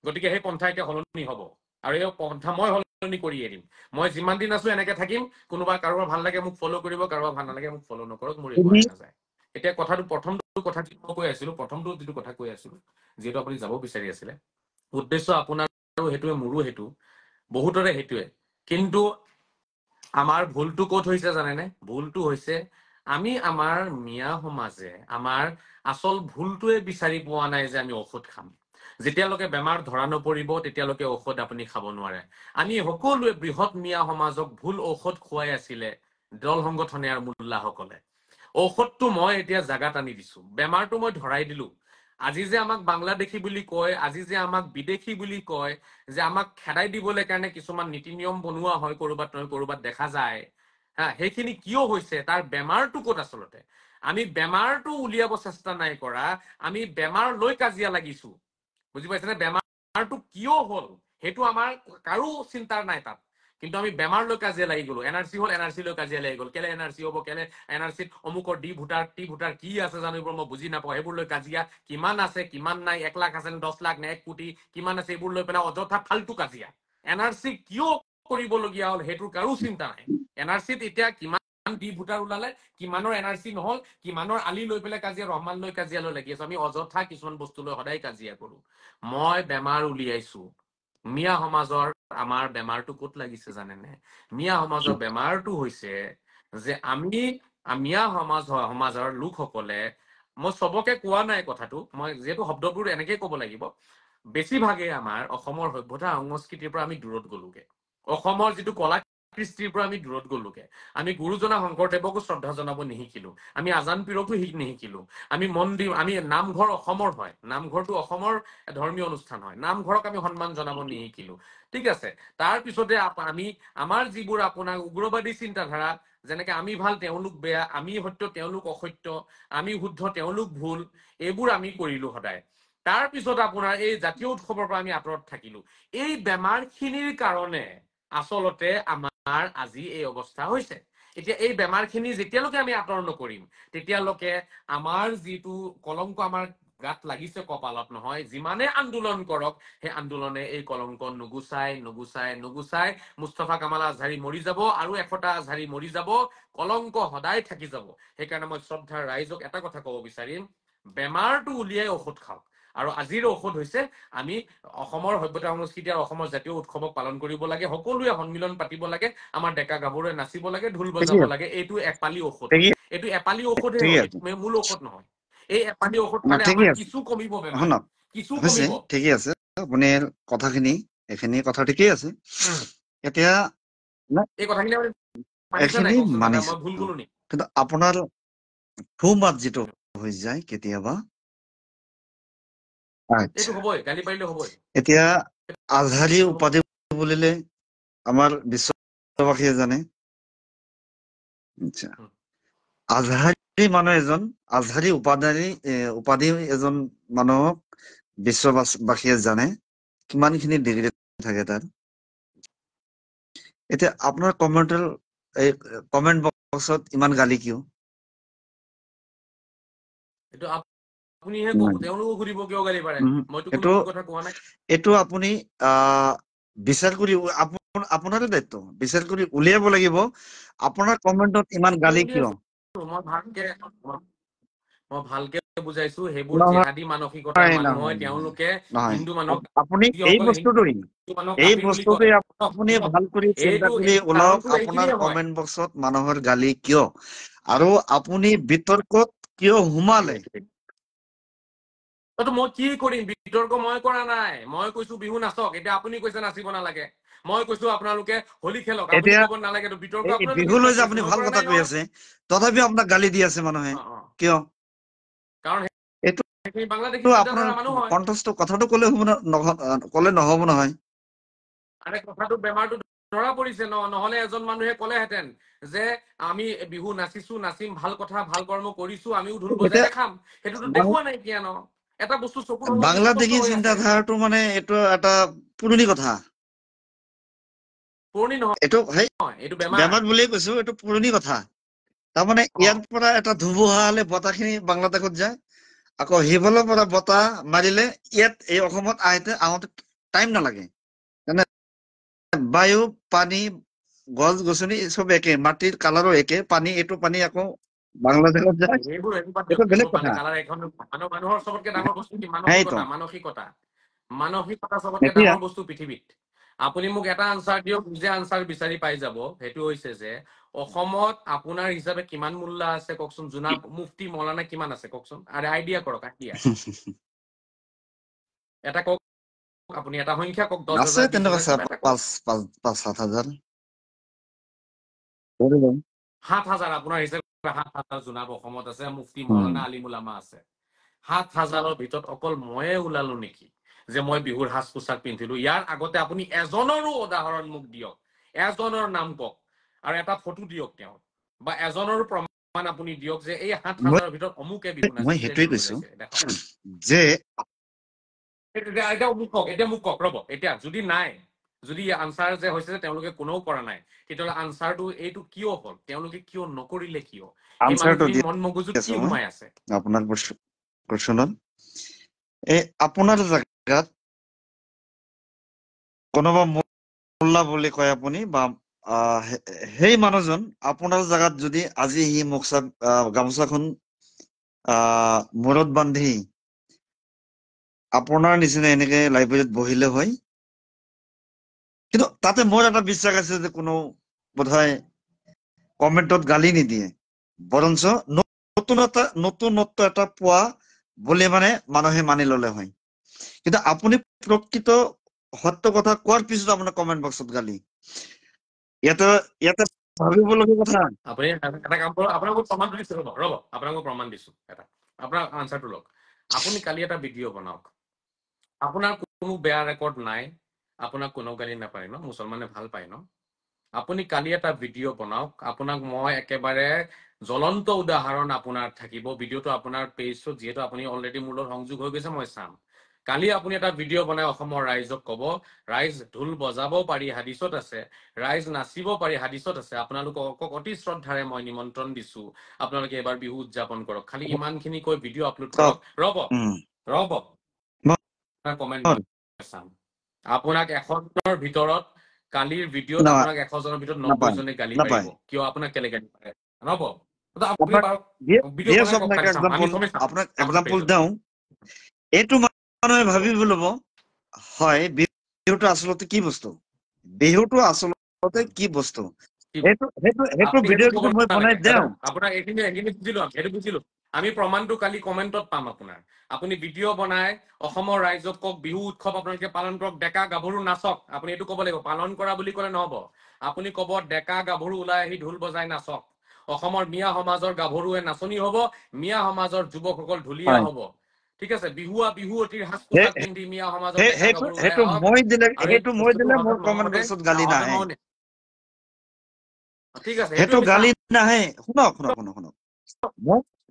গতিকে সেই পন্থা এতিয়া সলনি হ'ব, আৰু এই পন্থা মই সলনি কৰি এৰিম। মই যিমান দিন আছো এনেকে থাকিম। কোনোবা কাৰোবাৰ ভাল লাগে মোক ফ'ল' কৰিব, কাৰোবাৰ ভাল নালাগে মোক ফ'ল' নকৰক, মোৰ একো তুমি আহে নাযায়। এতিয়া প্ৰথমটো কথা মই কৈ আছিলো, যিটো কথা কৈ আছিলো, যিহেতু আপুনি যাব বিচাৰি আছিলে, উদ্দেশ্য আপোনাৰো সেইটোৱে, মোৰো সেইটো, বহুতৰে সেইটোৱে। কিন্তু আমাৰ ভুলটো ক'ত হৈছে জানেনে? ভুলটো হৈছে আমি আমাৰ মিয়া সমাজে আমাৰ আচল ভুলটোৱে বিচাৰি পোৱা নাই যে আমি ঔষধ খাম। যেতিয়ালৈকে বেমাৰ ধৰা নপৰিব তেতিয়ালৈকে ঔষধ আপুনি খাব নোৱাৰে। আমি সকলোৱে বৃহৎ মিয়া সমাজক ভুল ঔষধ খুৱাই আছিলে দল সংগঠনে আৰু মোল্লাসকলে। ঔষধটো মই এতিয়া জাগাত আনি দিছো, বেমাৰটো মই ধৰাই দিলো। আজি যে আমাক বাংলাদেশী বুলি কয়, আজি যে আমাক বিদেশী বুলি কয়, যে আমাক খেদাই দিবলৈ কাৰণে কিছুমান নীতি নিয়ম বনোৱা হয় কৰবাত নহয় কৰবাত দেখা যায়, সেইখিনি কিয় হৈছে, তাৰ বেমাৰটো ক'ত আচলতে? আমি বেমাৰটো উলিয়াব চেষ্টা নাই কৰা, আমি বেমাৰ লৈ কাজিয়া লাগিছো। বুজি পাইছেনে? বেমাৰটো কিয় হ'ল সেইটো আমাৰ কাৰো চিন্তাৰ নাই তাত। কিন্তু আমি বেমাৰ লৈ কাজিয়া লাগি গলো এনআৰচি হল এনআৰচি লৈ কাজিয়া লাগি গল কেলে এনআৰচি হ'ব কেলে এনআৰচিত অমুকৰ টি ভোটাৰ কি আছে জানো এইবোৰ মই বুজি নাপাওঁ সেইবোৰ লৈ কাজিয়া কিমান আছে কিমান নাই 1 লাখ আছে নে 10 লাখ নে 1 কোটি কিমান আছে এইবোৰ লৈ পেলাই অযথা ফাল্টু কাজিয়া এনআৰচি কিয় কৰিবলগীয়া হ'ল সেইটোৰ কাৰো চিন্তা নাই এনআৰচিত এতিয়া কিমান টি ভোটাৰ ওলালে কিমানৰ এনআৰচি নহল কিমানৰ আলি লৈ পেলাই কাজিয়া ৰহমান লৈ কাজিয়া লৈ লাগি আছো আমি অযথা কিছুমান বস্তু লৈ সদায় কাজিয়া কৰো মই বেমাৰ উলিয়াইছো মিয়া সমাজৰ আমাৰ বেমাৰটো ক'ত লাগিছে জানেনে মিয়া সমাজৰ বেমাৰটো হৈছে যে আমি মিয়া সমাজৰ লোকসকলে মই সবকে কোৱা নাই কথাটো মই যেহেতু শব্দবোৰ এনেকে ক'ব লাগিব বেছিভাগে আমাৰ অসমৰ সভ্যতা সংস্কৃতিৰ পৰা আমি দূৰত গলোগে অসমৰ যিটো কলা কৃষ্টিৰ পৰা আমি দূৰত গলোগে আমি গুৰুজনা শংকৰদেৱকো শ্ৰদ্ধা জনাব নিশিকিলো আমি আজান পীৰকো নিশিকিলো আমি মন্দিৰ আমি নামঘৰ অসমৰ হয় নামঘৰটো অসমৰ ধৰ্মীয় অনুষ্ঠান হয় নামঘৰক আমি সন্মান জনাব নিশিকিলো ঠিক আছে তাৰ পিছতে আমি আমাৰ যিবোৰ আপোনাৰ উগ্ৰবাদী চিন্তাধাৰা যেনেকে আমি ভাল তেওঁলোক বেয়া আমি সত্য তেওঁলোক অসত্য আমি শুদ্ধ তেওঁলোক ভুল এইবোৰ আমি কৰিলো সদায় তাৰ পিছত আপোনাৰ এই জাতীয় উৎসৱৰ পৰা আমি আঁতৰত থাকিলো এই বেমাৰখিনিৰ কাৰণে আচলতে আমাৰ আজি এই অৱস্থা হৈছে এতিয়া এই বেমাৰখিনি যেতিয়ালৈকে আমি আঁতৰ নকৰিম তেতিয়ালৈকে আমাৰ যিটো কলংক আমাৰ গাত লাগিছে কপালত নহয় যিমানে আন্দোলন কৰক সেই আন্দোলনে এই কলংক নুগুচাই মুস্তফা কামাল আজহাৰী মৰি যাব আৰু এশটা আজহাৰী মৰি যাব কলংক সদায় থাকি যাব সেইকাৰণে মই শ্ৰদ্ধাৰ ৰাইজক এটা কথা ক'ব বিচাৰিম বেমাৰটো উলিয়াই ঔষধ খাওক আৰু আজিৰ ঔষধ হৈছে আমি অসমৰ সভ্যতা সংস্কৃতি আৰু অসমৰ জাতীয় উৎসৱক পালন কৰিব লাগে সকলোৱে সন্মিলন পাতিব লাগে আমাৰ ডেকা গাভৰুৱে নাচিব লাগে ঢোল বজাব লাগে এইটো এপালি ঔষধ হয় এইটো এপালি ঔষধে ঠিকেই হয় আছে মূল ঔষধ নহয় এই এপালি ঔষধ খালে ঠিকেই আমাৰ আছে কিছু কমিব বেমাৰ শুনক কিছু হৈছে কমিব ঠিকেই আছে আপুনি কথাখিনি এইখিনি কথা ঠিকেই আছে এতিয়া এই কথাখিনি আমি মানিছে নাই এইখিনি কওকচোন দাদা মানিছো মই ভুল কলো নি কিন্তু আপোনাৰ সুমাত যিটো হৈ যায় কেতিয়াবা এইটো আচ্ছা হ'বই গালি পাৰিলে হ'বই এতিয়া আজহাৰী এইটো হ'বই উপাধি বুলিলে আমাৰ বিশ্ববাসীয়ে জানে আচ্ছা আজহাৰী মানুহ এজন আজহাৰী উপাধি এজন মানুহক বিশ্ববাসীয়ে জানে কিমানখিনি ডিগ্ৰী থাকে তাৰ এতিয়া আপোনাৰ কমেন্ট বক্সত ইমান গালি কিয় এইটো আপুনিহে কওক তেওঁলোকো সুধিব কিয় গালি পাৰে মইতো কোনো এইটো ভুল কথা কোৱা নাই এইটো আপুনি বিচাৰ কৰি আপোনাৰে দায়িত্ব বিচাৰ কৰি উলিয়াব লাগিব আপোনাৰ কমেন্টত ইমান গালি কিয় মই ভালকে বুজাইছো সেইবোৰ নহয় জেহাদী মানসিকতাৰ মানুহ হয় নহয় তেওঁলোকে নহয় হিন্দু মানুহক আপুনি এই যিসকলে বস্তুটোই হিন্দু মানুহক এই কাফিৰ বুলি বস্তুটোই কয় আপুনি ভাল কৰি চিন্তা এইটো কৰি ওলাওক কাৰণটো আপোনাৰ এইখিনিয়ে হয় কমেন্ট বক্সত মানুহৰ গালি কিয় আৰু আপুনি বিতৰ্কত কিয় সোমালে মই কি কৰিম বিতৰ্ক মই কৰা নাই মই কৈছো বিহু নাচক এতিয়া আপুনি কৈছে নাচিব নালাগে মই কৈছো আপোনালোকে হোলী খেলক আপুনি এতিয়া ক'ব নালাগে বিতৰ্ক এই আপোনালোকে বিহু লৈ ষ্টাৰ্ট যে কৰিছে আপুনি মই ভাল কৰা কথা নাই কৈ নহয় আছে তথাপিও আপোনাক গালি দি আছে মানুহে কিয় কাৰণ এইটো সেইখিনি বাংলাদেশী আপোনাৰ চিন্তাধাৰা মানুহ হয় কণ্ঠস্থ কথাটো কলে নহব নহয় আৰে কথাটো বেমাৰটো ধৰা পৰিছে নহলে এজন মানুহে ক'লেহেঁতেন যে আমি বিহু নাচিম ভাল কথা ভাল কৰ্ম কৰিছো আমিও ঢোল বজাই এতিয়া দেখাম সেইটোতো দেখুওৱা নাই কিয় এটা বস্তু চকুৰ সন্মুখত স্পষ্ট বাংলাদেশী হৈ আছে চিন্তাধাৰাটো মানে এইটো এটা পুৰণি কথা পুৰণি এইটো সেই নহয় এইটো বেমাৰ বেমাৰ বুলিয়ে কৈছো এইটো পুৰণি কথা তাৰমানে ইয়াৰ পৰা এটা ধুমুহা হলে বতাহখিনি বাংলাদেশত যায় আকৌ সিফালৰ পৰা বতাহ মাৰিলে ইয়াত এই অসমত আহোঁতে টাইম নালাগে বায়ু পানী গছ গছনি চব একে মাটিৰ কালাৰো একে এইটো পানী আকৌ বাংলাদেশত যায় এইবোৰ এইটো বেলেগ কথা মানে কালাৰ এখন মানুহৰ চবতকে ডাঙৰ বস্তু কি সেইটো মানসিকতা চবতকে এতিয়া ডাঙৰ বস্তু পৃথিৱীত আপুনি মোক এটা আনচাৰ দিয়ক নিজে আনচাৰ বিচাৰি পাই যাব সেইটো হৈছে যে অসমত আপোনাৰ হিচাপে কিমান মূল্য আছে কওকচোন জোনা মুফতি মৌলানা কিমান আছে কওকচোন আৰে আইডিয়া কৰক আইডিয়া এটা কওক আপুনি এটা সংখ্যা কওক 10,000 আছে 20,000 তেনেকুৱা কিবা এটা কওক 5,000 7,000 আপোনাৰ হিচাপে 7,000 জোনাব অসমত আছে মুফতি মৌলানা আলিম উলামা আছে 7,000ৰ ভিতৰত অকল ময়ে ওলালো নেকি যে মই বিহুৰ সাজ পোছাক পিন্ধিলো ইয়াৰ আগতে আপুনি এজনৰো উদাহৰণ মোক দিয়ক এজনৰ নাম কওক আৰু এটা ফটো দিয়ক তেওঁ বা এজনৰো প্ৰমাণ আপুনি দিয়ক যে এই 7,000ৰ ভিতৰত অমুকে বিহু মই নাচিছে সেইটোৱে ঢোল কৈছো বজাইছে দেখাওক যে এতিয়া মোক কওক ৰ'ব এতিয়া যদি নাই যদি আনচাৰ যে হৈছে যে তেওঁলোকে কোনেও কৰা নাই, তেতিয়াহ'লে আনচাৰটো এইটো কিয় হ'ল, তেওঁলোকে কিয় নকৰিলে, কিয় এই আনচাৰটো দি মানুহখিনিৰ মন মগজুত কি আছো মই সোমাই আছে? আপোনাৰ কোৱেশ্যনত এই আপোনাৰ জাগাত কোনোবা মোল্লা বুলি কয় আপুনি বা সেই মানুহজন আপোনাৰ জাগাত যদি আজি সি গামোচাখন মূৰত বান্ধি আপোনাৰ নিচিনা এনেকে লাইব্ৰেৰীত বহিলে হয়, কিন্তু তাতে মোৰ এটা বিশ্বাস আছে যে কোনো বোধহয় কমেন্টত গালি নিদিয়ে, বৰঞ্চ নতুনত্ব এটা পোৱা বুলি মানে মানুহে মানি ললে হয়। কিন্তু আপুনি প্ৰকৃত সত্য কথা কোৱাৰ পিছত আপোনাৰ কমেন্ট বক্সত গালি, ইয়াতে ইয়াতে ভাবিবলগীয়া কথা। আপুনি এটা কাম কৰক, আপোনাক প্ৰমাণটো দিছো, ৰ'ব আপোনাক প্ৰমাণ দিছো এটা, আপোনাৰ আনচাৰটো লওক। আপুনি কালি এটা ভিডিঅ' বনাওক, আপোনাৰ কোনো বেয়া ৰেকৰ্ড নাই, আপোনাক কোনো গালি নাপায় ন, মুছলমানে ভাল পায় ন। আপুনি কালি এটা ভিডিঅ' বনাওক, আপোনাক মই একেবাৰে জ্বলন্ত উদাহৰণ আপোনাৰ থাকিব, ভিডিঅ'টো আপোনাৰ পেজত যিহেতু আপুনি অলৰেডি মোৰ লগত সংযোগ হৈ গৈছে, মই চাম। কালি আপুনি এটা ভিডিঅ' বনাই অসমৰ ৰাইজক ক'ব, ৰাইজ ঢোল বজাব পাৰি হাদিছত আছে, ৰাইজ নাচিব পাৰি হাদিছত আছে, আপোনালোকক অতি শ্ৰদ্ধাৰে মই নিমন্ত্ৰণ দিছো, আপোনালোকে এবাৰ বিহু উদযাপন কৰক। খালি ইমানখিনি কৈ ভিডিঅ' আপলোড কৰক। ৰ'ব কমেণ্ট মই চাম। আপোনাক 100জনৰ ভিতৰত কালিৰ ভিডিঅ'ত আপোনাক 100জনৰ ভিতৰত 90জনে গালি পাৰিব। কিয় আপোনাক কেলে গালি পাৰে? ৰ'ব আপুনি ভিডিঅ' বনাই কওক, কালি চাম, আমি চবেই চাম আপোনাক আপোনাৰ এক্সাম্পল পেজত। দিওঁ, এইটো মানুহে ভাবিব ল'ব হয় বিহুটো আচলতে কি বস্তু, বিহুটো আচলতে কি বস্তু, সেইটো আপুনি সেইটো ভিডিঅ' ক'ব যদি মই বনাই নালাগে, দিওঁ, আপোনাক এইখিনি বুজিলো, সেইটো বুজিলো। আমি প্ৰমাণটো কালি কমেণ্টত পাম আপোনাৰ। আপুনি ভিডিঅ' বনাই অসমৰ ৰাইজক কওক, বিহু উৎসৱ আপোনালোকে পালন কৰক, ডেকা গাভৰু নাচক। আপুনি এইটো ক'ব লাগিব, পালন কৰা বুলি ক'লে নহব, আপুনি ক'ব ডেকা গাভৰু ওলাই আহি ঢোল বজাই নাচক। অসমৰ মিয়া সমাজৰ গাভৰুৱে নাচনি হব, মিয়া সমাজৰ যুৱকসকল ঢুলীয়া হব। ঠিক আছে, বিহুৱতীৰ সাজ পোছাক পিন্ধি মিয়া সমাজৰ ডেকা গাভৰু ওলাই আহক। আৰু এই সেইটো মই বস্তুটো দিলে মোৰ হজৰত কমেন্ট নহওঁতে বক্সত গালি নাহে, ঠিক আছে, সেইটো সেইটো আমি গালি চাম। নাহে। শুনক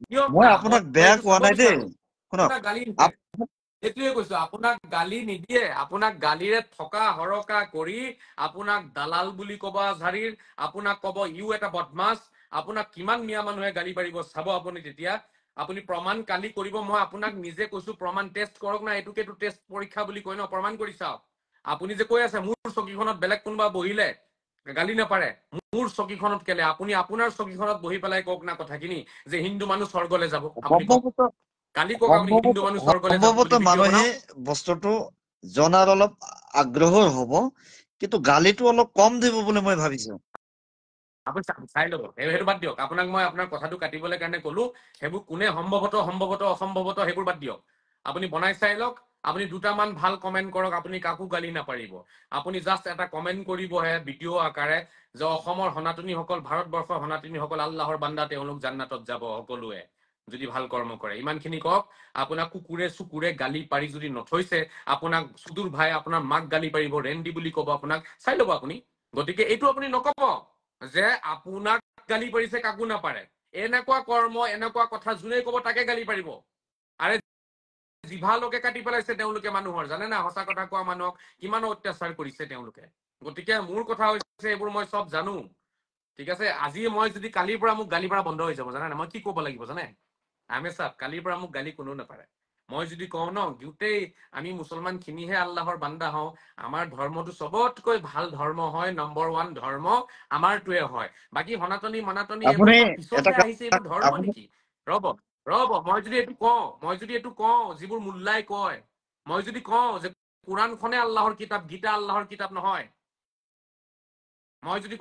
কিয় মই আপোনাক মই বেয়া এইটো কোৱা চাব নাই দেই, বিচাৰো। শুনক আপোনাক গালি নিদিয়ে, এইটোৱে কৈছো, আপোনাক গালি নিদিয়ে, আপোনাক গালিৰে থকা হৰকা কৰি আপোনাক দালাল বুলি কব ঝাৰিৰ, আপোনাক কব ইউ এটা বদমাছ, আপোনাক কিমান মিয়া মানুহে গালি পাৰিব চাব আপুনি। তেতিয়া আপুনি প্ৰমাণ কালি কৰিব, মই আপোনাক নিজে কৈছো, প্ৰমাণ টেষ্ট কৰক না, এইটোকেটো টেষ্ট পৰীক্ষা বুলি কয় ন, প্ৰমাণ কৰি চাওক। আপুনি যে কৈ আছে মোৰ চকীখনত বেলেগ কোনোবা বহিলে গালি নাপাৰে, মোৰ চকীখনত কেলে, আপুনি আপোনাৰ চকীখনত বহি পেলাই কওক না কথাখিনি, যে হিন্দু মানুহ স্বৰ্গলৈ যাব। আপুনি কওক, কালি কওক আপুনি হিন্দু মানুহ স্বৰ্গলৈ যাব বুলি ভিডিঅ' মানুহে বনাওক। বস্তুটো জনাৰ অলপ আগ্ৰহৰ হব, কিন্তু গালিটো অলপ কম দিব বুলি মই ভাবিছো। আপুনি চাই ল'ব, সেইটো বাদ দিয়ক। আপোনাক মই আপোনাৰ কথাটো কাটিবলৈ কাৰণে কলো, সেইবোৰ কোনে অসম্ভৱত সেইবোৰ বাদ দিয়ক। আপুনি বনাই চাই লওক, আপুনি দুটামান ভাল কমেণ্ট কৰক, আপুনি কাকো গালি নাপাৰিব। আপুনি জাষ্ট এটা কমেণ্ট কৰিবহে ভিডিঅ' আকাৰে, যে অসমৰ সনাতনীসকল, ভাৰতবৰ্ষৰ সনাতনীসকল আল্লাহৰ বান্দা, তেওঁলোক জান্নাতত যাব সকলোৱে যদি ভাল কৰ্ম কৰে, ইমানখিনি কওক। আপোনাক কুকুৰে চুকুৰে গালি পাৰি যদি নথৈছে, আপোনাক সুদূৰ ভাই আপোনাৰ মাক গালি পাৰিব, ৰেন্ডি বুলি কব, আপোনাক চাই ল'ব আপুনি। গতিকে এইটো আপুনি নকব যে আপোনাক গালি পাৰিছে কাকো নাপাৰে। এনেকুৱা কৰ্ম, এনেকুৱা কথা যোনে কব তাকে গালি পাৰিব। আৰে জিভা লোকে কাটি পেলাইছে তেওঁলোকে মানুহৰ, জানে না, সঁচা কথা কোৱা মানুহক কিমান অত্যাচাৰ কৰিছে তেওঁলোকে। গতিকে মোৰ কথা হৈছে, এইবোৰ মই চব জানো। ঠিক আছে, আজি মই যদি কালিৰ পৰা মোক গালি পৰা বন্ধ হৈ যাব, জানে না, মই কি কব লাগিব জানে, চাওক, কালিৰ পৰা মোক গালি কোনো নাপাৰে। মই যদি কওঁ ন, গোটেই আমি মুছলমান খিনিহে আল্লাহৰ বান্দা হওঁ, আমাৰ ধৰ্মটো চবতকৈ ভাল ধৰ্ম হয়, নম্বৰ 1 ধৰ্ম আমাৰটোৱে হয়, বাকী সনাতনী এইবোৰ আপুনি চব পিছতহে এটা আহিছে, এইবোৰ ধৰ্ম আপুনি নেকি? ৰব মই যদি এইটো কওঁ, যিবোৰ মোল্লাই কয়, মই যদি কওঁ যে কোৰাণখনে আল্লাহৰ কিতাপ, গীতা আল্লাহৰ কিতাপ নহয়, মই যদি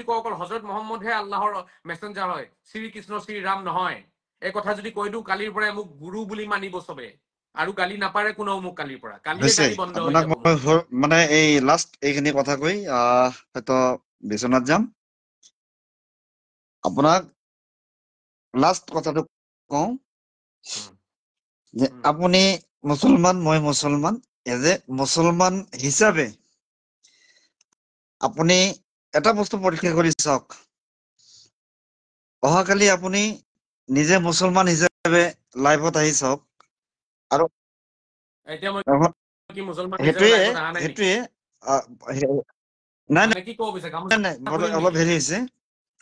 কওঁ অকল হজৰত মহম্মদহে আল্লাহৰ মেছেঞ্জাৰ হয়, শ্ৰীকৃষ্ণ শ্ৰীৰাম নহয়, এই কথা যদি কৈ দিওঁ, কালিৰ পৰাই মোক গুৰু বুলি মানিব চবে, আৰু গালি নাপাৰে কোনেও মোক কালিৰ পৰা, কালিয়ে হৈছে, গালি বন্ধ হৈ আপোনাক যাব মই মোৰ। মানে এই লাষ্ট এইখিনি কথা কৈ হয়তো বিচনাত যাম। আপোনাক লাষ্ট কথাটো কওঁ যে আপুনি মুছলমান, মই মুছলমান, এজ এ মুছলমান হিচাপে আপুনি এটা বস্তু পৰীক্ষা কৰি চাওক, অহাকালি আপুনি নিজে মুছলমান হিচাপে লাইভত আহি চাওক, আৰু এতিয়া মই কি মুছলমান হিচাপে সেইটোৱে লাইফত অহা নাই নেকি? সেইটোৱে আহ, হে- নাই নাই মানে কি ক'ব বিচাৰে, নাই গামোচা নাই, মোৰ খুলিম অলপ নেকি? হেৰি হৈছে।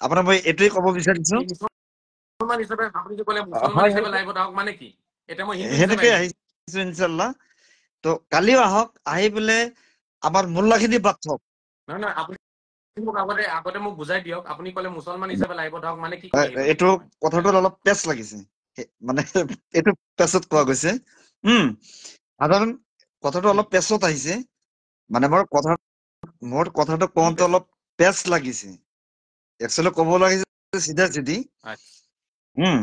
আপোনাক মই এইটোৱে ক'ব বিচাৰিছো। কি মুছলমান হিচাপে আপুনি যে ক'লে মুছলমান হয় হিচাপে লাইভত আহক মানে কি? এতিয়া মই হিন্দু হিচাপে সেনেকে আহিছো। আহিছো ইনশাল্লাহ। তো কালিও আহক, আহি পেলাই আমাৰ মোল্লাখিনি বাদ থওক। নহয় নহয়, আপুনি মোক আগতে মোক বুজাই দিয়ক। আপুনি ক'লে মুছলমান হিচাপে লাইভত আহক মানে কি কৰি আহিব এইটো লাগিব মই? কথাটোত অলপ পেচ লাগিছে, মানে এইটো পেচত কোৱা গৈছে। সাধাৰণ কথাটো অলপ পেচত আহিছে, মানে মোৰ কথাটো কি কওঁতে পেছত? অলপ পেচ লাগিছে। একচুৱেলি ক'ব লাগিছে চিধা চিধি। আচ্ছা, উম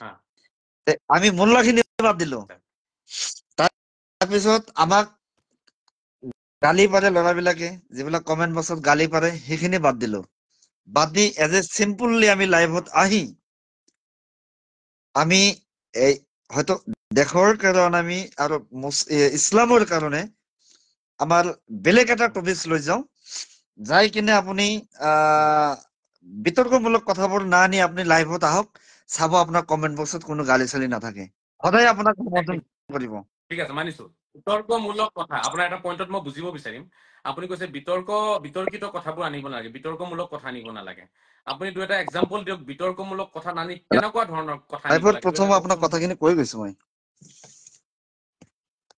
হা, আমি মোল্লাখিনি বাদ দিলো। তাৰপিছত আমাক গালি পাৰে ল'ৰাবিলাকে, যিবিলাক কমেণ্ট বক্সত গালি পাৰে, সেইখিনি বাদ দিলো। বাদ দি এজ এ চিম্পললি আমি লাইভত আহি আমি এই হয়তো দেশৰ কাৰণে আমি আৰু ইছলামৰ কাৰণে আমাৰ বেলেগ এটা টপিক লৈ যাওঁ, যাই কিনে আপুনি বিতৰ্কমূলক কথাবোৰ না আনি আপুনি লাইভত আহক, চাব আপোনাৰ কমেণ্ট বক্সত কোনো গালি চালি নাথাকে। সদায় আপোনাক এক সমৰ্থন মিনিট, কৰিব। ঠিক আছে মানিছো। বিতৰ্কমূলক কথা আপোনাৰ এটা পইণ্টত মই বুজিব বিচাৰিম। আপুনি কৈছে বিতৰ্কিত কথাবোৰ আনিব নালাগে, বিতৰ্কমূলক কথা আনিব নালাগে। আপুনি দুই এটা এক্সাম্পল দিয়ক, বিতৰ্কমূলক কথা নানি কেনেকুৱা ধৰণৰ কথা আনিব লাইভত লাগে দুই প্ৰথম এটা আপোনাক কওকচোন মোক। কথাখিনি কৈ গৈছো মই।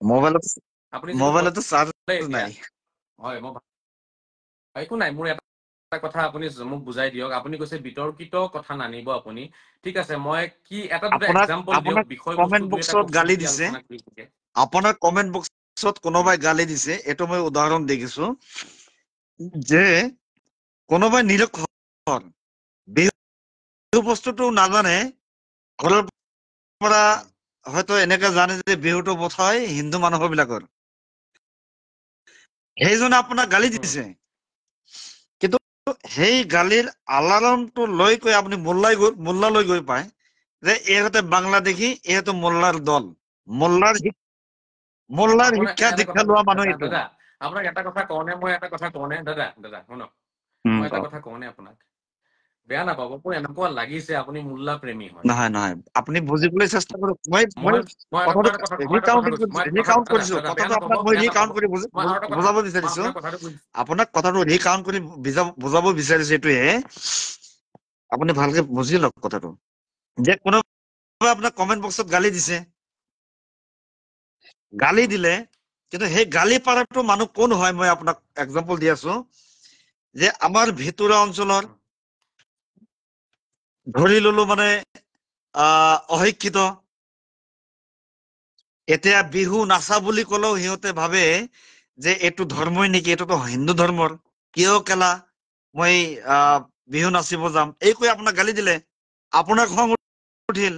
মোবাইলত আপুনি যিটো মোবাইলতো চাৰ্জ ক'লে এতিয়া, নাই। হয় মই একো নাই, মোৰ এটা কথা আপুনি মোক বুজাই দিয়ক। আপুনি কৈছে বিতৰ্কিত কথা নানিব আপুনি। ঠিক আছে, মই কি এটা দুটা আপোনাক এক্সাম্পল দিয়ক, আপোনাক বিষয়বস্তু কমেণ্ট দুই এটা বক্সত কওকচোন গালি তেতিয়া দিছে, আলোচনা কৰি থাকে। আপোনাৰ কমেণ্ট বক্সত কোনোবাই গালি দিছে, এইটো মই উদাহৰণ দেখিছো যে কোনোবাই নিৰক্ষৰ, বিহু বস্তুটো নাজানে, ঘৰৰ পৰা হয়তো এনেকে জানে যে বিহুটো বোধ হয় হিন্দু মানুহৰ বিলাকৰ, সেইজনে আপোনাক গালি দিছে। কিন্তু সেই গালিৰ আলাৰণটো লৈ কৈ আপুনি মোল্লালৈ গৈ পায় যে ইহঁতে বাংলাদেশী, ইহঁতে মোল্লাৰ দল, মোল্লাৰ আপোনাৰ শিক্ষা এটা কথা দীক্ষা লোৱা মানুহ এইটো। দাদা, আপোনাক এটা কথা কওঁ নে? মই এটা কথা কওঁ নে দাদা শুনক, মই এটা কথা কওঁ নে আপোনাক? বেয়া নাপাব, মোৰ এনেকুৱা লাগিছে আপুনি মোল্লা প্ৰেমী হয়। নহয় নহয়, আপুনি বুজিবলৈ চেষ্টা কৰক। মই মই মই এটা কথাটো মই এটা কথা মই এটা কথা ৰিকাউণ্টিং কৈছো, মই এটা কথা ৰিকাউণ্ট দাদা কৰিছো, দাদা বেয়া কথাটো নাপাব, আপোনাক মই বেয়া নাপাব। ৰিকাউণ্ট কৰি মই আৰু এটা কথা, বুজাব মই বিচাৰিছো। আপোনাৰ কথাটো বুজি, আপোনাক কথাটো ৰিকাউণ্ট কৰি বুজাব বিচাৰিছো এইটোৱে, আপুনি ভালকে বুজি লওক কথাটো, যে কোনোবাই আপোনাক কমেণ্ট বক্সত গালি দিছে, গালি দিলে, কিন্তু সেই গালি পাৰাটো মানুহ কোন হয় মই আপোনাক এক্সাম্পল দি আছো, যে আমাৰ ভিতৰুৱা অঞ্চলৰ ধৰি ললো মানে অশিক্ষিত, এতিয়া বিহু নাচা বুলি কলেও সিহঁতে ভাবে যে এইটো ধৰ্মই নেকি, এইটোতো হিন্দু ধৰ্মৰ, কিয় কেলা মই বিহু নাচিব যাম, এই কৈ আপোনাক গালি দিলে, আপোনাৰ খং উঠিল,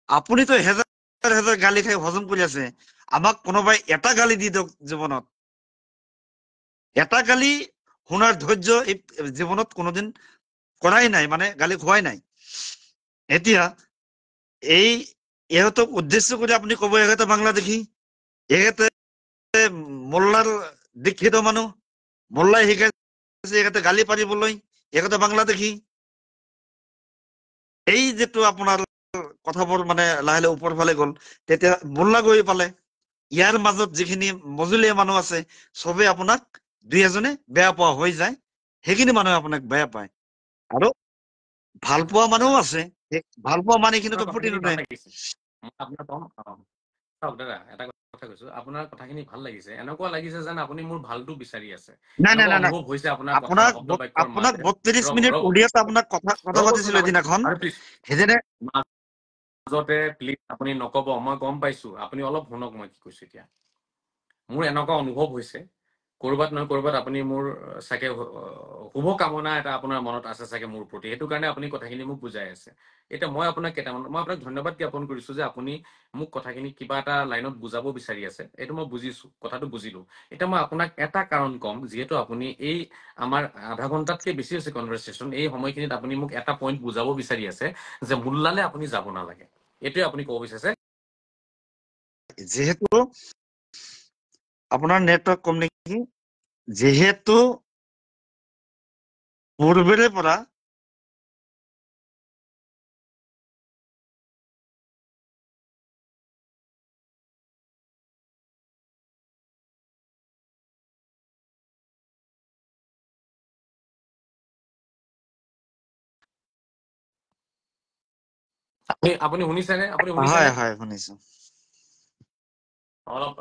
আপুনিতো হেজাৰ হেজাৰ গালি খাই হজম কৰি আছে। আমাক কোনোবাই এটা গালি দি দিয়ক জীৱনত, এটা গালি শুনাৰ ধৈৰ্য এই জীৱনত কোনোদিন কৰাই নাই, মানে গালি খোৱাই নাই। এতিয়া এই ইহঁতক উদ্দেশ্য কৰি আপুনি কব ইহঁতে বাংলাদেশী, ইহঁতে মোল্লাৰ দীক্ষিত মানুহ, মোল্লাই শিকাইছে ইহঁতে গালি পাৰিবলৈ, ইহঁতে বাংলাদেশী। এই যিটো আপোনাৰ কথাবোৰ মানে লাহে লাহে ওপৰ ফালে গল, তেতিয়া মোল্লা গৈ পালে, ইয়াৰ মাজত যিখিনি মজলীয়া মানুহ আছে চবে আপোনাক দুই এজনে বেয়া পোৱা হৈ যায়, সেইখিনি মানুহে আপোনাক বেয়া পায়। আৰু ভাল পোৱা দাদা মানুহও আছে, ভাল পোৱা আপোনাৰ মানুহখিনিতো ফুটি কথাখিনি নুঠে। ভাল লাগিছে। মই আপোনাক কম, চাওক দাদা এটা কথা কৈছো, আপোনাৰ কথাখিনি ভাল লাগিছে, এনেকুৱা লাগিছে যেন আপুনি মোৰ ভালটো বিচাৰি আছে, নাই নাই এনেকুৱা নাই নাই, অনুভৱ হৈছে আপোনাৰ কথা আপোনাক শব্দ বাক্যৰ আপোনাক মাজেৰে। 32 ৰ'ব মিনিট ৰ'ব অডিঅত আপোনাক কথা ৰ'বচোন পাতিছিলো আপুনি, এদিনাখন, আৰু প্লিজ সেইদিনা মাজতে প্লিজ আপুনি নকব, মই গম পাইছো, আপুনি অলপ শুনক মই কি কৈছো এতিয়া। মোৰ এনেকুৱা অনুভৱ হৈছে কৰবাত নহয় কৰবাত আপুনি মোৰ চাগে শুভ কামনা এটা আপোনাৰ মনত আছে চাগে মোৰ প্ৰতি, সেইটো কাৰণে আপুনি কথাখিনি মোক বুজাই আছে। এতিয়া মই আপোনাক ধন্যবাদ জ্ঞাপন কৰিছো যে আপুনি মোক কথাখিনি কিবা এটা লাইনত বুজাব বিচাৰি আছে, এইটো মই বুজিছো, কথাটো বুজিলো। এতিয়া মই আপোনাক এটা কাৰণ কম, যিহেতু আপুনি এই আমাৰ আধা ঘন্টাতকে বেছি হৈছে কনভাৰচেচন, এই সময়খিনিত আপুনি মোক এটা পইণ্ট বুজাব বিচাৰি আছে যে মোল্লালে আপুনি যাব নালাগে, এইটোৱে আপুনি ক'ব বিচাৰিছে। যিহেতু আপোনাৰ নেটৱৰ্ক কম নেকি, যিহেতু পূৰ্বেৰে পৰা আপুনি শুনিছেনে হয় হয় শুনিছো অলপ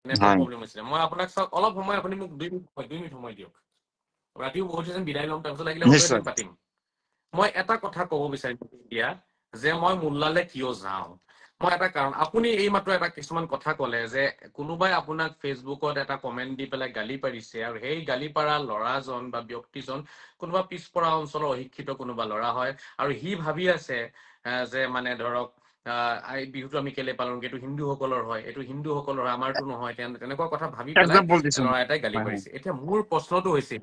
নেটৱৰ্ক হয় প্ৰব্লেম হৈছিলে মই আপোনাক চাওক অলপ সময় আপুনি মোক 2 মিনিট সময় দিয়ক ৰাতিও বহুত হৈছে বিদায় ল'ম তাৰপিছত লাগিলে অন্য নিশ্চয় এদিন পাতিম মই এটা কথা ক'ব বিচাৰিম এতিয়া যে মই মোল্লালে কিয় যাওঁ মই এটা কাৰণ আপুনি এই মাত্ৰ এটা কিছুমান কথা ক'লে যে কোনোবাই আপোনাক ফেচবুকত এটা কমেন্ট দি পেলাই গালি পাৰিছে আৰু সেই গালি পাৰা ল'ৰাজন বা ব্যক্তিজন কোনোবা পিছপৰা অঞ্চলৰ অশিক্ষিত কোনোবা ল'ৰা হয় আৰু সি ভাবি আছে যে মানে ধৰক এই বিহুটো আমি কেলে পালন কৰো এইটো হিন্দুসকলৰ হয় এইটো হিন্দুসকলৰ হয় আমাৰতো নহয় তেনেকুৱা কথা ভাবি পেলাই এক্সাম্পল দিছো ল'ৰা এটাই গালি হয় হয় পাৰিছে এতিয়া মোৰ প্ৰশ্নটো হৈছে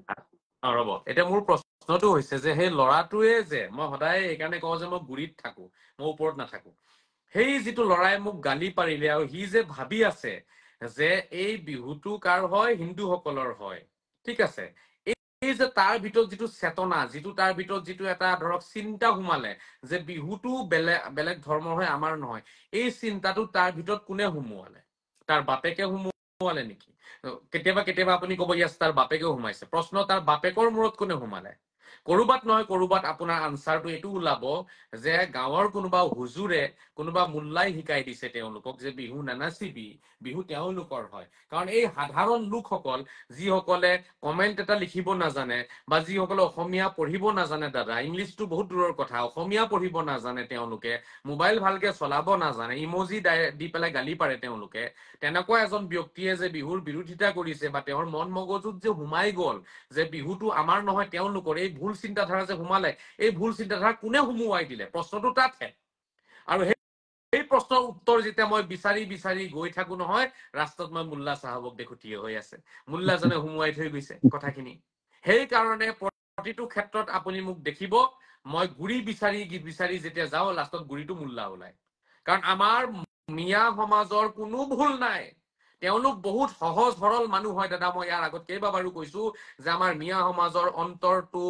ৰ'ব এতিয়া মোৰ প্ৰশ্নটো হৈছে যে সেই ল'ৰাটোৱে যে মই সদায় এইকাৰণে কওঁ যে মই গুৰিত থাকো মই ওপৰত নাথাকো সেই যিটো ল'ৰাই মোক গালি পাৰিলে আৰু সি যে ভাবি আছে যে এই বিহুটো কাৰ হয় হিন্দুসকলৰ হয় ঠিক আছে এই যে তাৰ ভিতৰত যিটো চেতনা যিটো তাৰ ভিতৰত যিটো এটা ধৰক চিন্তা সোমালে যে বিহুটো বেলেগ ধৰ্মৰ হয় আমাৰ নহয় এই চিন্তাটো তাৰ ভিতৰত কোনে সোমোৱালে তাৰ বাপেকে সোমোৱালে নেকি কেতিয়াবা আপুনি ক'ব ইয়াছ তাৰ বাপেকেও সোমাইছে প্ৰশ্ন তাৰ বাপেকৰ মূৰত কোনে সোমালে কৰবাত নহয় কৰবাত আপোনাৰ আনচাৰটো এইটো ওলাব যে গাঁৱৰ কোনোবা হুজুৰে কোনোবা মোল্লাই শিকাই দিছে তেওঁলোকক যে বিহু নানাচিবি বিহু তেওঁলোকৰ হয় কাৰণ এই সাধাৰণ লোকসকল যিসকলে কমেন্ট এটা লিখিব নাজানে বা যিসকলে অসমীয়া পঢ়িব নাজানে দাদা ইংলিছটো বহুত দূৰৰ কথা অসমীয়া পঢ়িব নাজানে তেওঁলোকে মোবাইল ভালকে চলাব নাজানে ইমজি দি পেলাই গালি পাৰে তেওঁলোকে তেনেকুৱা এজন ব্যক্তিয়ে যে বিহুৰ বিৰোধিতা কৰিছে বা তেওঁৰ মন মগজুত যে সোমাই গ'ল যে বিহুটো আমাৰ নহয় তেওঁলোকৰ এই ভুল চিন্তাধাৰা যে সোমালে এই ভুল চিন্তাধাৰা কোনে সোমোৱাই দিলে প্ৰশ্নটো তাতহে আৰু এই প্ৰশ্নৰ উত্তৰ যেতিয়া মই বিচাৰি গৈ থাকো নহয় ৰাস্তাত মই মোল্লা চাহাবক দেখো থিয় হৈ আছে মোল্লাজনে সোমোৱাই থৈ গৈছে কথাখিনি সেইকাৰণে প্ৰতিটো ক্ষেত্ৰত আপুনি মোক দেখিব মই গুৰি বিচাৰি যেতিয়া যাওঁ লাষ্টত গুৰিটো মোল্লা ওলাই কাৰণ আমাৰ মিয়া সমাজৰ কোনো ভুল নাই তেওঁলোক বহুত সহজ সৰল মানুহ হয় দাদা মই ইয়াৰ আগত কেইবাবাৰো কৈছো যে আমাৰ মিয়া সমাজৰ অন্তৰটো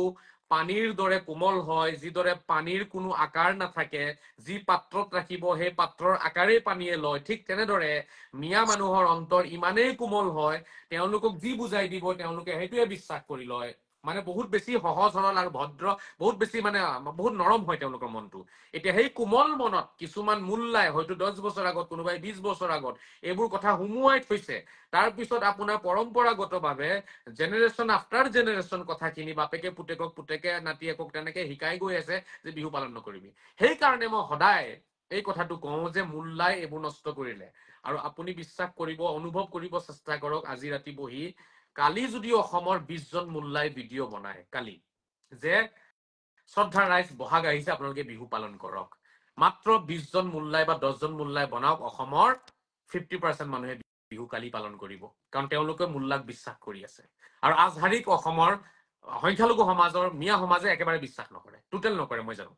পানীৰ দৰে কোমল হয় যিদৰে পানীৰ কোনো আকাৰ নাথাকে যি পাত্ৰত ৰাখিব সেই পাত্ৰৰ আকাৰেই পানীয়ে লয় ঠিক তেনেদৰে মিয়া মানুহৰ অন্তৰ ইমানেই কোমল হয় তেওঁলোকক যি বুজাই দিব তেওঁলোকে সেইটোৱে বিশ্বাস কৰি লয় মানে বহুত বেছি সহজ সৰল আৰু ভদ্ৰ বহুত বেছি মানে বহুত নৰম হয় তেওঁলোকৰ মনটো এতিয়া সেই কোমল মনত কিছুমান মোল্লাই হয়তো 10 বছৰ আগত কোনোবাই 20 বছৰ আগত এইবোৰ কথা সুমুৱাই থৈছে তাৰ পিছত আপোনাৰ পৰম্পৰাগতভাৱে জেনেৰেশ্যন আফটাৰ জেনেৰেশ্যন কথাখিনি বাপেকে পুতেকে নাতিয়েকক তেনেকে শিকাই গৈ আছে যে বিহু পালন নকৰিবি সেইকাৰণে মই সদায় এই কথাটো কওঁ যে মোল্লাই এইবোৰ নষ্ট কৰিলে আৰু আপুনি বিশ্বাস কৰিব অনুভৱ কৰিব চেষ্টা কৰক আজি ৰাতি বহি কালি যদি অসমৰ 20 জন মোল্লাই ভিডিঅ' বনায় কালি যে শ্ৰদ্ধা ৰাইজ বহাগ আহিছে আপোনালোকে বিহু পালন কৰক মাত্ৰ 20 জন মোল্লাই বা 10 জন মোল্লাই বনাওক অসমৰ 50% মানুহে বিহু কালি পালন কৰিব কাৰণ তেওঁলোকে মোল্লাক বিশ্বাস কৰি আছে আৰু আজহাৰিক অসমৰ সংখ্যালঘু সমাজৰ মিয়া সমাজে একেবাৰে বিশ্বাস নকৰে টোটেল নকৰে মই জানো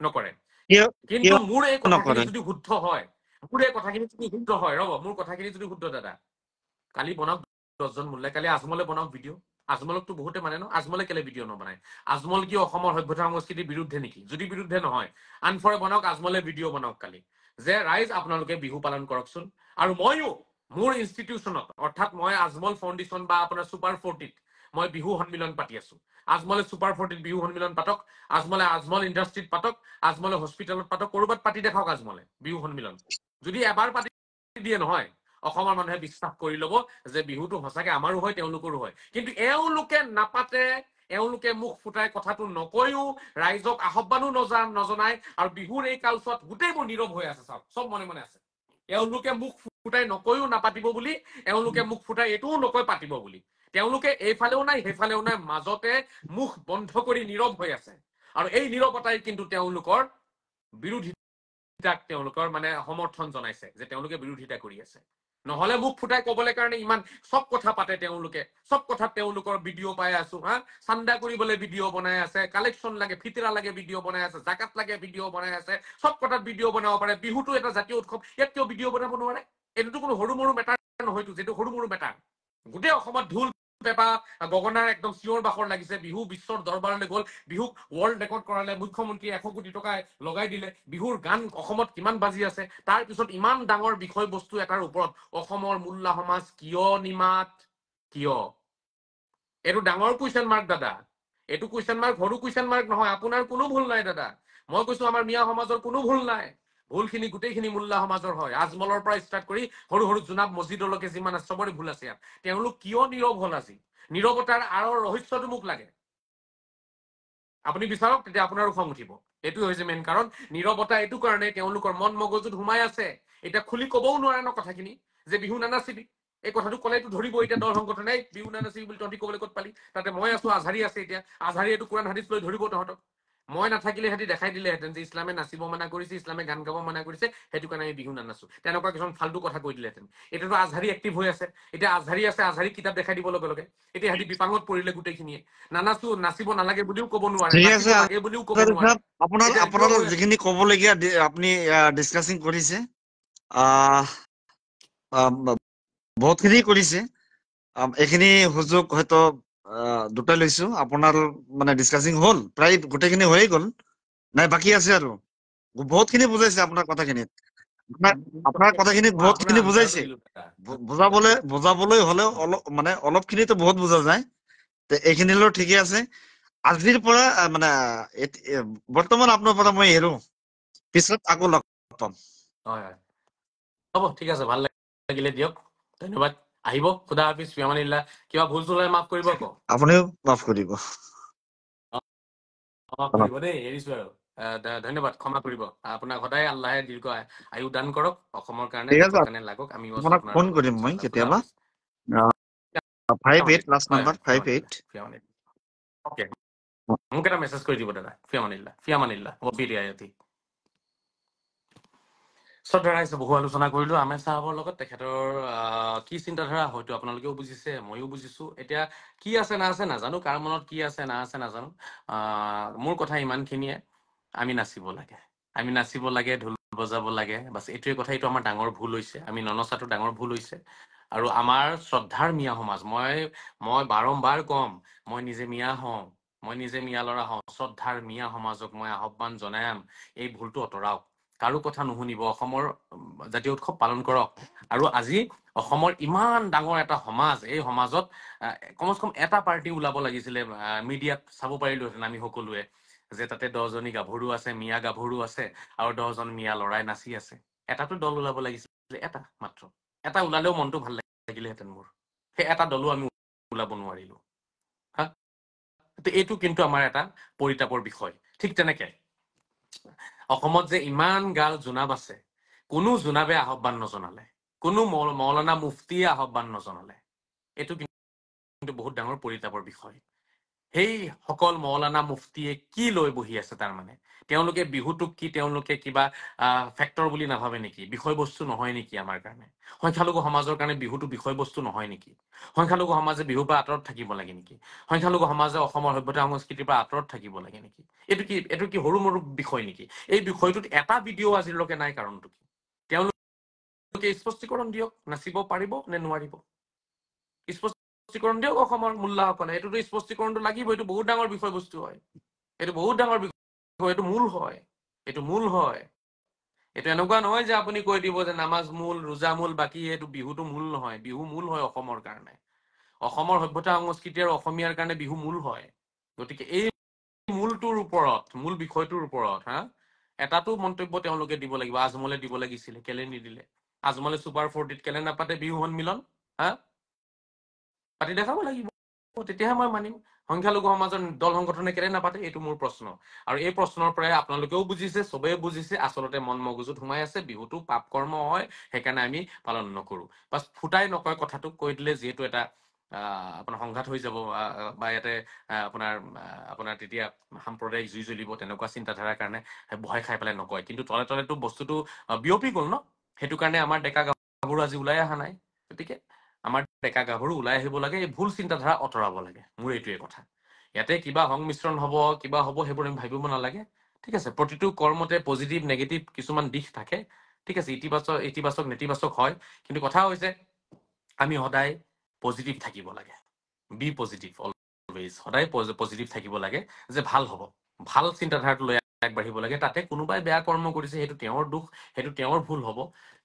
নকৰে কিয় কিন্তু কিয় মোৰ এই কথাখিনি নকৰে যদি শুদ্ধ হয় মোৰ এই কথাখিনি যদি শুদ্ধ হয় ৰ'ব মোৰ কথাখিনি যদি শুদ্ধ দাদা কালি বনাওক 10 জন মোল্লাই কালি আজমলে বনাওক ভিডিঅ' আজমলকতো বহুতে মানে ন আজমলে কেলে ভিডিঅ' নবনায় আজমল কি অসমৰ সভ্যতা সংস্কৃতিৰ বিৰুদ্ধে নেকি যদি বিৰুদ্ধে নহয় আনফৰে বনাওক আজমলে ভিডিঅ' বনাওক কালি যে ৰাইজ আপোনালোকে বিহু পালন কৰকচোন আৰু ময়ো মোৰ ইনষ্টিটিউচনত অৰ্থাৎ মই আজমল ফাউণ্ডেশ্যন বা আপোনাৰ ছুপাৰ 40ত মই বিহু সন্মিলন পাতি আছো আজমলে ছুপাৰ 40ত বিহু সন্মিলন পাতক আজমল ইণ্ডাষ্ট্ৰীত পাতক আজমলে হস্পিটেলত পাতক কৰবাত পাতি দেখাওক আজমলে বিহু সন্মিলন যদি এবাৰ পাতি দিয়ে নহয় অসমৰ মানুহে বিশ্বাস কৰি ল'ব যে বিহুটো সঁচাকে আমাৰো হয় তেওঁলোকৰো হয় কিন্তু এওঁলোকে নাপাতে এওঁলোকে মুখ ফুটাই কথাটো নকয়ও ৰাইজক আহ্বানো নজনায় আৰু বিহুৰ এই কালচোৱাত গোটেইবোৰ নীৰৱ হৈ আছে চাওক চব মনে মনে আছে এওঁলোকে মুখ ফুটাই নকয়ও নাপাতিব বুলি এওঁলোকে মুখ ফুটাই এইটোও নকয় পাতিব বুলি তেওঁলোকে এইফালেও নাই সেইফালেও নাই মাজতে মুখ বন্ধ কৰি নীৰৱ হৈ আছে আৰু এই নীৰৱতাই কিন্তু তেওঁলোকৰ বিৰোধিতাক তেওঁলোকৰ মানে সমৰ্থন জনাইছে যে তেওঁলোকে বিৰোধিতা কৰি আছে নহলে মুখ ফুটাই কবলৈ কাৰণে ইমান সব কথা পাতে তেওঁলোকে সব কথাত তেওঁলোকৰ ভিডিঅ' পাই আছো হা চান্দা কৰিবলৈ ভিডিঅ' বনাই আছে কালেকশ্যন লাগে ফিতৰা লাগে ভিডিঅ' বনাই আছে জাকাত লাগে ভিডিঅ' বনাই আছে সব কথাত ভিডিঅ' বনাব পাৰে বিহুটো এটা জাতীয় উৎসৱ ইয়াত কিয় ভিডিঅ' বনাব নোৱাৰে এইটো কোনো সৰু মৰু মেটাৰ নহয়তো যিটো সৰু মৰু মেটাৰ গোটেই অসমত ঢোল পেপা গগনাৰ একদম চিঞৰ বাখৰ লাগিছে বিহু বিশ্বৰ দৰবাৰলৈ গ'ল বিহুক ৱৰ্ল্ড ৰেকৰ্ড কৰালে মুখ্যমন্ত্ৰী 100 কোটি টকা লগাই দিলে বিহুৰ গান অসমত কিমান বাজি আছে তাৰ পিছত ইমান ডাঙৰ বিষয়বস্তু এটাৰ ওপৰত অসমৰ মোল্লা সমাজ কিয় নিমাত কিয় এইটো ডাঙৰ কুৱেশ্যন মাৰ্ক দাদা এইটো কুৱেশ্যন মাৰ্ক সৰু কুৱেশ্যন মাৰ্ক নহয় আপোনাৰ কোনো ভুল নাই দাদা মই কৈছো আমাৰ মিয়া সমাজৰ কোনো ভুল নাই, ভুলখিনি গোটেইখিনি মোল্লা সমাজৰ হয়। আজমলৰ পৰা ষ্টাৰ্ট কৰি সৰু সৰু জোনাব মছজিদলৈকে যিমান আছে চবৰে ভুল আছে ইয়াত। তেওঁলোক কিয় নীৰৱ হল আজি? নীৰৱতাৰ আঁৰৰ ৰহস্যটো মোক লাগে। আপুনি বিচাৰক, তেতিয়া আপোনাৰো খং উঠিব। এইটো হৈছে মেইন কাৰণ। নীৰৱতা এইটো কাৰণে তেওঁলোকৰ মন মগজুত সোমাই আছে। এতিয়া খুলি কবও নোৱাৰে ন কথাখিনি যে বিহু নানাচিবি। এই কথাটো ক'লেতো ধৰিব এতিয়া দল সংগঠনে, বিহু নানাচিবি বুলি তহঁতি ক'বলৈ ক'ত পালি? তাতে মই আছো, আজহাৰী আছে। এতিয়া আজহাৰী এইটো কোৰআন হাদিছ লৈ ধৰিব তহঁতক। মই নাথাকিলে সিহঁতি দেখাই দিলেহেঁতেন যে ইছলামে নাচিব মানা কৰিছে, ইছলামে গান গাব মানা কৰিছে, সেইটো কাৰণে আমি বিহু নানাচো। তেনেকুৱা কিছুমান ফাল্টু কথা কৈ দিলেহেঁতেন। এতিয়াতো আজহাৰী এক্টিভ হৈ আছে। এতিয়া আজহাৰী আছে, আজহাৰী কিতাপ দেখাই দিব লগে লগে। এতিয়া সিহঁতি বিপাঙত পৰিলে গোটেইখিনিয়ে। নানাচো, নাচিব নালাগে বুলিও ক'ব নোৱাৰে, ঠিক নাচিব আছে লাগে বুলিও ক'ব আজহাৰী নোৱাৰে। সাহেব, আপোনাৰ এতিয়া ৰিকিউৰ আপোনাৰ হৈ আছে। যিখিনি ক'বলগীয়া আপুনি ডিছকাছিং কৰিছে, আহ বহুতখিনি কৰিছে। এইখিনি সুযোগ হয়তো দুটাই লৈছো। আপোনাৰ মানে ডিছকাছিং হ'ল, প্ৰায় গোটেইখিনি হৈয়ে গ'ল, নাই বাকী আছে আৰু? বহুতখিনি বুজাইছে আপোনাৰ কথাখিনিত। আপোনাৰ কথাখিনিত মই আপোনাৰ বহুতখিনি আনচাৰটো বুজাইছে। দিলো দাদা। বুজাবলৈ হলেও মানে অলপ খিনিতো বহুত বুজা যায়। এইখিনিলৈ ঠিকে আছে। আজিৰ পৰা মানে বৰ্তমান আপোনাৰ পৰা মই এৰো, পিছত আকৌ লগ পাম। হয় হয়, হ'ব, ঠিক আছে, ভাল লাগিলে, দিয়ক, ধন্যবাদ। আহিব, খুদা হাফিজ, ফিয়ামানিল্লাহ। কিবা ভুল চুল হ'লে মাফ কৰিব আকৌ। আপুনিও মাফ কৰিব। ক্ষমা কৰিব দেই, এৰিছো আৰু। ধন্যবাদ, ক্ষমা কৰিব। আপোনাক সদায় আল্লাহে দীৰ্ঘ আয়ু দান কৰক, অসমৰ কাৰণে, ঠিক আছে, দেশৰ কাৰণে লাগক। আমিও আছো আপোনাক আপোনাৰ ফোন লগত, কৰিম মই ইনশাআল্লাহ। খুদা কেতিয়াবা। হাফিজ। 58 লাষ্ট ফিয়ামানিল্লাহ। হয় নাম্বাৰ হয়, 58। ফিয়ামানিল্লাহ, ফিয়ামানিল্লাহ। অ'কে, মোক এটা মেছেজ কৰি দিব দাদা। ফিয়ামানিল্লাহ, ফিয়ামানিল্লাহ, ওফি ৰিয়ায়তি। শ্ৰদ্ধা ৰাইজে বহু আলোচনা কৰিলো আহমেদ চাহাবৰ লগত। তেখেতৰ কি চিন্তাধাৰা হয়তো আপোনালোকেও বুজিছে, ময়ো বুজিছো। এতিয়া কি আছে না আছে নাজানো, কাৰ মনত কি আছে না আছে নাজানো। মোৰ কথা ইমানখিনিয়ে, আমি নাচিব লাগে, আমি নাচিব লাগে, ঢোল বজাব লাগে, বাছ এইটোৱে কথা। এইটো আমাৰ ডাঙৰ ভুল হৈছে, আমি ননচাটো ডাঙৰ ভুল হৈছে। আৰু আমাৰ শ্ৰদ্ধাৰ মিয়া সমাজ, মই বাৰম্বাৰ কম, মই নিজে মিয়া হওঁ, মই নিজে মিয়া ল'ৰা হওঁ, শ্ৰদ্ধাৰ মিয়া সমাজক মই আহ্বান জনাম, এই ভুলটো আঁতৰাওক, কাৰো কথা নুশুনিব, অসমৰ জাতীয় উৎসৱ পালন কৰক। আৰু আজি অসমৰ ইমান ডাঙৰ এটা সমাজ, এই সমাজত কমচে কম এটা পাৰ্টি ওলাব লাগিছিলে, মিডিয়াত চাব পাৰিলোহেঁতেন আমি সকলোৱে, যে তাতে 10জনী গাভৰু আছে, মিয়া গাভৰু আছে, আৰু 10জন মিয়া ল'ৰাই নাচি আছে। এটাতো দল ওলাব লাগিছিলে, এটা মাত্ৰ। এটা ওলালেও মনটো ভাল লাগিলেহেঁতেন মোৰ। সেই এটা দলো আমি ওলাব নোৱাৰিলো। হা, এইটো কিন্তু আমাৰ এটা পৰিতাপৰ বিষয়। ঠিক তেনেকে অসমত যে ইমান গাল জোনাব আছে, কোনো জোনাবে আহ্বান নজনালে, কোনো মৌলানা মুফতিয়ে আহ্বান নজনালে। এইটো কিন্তু বহুত ডাঙৰ পৰিতাপৰ বিষয়। সেই সকল মৌলানা মুফতিয়ে কি লৈ বহি আছে? তাৰমানে তেওঁলোকে বিহুটোক কি তেওঁলোকে কিবা ফেক্টৰ বুলি নাভাবে নেকি? বিষয়বস্তু নহয় নেকি আমাৰ কাৰণে? সংখ্যালঘু সমাজৰ কাৰণে বিহুটো বিষয়বস্তু নহয় নেকি? সংখ্যালঘু সমাজে বিহুৰ পৰা আঁতৰত থাকিব লাগে নেকি? সংখ্যালঘু সমাজে অসমৰ সভ্যতা সংস্কৃতিৰ পৰা আঁতৰত থাকিব লাগে নেকি? এইটো কি সৰু মৰু বিষয় নেকি? এই বিষয়টোত এটা ভিডিঅ' আজিলৈকে নাই। কাৰণটো কি? তেওঁলোকে স্পষ্টীকৰণ দিয়ক, নাচিব পাৰিব নে নোৱাৰিব? স্পষ্টীকৰণ দিয়ক অসমৰ মোল্লাসকলে। এইটোতো স্পষ্টীকৰণটো লাগিব। এইটো বহুত ডাঙৰ বিষয়বস্তু হয়, এইটো বহুত ডাঙৰ বিষয়, এইটো মূল হয়, এইটো মূল হয়। এইটো এনেকুৱা নহয় যে আপুনি কৈ দিব যে নামাজ মূল, ৰোজা মূল, বাকী এইটো বিহুটো মূল নহয়। বিহু মূল হয় অসমৰ কাৰণে, অসমৰ সভ্যতা সংস্কৃতি আৰু অসমীয়াৰ কাৰণে বিহু মূল হয়। গতিকে এই মূলটোৰ ওপৰত, মূল বিষয়টোৰ ওপৰত এটাটো মন্তব্য তেওঁলোকে দিব লাগিব। আজমলে দিব লাগিছিলে, কেলে নিদিলে? আজমলে ছুপাৰ 40ত কেলে নাপাতে বিহু সন্মিলন? পাতি দেখাব লাগিব, তেতিয়াহে মই মানিম। সংখ্যালঘু সমাজৰ দল সংগঠনে কেলে নাপাতে? এইটো মোৰ প্ৰশ্ন। আৰু এই প্ৰশ্নৰ পৰাই আপোনালোকেও বুজিছে, চবেই বুজিছে, আচলতে মন মগজুত সোমাই আছে বিহুটো পাপ কৰ্ম হয়, সেইকাৰণে আমি পালন নকৰো। বাছ ফুটাই নকয় কথাটো কৈ দিলে, যিহেতু এটা আপোনাৰ সংঘাত হৈ যাব, বা ইয়াতে আপোনাৰ তেতিয়া সাম্প্ৰদায়িক জুই জ্বলিব, তেনেকুৱা চিন্তাধাৰাৰ কাৰণে ভয় খাই পেলাই নকয়। কিন্তু তলে তলেতো বস্তুটো বিয়পি গ'ল ন। সেইটো কাৰণে আমাৰ ডেকা গাভৰু আজি ওলাই অহা নাই। গতিকে আমাৰ ডেকা গাভৰু ওলাই আহিব লাগে, এই ভুল চিন্তাধাৰা আঁতৰাব লাগে। মোৰ এইটোৱে কথা। ইয়াতে কিবা সংমিশ্ৰণ হ'ব, কিবা হ'ব, সেইবোৰ আমি ভাবিব নালাগে। ঠিক আছে, প্ৰতিটো কৰ্মতে পজিটিভ নেগেটিভ কিছুমান দিশ থাকে। ঠিক আছে, ইতিবাচক নেতিবাচক হয়। কিন্তু কথা হৈছে আমি সদায় পজিটিভ থাকিব লাগে। বি পজিটিভ অলৱেজ, সদায় পজিটিভ থাকিব লাগে, যে ভাল হ'ব, ভাল চিন্তাধাৰাটো লৈ আগবাঢ়িব লাগে। তাতে কোনোবাই বেয়া কৰ্ম কৰিছে, সেইটো তেওঁৰ দুখ, সেইটো তেওঁৰ ভুল হ'ব।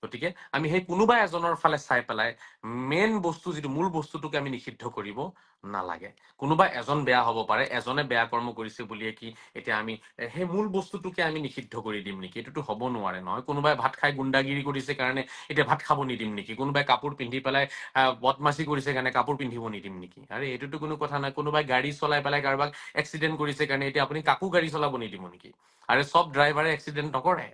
গতিকে আমি সেই কোনোবা এজনৰ ফালে চাই পেলাই মেইন বস্তু যিটো মূল বস্তুটোকে আমি নিষিদ্ধ কৰিব নালাগে। কোনোবা এজন বেয়া হ'ব পাৰে, এজনে বেয়া কৰ্ম কৰিছে বুলিয়ে কি এতিয়া আমি সেই মূল বস্তুটোকে আমি নিষিদ্ধ কৰি দিম নেকি? এইটোতো হ'ব নোৱাৰে নহয়। কোনোবাই ভাত খাই গুণ্ডাগিৰি কৰিছে কাৰণে এতিয়া ভাত খাব নিদিম নেকি? কোনোবাই কাপোৰ পিন্ধি পেলাই বদমাচি কৰিছে কাৰণে কাপোৰ পিন্ধিব নিদিম নেকি? আৰে এইটোতো কোনো কথা নাই। কোনোবাই গাড়ী চলাই পেলাই কাৰোবাক এক্সিডেণ্ট কৰিছে কাৰণে এতিয়া আপুনি কাকো গাড়ী চলাব নিদিব নেকি? আৰে চব ড্ৰাইভাৰে এক্সিডেণ্ট নকৰে,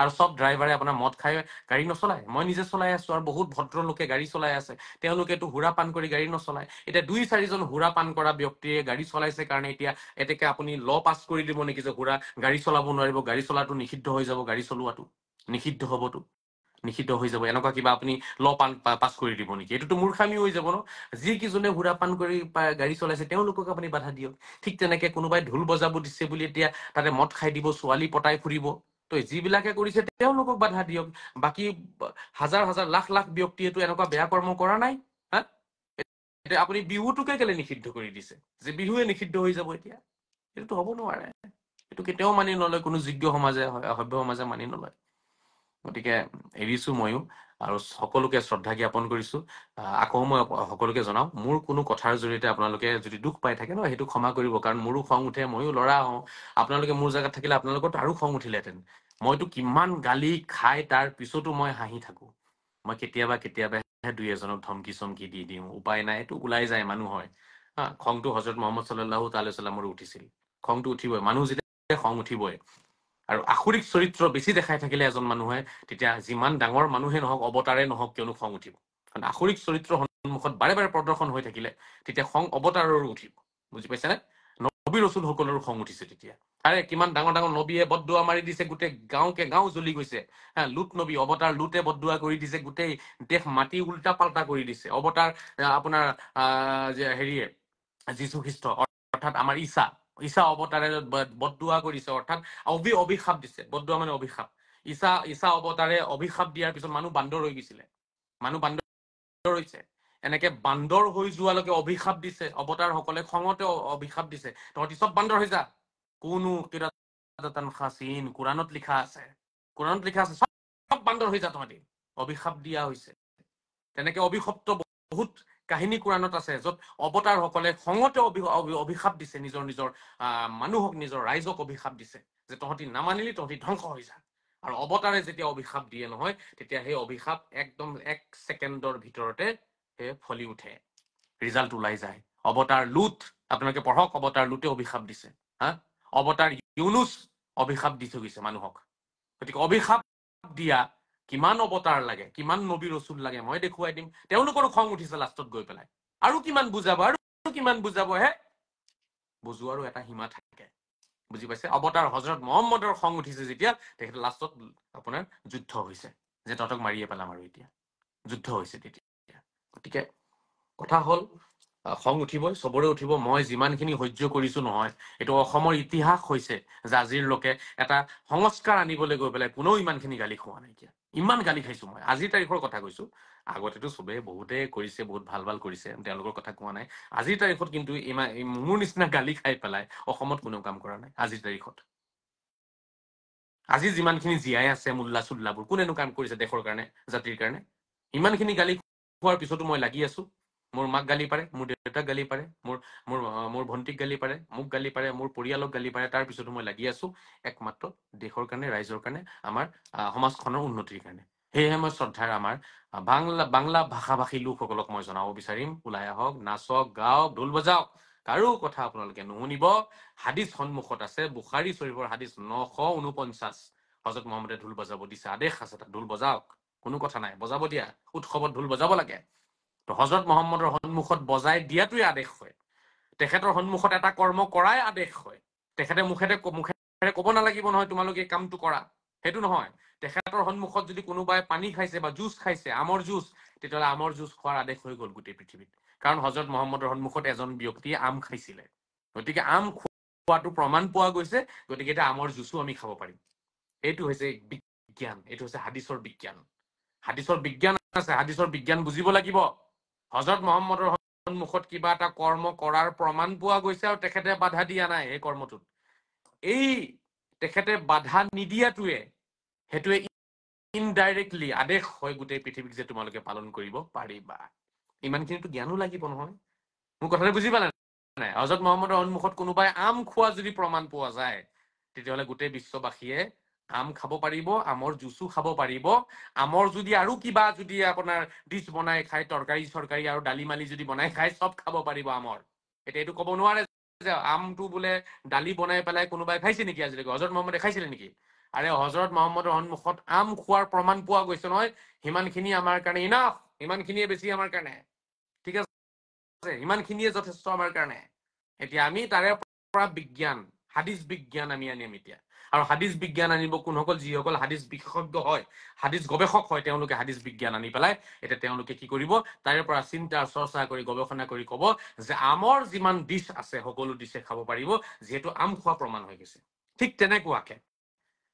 আৰু চব ড্ৰাইভাৰে আপোনাৰ মদ খাই গাড়ী নচলায়। মই নিজে চলাই আছো, আৰু বহুত ভদ্ৰ লোকে গাড়ী চলাই আছে, তেওঁলোকেতো সুৰা পান কৰি গাড়ী নচলায়। এতিয়া 2-4জন সুৰা পান কৰা ব্যক্তিয়ে গাড়ী চলাইছে কাৰণে এতিয়া এতেকে আপুনি ল পাছ কৰি দিব নেকি যে সুৰা গাড়ী চলাব নোৱাৰিব, গাড়ী চলাটো নিষিদ্ধ হৈ যাব, গাড়ী চলোৱাটো নিষিদ্ধ হবতো, নিষিদ্ধ হৈ যাব, এনেকুৱা কিবা আপুনি ল পাছ কৰি দিব নেকি? এইটোতো মূৰ্খামি হৈ যাব ন। যিকেইজনে সুৰা পান কৰি গাড়ী চলাইছে তেওঁলোকক আপুনি বাধা দিয়ক। ঠিক তেনেকে কোনোবাই ঢোল বজাব দিছে বুলি এতিয়া তাতে মদ খাই দিব, ছোৱালী পতাই ফুৰিব, তো যিবিলাকে কৰিছে তেওঁলোকক বাধা দিয়ক। বাকী হাজাৰ হাজাৰ লাখ লাখ ব্যক্তিয়েতো এনেকুৱা বেয়া কৰ্ম কৰা নাই। হা, এতিয়া আপুনি বিহুটোকে কেলে নিষিদ্ধ কৰি দিছে যে বিহুৱে নিষিদ্ধ হৈ যাব? এতিয়া এইটোতো হ'ব নোৱাৰে। এইটো কেতিয়াও মানি নলয়, কোনো যোগ্য সমাজে, সভ্য সমাজে মানি নলয়। গতিকে এৰিছো ময়ো, আৰু সকলোকে শ্ৰদ্ধা জ্ঞাপন কৰিছো। আকৌ মই সকলোকে জনাও, মোৰ কোনো কথাৰ জৰিয়তে আপোনালোকে যদি দুখ পাই থাকে ন, সেইটো ক্ষমা কৰিব, কাৰণ মোৰো খং উঠে, ময়ো ল'ৰা হওঁ। আপোনালোকে মোৰ জেগাত থাকিলে আপোনালোকৰ আৰু খং উঠিলেহেঁতেন। মইতো কিমান গালি খাই তাৰ পিছতো মই হাঁহি থাকো। মই কেতিয়াবা 2-এজনক ধমকি চমকি দি দিওঁ, উপায় নাই, এইটো ওলাই যায় মানুহৰ। খংটো হজৰত মহম্মদ সাল্লাল্লাহু তাআলা সাল্লামৰো উঠিছিল। খংটো উঠিবই, মানুহ যেতিয়া খং উঠিবই। আৰু আসুৰিক চৰিত্ৰ বেছি দেখাই থাকিলে এজন মানুহে, তেতিয়া যিমান ডাঙৰ মানুহে নহওক, অৱতাৰে নহওক কিয়নো খং উঠিব। কাৰণ আসুৰিক চৰিত্ৰ সন্মুখত বাৰে বাৰে প্ৰদৰ্শন হৈ থাকিলে তেতিয়া খং অৱতাৰৰো উঠিব। বুজি পাইছেনে? নবী ৰচুল সকলৰো খং উঠিছে তেতিয়া। আৰে কিমান ডাঙৰ ডাঙৰ নবীয়ে বদদুৱা মাৰি দিছে, গোটেই গাঁও জ্বলি গৈছে। লুট নবী, অৱতাৰ লুটে বদদুৱা কৰি দিছে, গোটেই দেশ মাটি উল্টা পাল্টা কৰি দিছে। অৱতাৰ আপোনাৰ হেৰিয়ে যীশু খ্ৰীষ্ট, অৰ্থাৎ আমাৰ ঈশা অৱতাৰে বদদুৱা কৰিছে, অৰ্থাৎ অভিশাপ দিছে। বদদুৱা মানে অভিশাপ। ঈশা অৱতাৰে অভিশাপ দিয়াৰ পিছত মানুহ বান্দৰ হৈ গৈছিলে, মানুহ বান্দৰ হৈছে। এনেকে বান্দৰ হৈ যোৱালৈকে অভিশাপ দিছে অৱতাৰ সকলে, খঙতে অভিশাপ দিছে, তহঁতি চব বান্দৰ হৈ যা। কোনো কিৰাতান খাসিন, কোৰাণত লিখা আছে, কোৰাণত লিখা আছে, চব বান্দৰ হৈ যা তহঁতি, অভিশাপ দিয়া হৈছে। তেনেকে অভিশপ্ত বহুত কাহিনী কোৰাণত আছে, য'ত অৱতাৰ সকলে খঙতে অভিশাপ দিছে, নিজৰ নিজৰ মানুহক, নিজৰ ৰাইজক অভিশাপ দিছে যে তহঁতি নামানিলি, তহঁতি ধ্বংস হৈ যা। আৰু অৱতাৰে যেতিয়া অভিশাপ দিয়ে নহয়, তেতিয়া সেই অভিশাপ একদম 1 ছেকেণ্ডৰ ভিতৰতে ফলি উঠে, ৰিজাল্ট ওলাই যায়। অৱতাৰ লুট, আপোনালোকে পঢ়ক, অৱতাৰ লুটে অভিশাপ দিছে। অৱতাৰ ইউনুছ অভিশাপ দি থৈ গৈছে মানুহক। গতিকে অভিশাপ দিয়া কিমান অৱতাৰ লাগে, কিমান নবী ৰচুল লাগে, মই দেখুৱাই দিম। তেওঁলোকৰো খং উঠিছে লাষ্টত গৈ পেলাই। আৰু কিমান বুজাব, আৰু কিমান বুজাব হে? বুজোৱাৰো এটা সীমা থাকে। বুজি পাইছে? অৱতাৰ হজৰত মহম্মদৰ খং উঠিছে যেতিয়া, তেখেতে লাষ্টত আপোনাৰ যুদ্ধ হৈছে, যে তহঁতক মাৰিয়ে পেলাম। আৰু এতিয়া যুদ্ধ হৈছে তেতিয়া। গতিকে কথা হ'ল, খং উঠিবই, চবৰে উঠিব। মই যিমানখিনি সহ্য কৰিছো নহয়, এইটো অসমৰ ইতিহাস হৈছে যে আজিলৈকে এটা সংস্কাৰ আনিবলৈ গৈ পেলাই কোনেও ইমানখিনি গালি খোৱা নাইকিয়া। ইমান গালি খাইছো মই, আজিৰ তাৰিখৰ কথা কৈছো। আগতেতো চবেই বহুতে কৰিছে, বহুত ভাল ভাল কৰিছে, তেওঁলোকৰ কথা কোৱা নাই। আজিৰ তাৰিখত কিন্তু মোৰ নিচিনা গালি খাই পেলাই অসমত কোনেও কাম কৰা নাই আজিৰ তাৰিখত। আজি যিমানখিনি জীয়াই আছে মোল্লা চুল্লাবোৰ, কোনেনো কাম কৰিছে দেশৰ কাৰণে, জাতিৰ কাৰণে? ইমানখিনি গালি খোৱাৰ পিছতো মই লাগি আছো। মোৰ মাক গালি পাৰে, মোৰ দেউতাক গালি পাৰে, মোৰ ভণ্টিক গালি পাৰে, মোক গালি পাৰে, মোৰ পৰিয়ালক গালি পাৰে, তাৰ পিছতো মই লাগি আছো একমাত্ৰ দেশৰ কাৰণে, ৰাইজৰ কাৰণে, আমাৰ সমাজখনৰ উন্নতিৰ কাৰণে। সেয়েহে মই শ্ৰদ্ধাৰ আমাৰ বাংলা ভাষাভাষী লোকসকলক মই জনাব বিচাৰিম, ওলাই আহক, নাচক, গাওক, ঢোল বজাওক। কাৰো কথা আপোনালোকে নুশুনিব। হাদিছ সন্মুখত আছে, বুখাৰী শৰীফৰ হাদিছ 949, হজৰত মহম্মদে ঢোল বজাব দিছে, আদেশ আছে তাত, ঢোল বজাওক, কোনো কথা নাই, বজাব দিয়া। উৎসৱত ঢোল বজাব লাগে। তো হজৰত মহম্মদৰ সন্মুখত বজাই দিয়াটোৱে আদেশ হয়। তেখেতৰ সন্মুখত এটা কৰ্ম কৰাই আদেশ হয়। তেখেতে মুখেৰে ক'ব নালাগিব নহয় তোমালোকে কামটো কৰা, সেইটো নহয়। তেখেতৰ সন্মুখত যদি কোনোবাই পানী খাইছে বা জুচ খাইছে, আমৰ জুচ, তেতিয়াহ'লে আমৰ জুচ খোৱাৰ আদেশ হৈ গ'ল গোটেই পৃথিৱীত। কাৰণ হজৰত মহম্মদৰ সন্মুখত এজন ব্যক্তিয়ে আম খাইছিলে, গতিকে আম খোৱাটো প্ৰমাণ পোৱা গৈছে, গতিকে এতিয়া আমৰ জুচো আমি খাব পাৰিম। এইটো হৈছে বিজ্ঞান, এইটো হৈছে হাদিছৰ বিজ্ঞান। হাদিছৰ বিজ্ঞান আছে, হাদিছৰ বিজ্ঞান বুজিব লাগিব। হজৰত মহম্মদৰ সন্মুখত কিবা এটা কৰ্ম কৰাৰ প্ৰমাণ পোৱা গৈছে, আৰু তেখেতে বাধা দিয়া নাই সেই কৰ্মটোত। এই তেখেতে বাধা নিদিয়াটোৱে, সেইটোৱে ইনডাইৰেক্টলি আদেশ হয় গোটেই পৃথিৱীক যে তোমালোকে পালন কৰিব পাৰিবা ইমানখিনিতো জ্ঞানো লাগিব নহয় মোৰ কথাটো বুজি পালা নাই হজৰত মহম্মদৰ সন্মুখত কোনোবাই আম খোৱা যদি প্ৰমাণ পোৱা যায় তেতিয়াহ'লে গোটেই বিশ্ববাসীয়ে আম খাব পাৰিব আমৰ জুচো খাব পাৰিব আমৰ যদি আৰু কিবা যদি আপোনাৰ ডিছ বনাই খায় তৰকাৰী চৰকাৰী আৰু দালি মালি যদি বনাই খায় চব খাব পাৰিব আমৰ এতিয়া এইটো ক'ব নোৱাৰে যে আমটো বোলে দালি বনাই পেলাই কোনোবাই খাইছে নেকি আজিলৈকে হজৰত মহম্মদে খাইছিলে নেকি আৰে হজৰত মহম্মদৰ সন্মুখত আম খোৱাৰ প্ৰমাণ পোৱা গৈছে নহয় সিমানখিনি আমাৰ কাৰণে ইনাফ ইমানখিনিয়ে বেছি আমাৰ কাৰণে ঠিক আছে ইমানখিনিয়ে যথেষ্ট আমাৰ কাৰণে এতিয়া আমি তাৰে পৰা বিজ্ঞান হাদিছ বিজ্ঞান আমি আনিম এতিয়া আৰু হাদিছ বিজ্ঞান আনিব কোনসকল যিসকল হাদিছ বিশেষজ্ঞ হয় হাদিছ গৱেষক হয় তেওঁলোকে হাদিছ বিজ্ঞান আনি পেলাই এতিয়া তেওঁলোকে কি কৰিব তাৰে পৰা চিন্তা চৰ্চা কৰি গৱেষণা কৰি ক'ব যে আমৰ যিমান ডিছ আছে সকলো ডিছে খাব পাৰিব যিহেতু আম খোৱা প্ৰমাণ হৈ গৈছে ঠিক তেনেকুৱাকে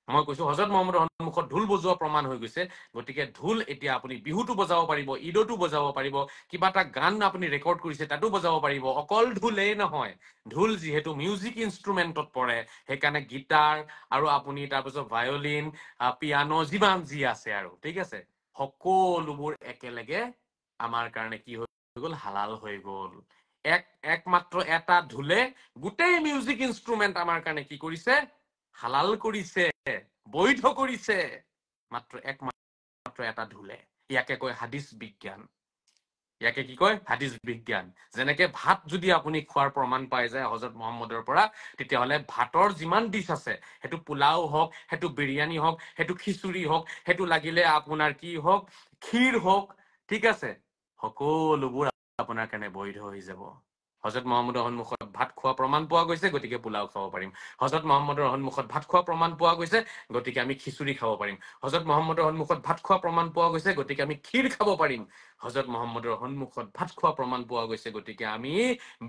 মই কৈছো হজৰত মহম্মদৰ সন্মুখত ঢোল বজোৱা প্ৰমাণ হৈ গৈছে গতিকে ঢোল এতিয়া আপুনি বিহুতো বজাব পাৰিব ঈদতো বজাব পাৰিব কিবা এটা গান আপুনি ৰেকৰ্ড কৰিছে তাতো বজাব পাৰিব অকল ঢোলেই নহয় ঢোল যিহেতু মিউজিক ইনষ্ট্ৰুমেণ্টত পৰে সেইকাৰণে গিটাৰ আৰু আপুনি তাৰপিছত ভায়লিন পিয়ানো যিমান যি আছে আৰু ঠিক আছে সকলোবোৰ একেলগে আমাৰ কাৰণে কি হৈ গ'ল হালাল হৈ গ'ল একমাত্ৰ এটা ঢোলে গোটেই মিউজিক ইনষ্ট্ৰুমেণ্ট আমাৰ কাৰণে কি কৰিছে হালাল কৰিছে বৈধ কৰিছে মাত্ৰ এটা ঢোলে ইয়াকে কয় হাদিছ বিজ্ঞান ইয়াকে কি কয় হাদিছ বিজ্ঞান যেনেকে ভাত যদি আপুনি খোৱাৰ প্ৰমাণ পাই যায় হজৰত মহম্মদৰ পৰা তেতিয়াহ'লে ভাতৰ যিমান ডিছ আছে সেইটো পোলাও হওক সেইটো বিৰিয়ানী হওক সেইটো খিচুৰি হওক সেইটো লাগিলে আপোনাৰ কি হওক ক্ষীৰ হওক ঠিক আছে সকলোবোৰ আপোনাৰ কাৰণে বৈধ হৈ যাব হজৰত মহম্মদৰ সন্মুখত ভাত খোৱা প্ৰমাণ পোৱা গৈছে গতিকে পোলাও খাব পাৰিম হজৰত মহম্মদৰ সন্মুখত ভাত খোৱা প্ৰমাণ পোৱা গৈছে গতিকে আমি খিচুৰি খাব পাৰিম হজৰত মহম্মদৰ সন্মুখত ভাত খোৱা প্ৰমাণ পোৱা গৈছে গতিকে আমি ক্ষীৰ খাব পাৰিম হজৰত মহম্মদৰ সন্মুখত ভাত খোৱা প্ৰমাণ পোৱা গৈছে গতিকে আমি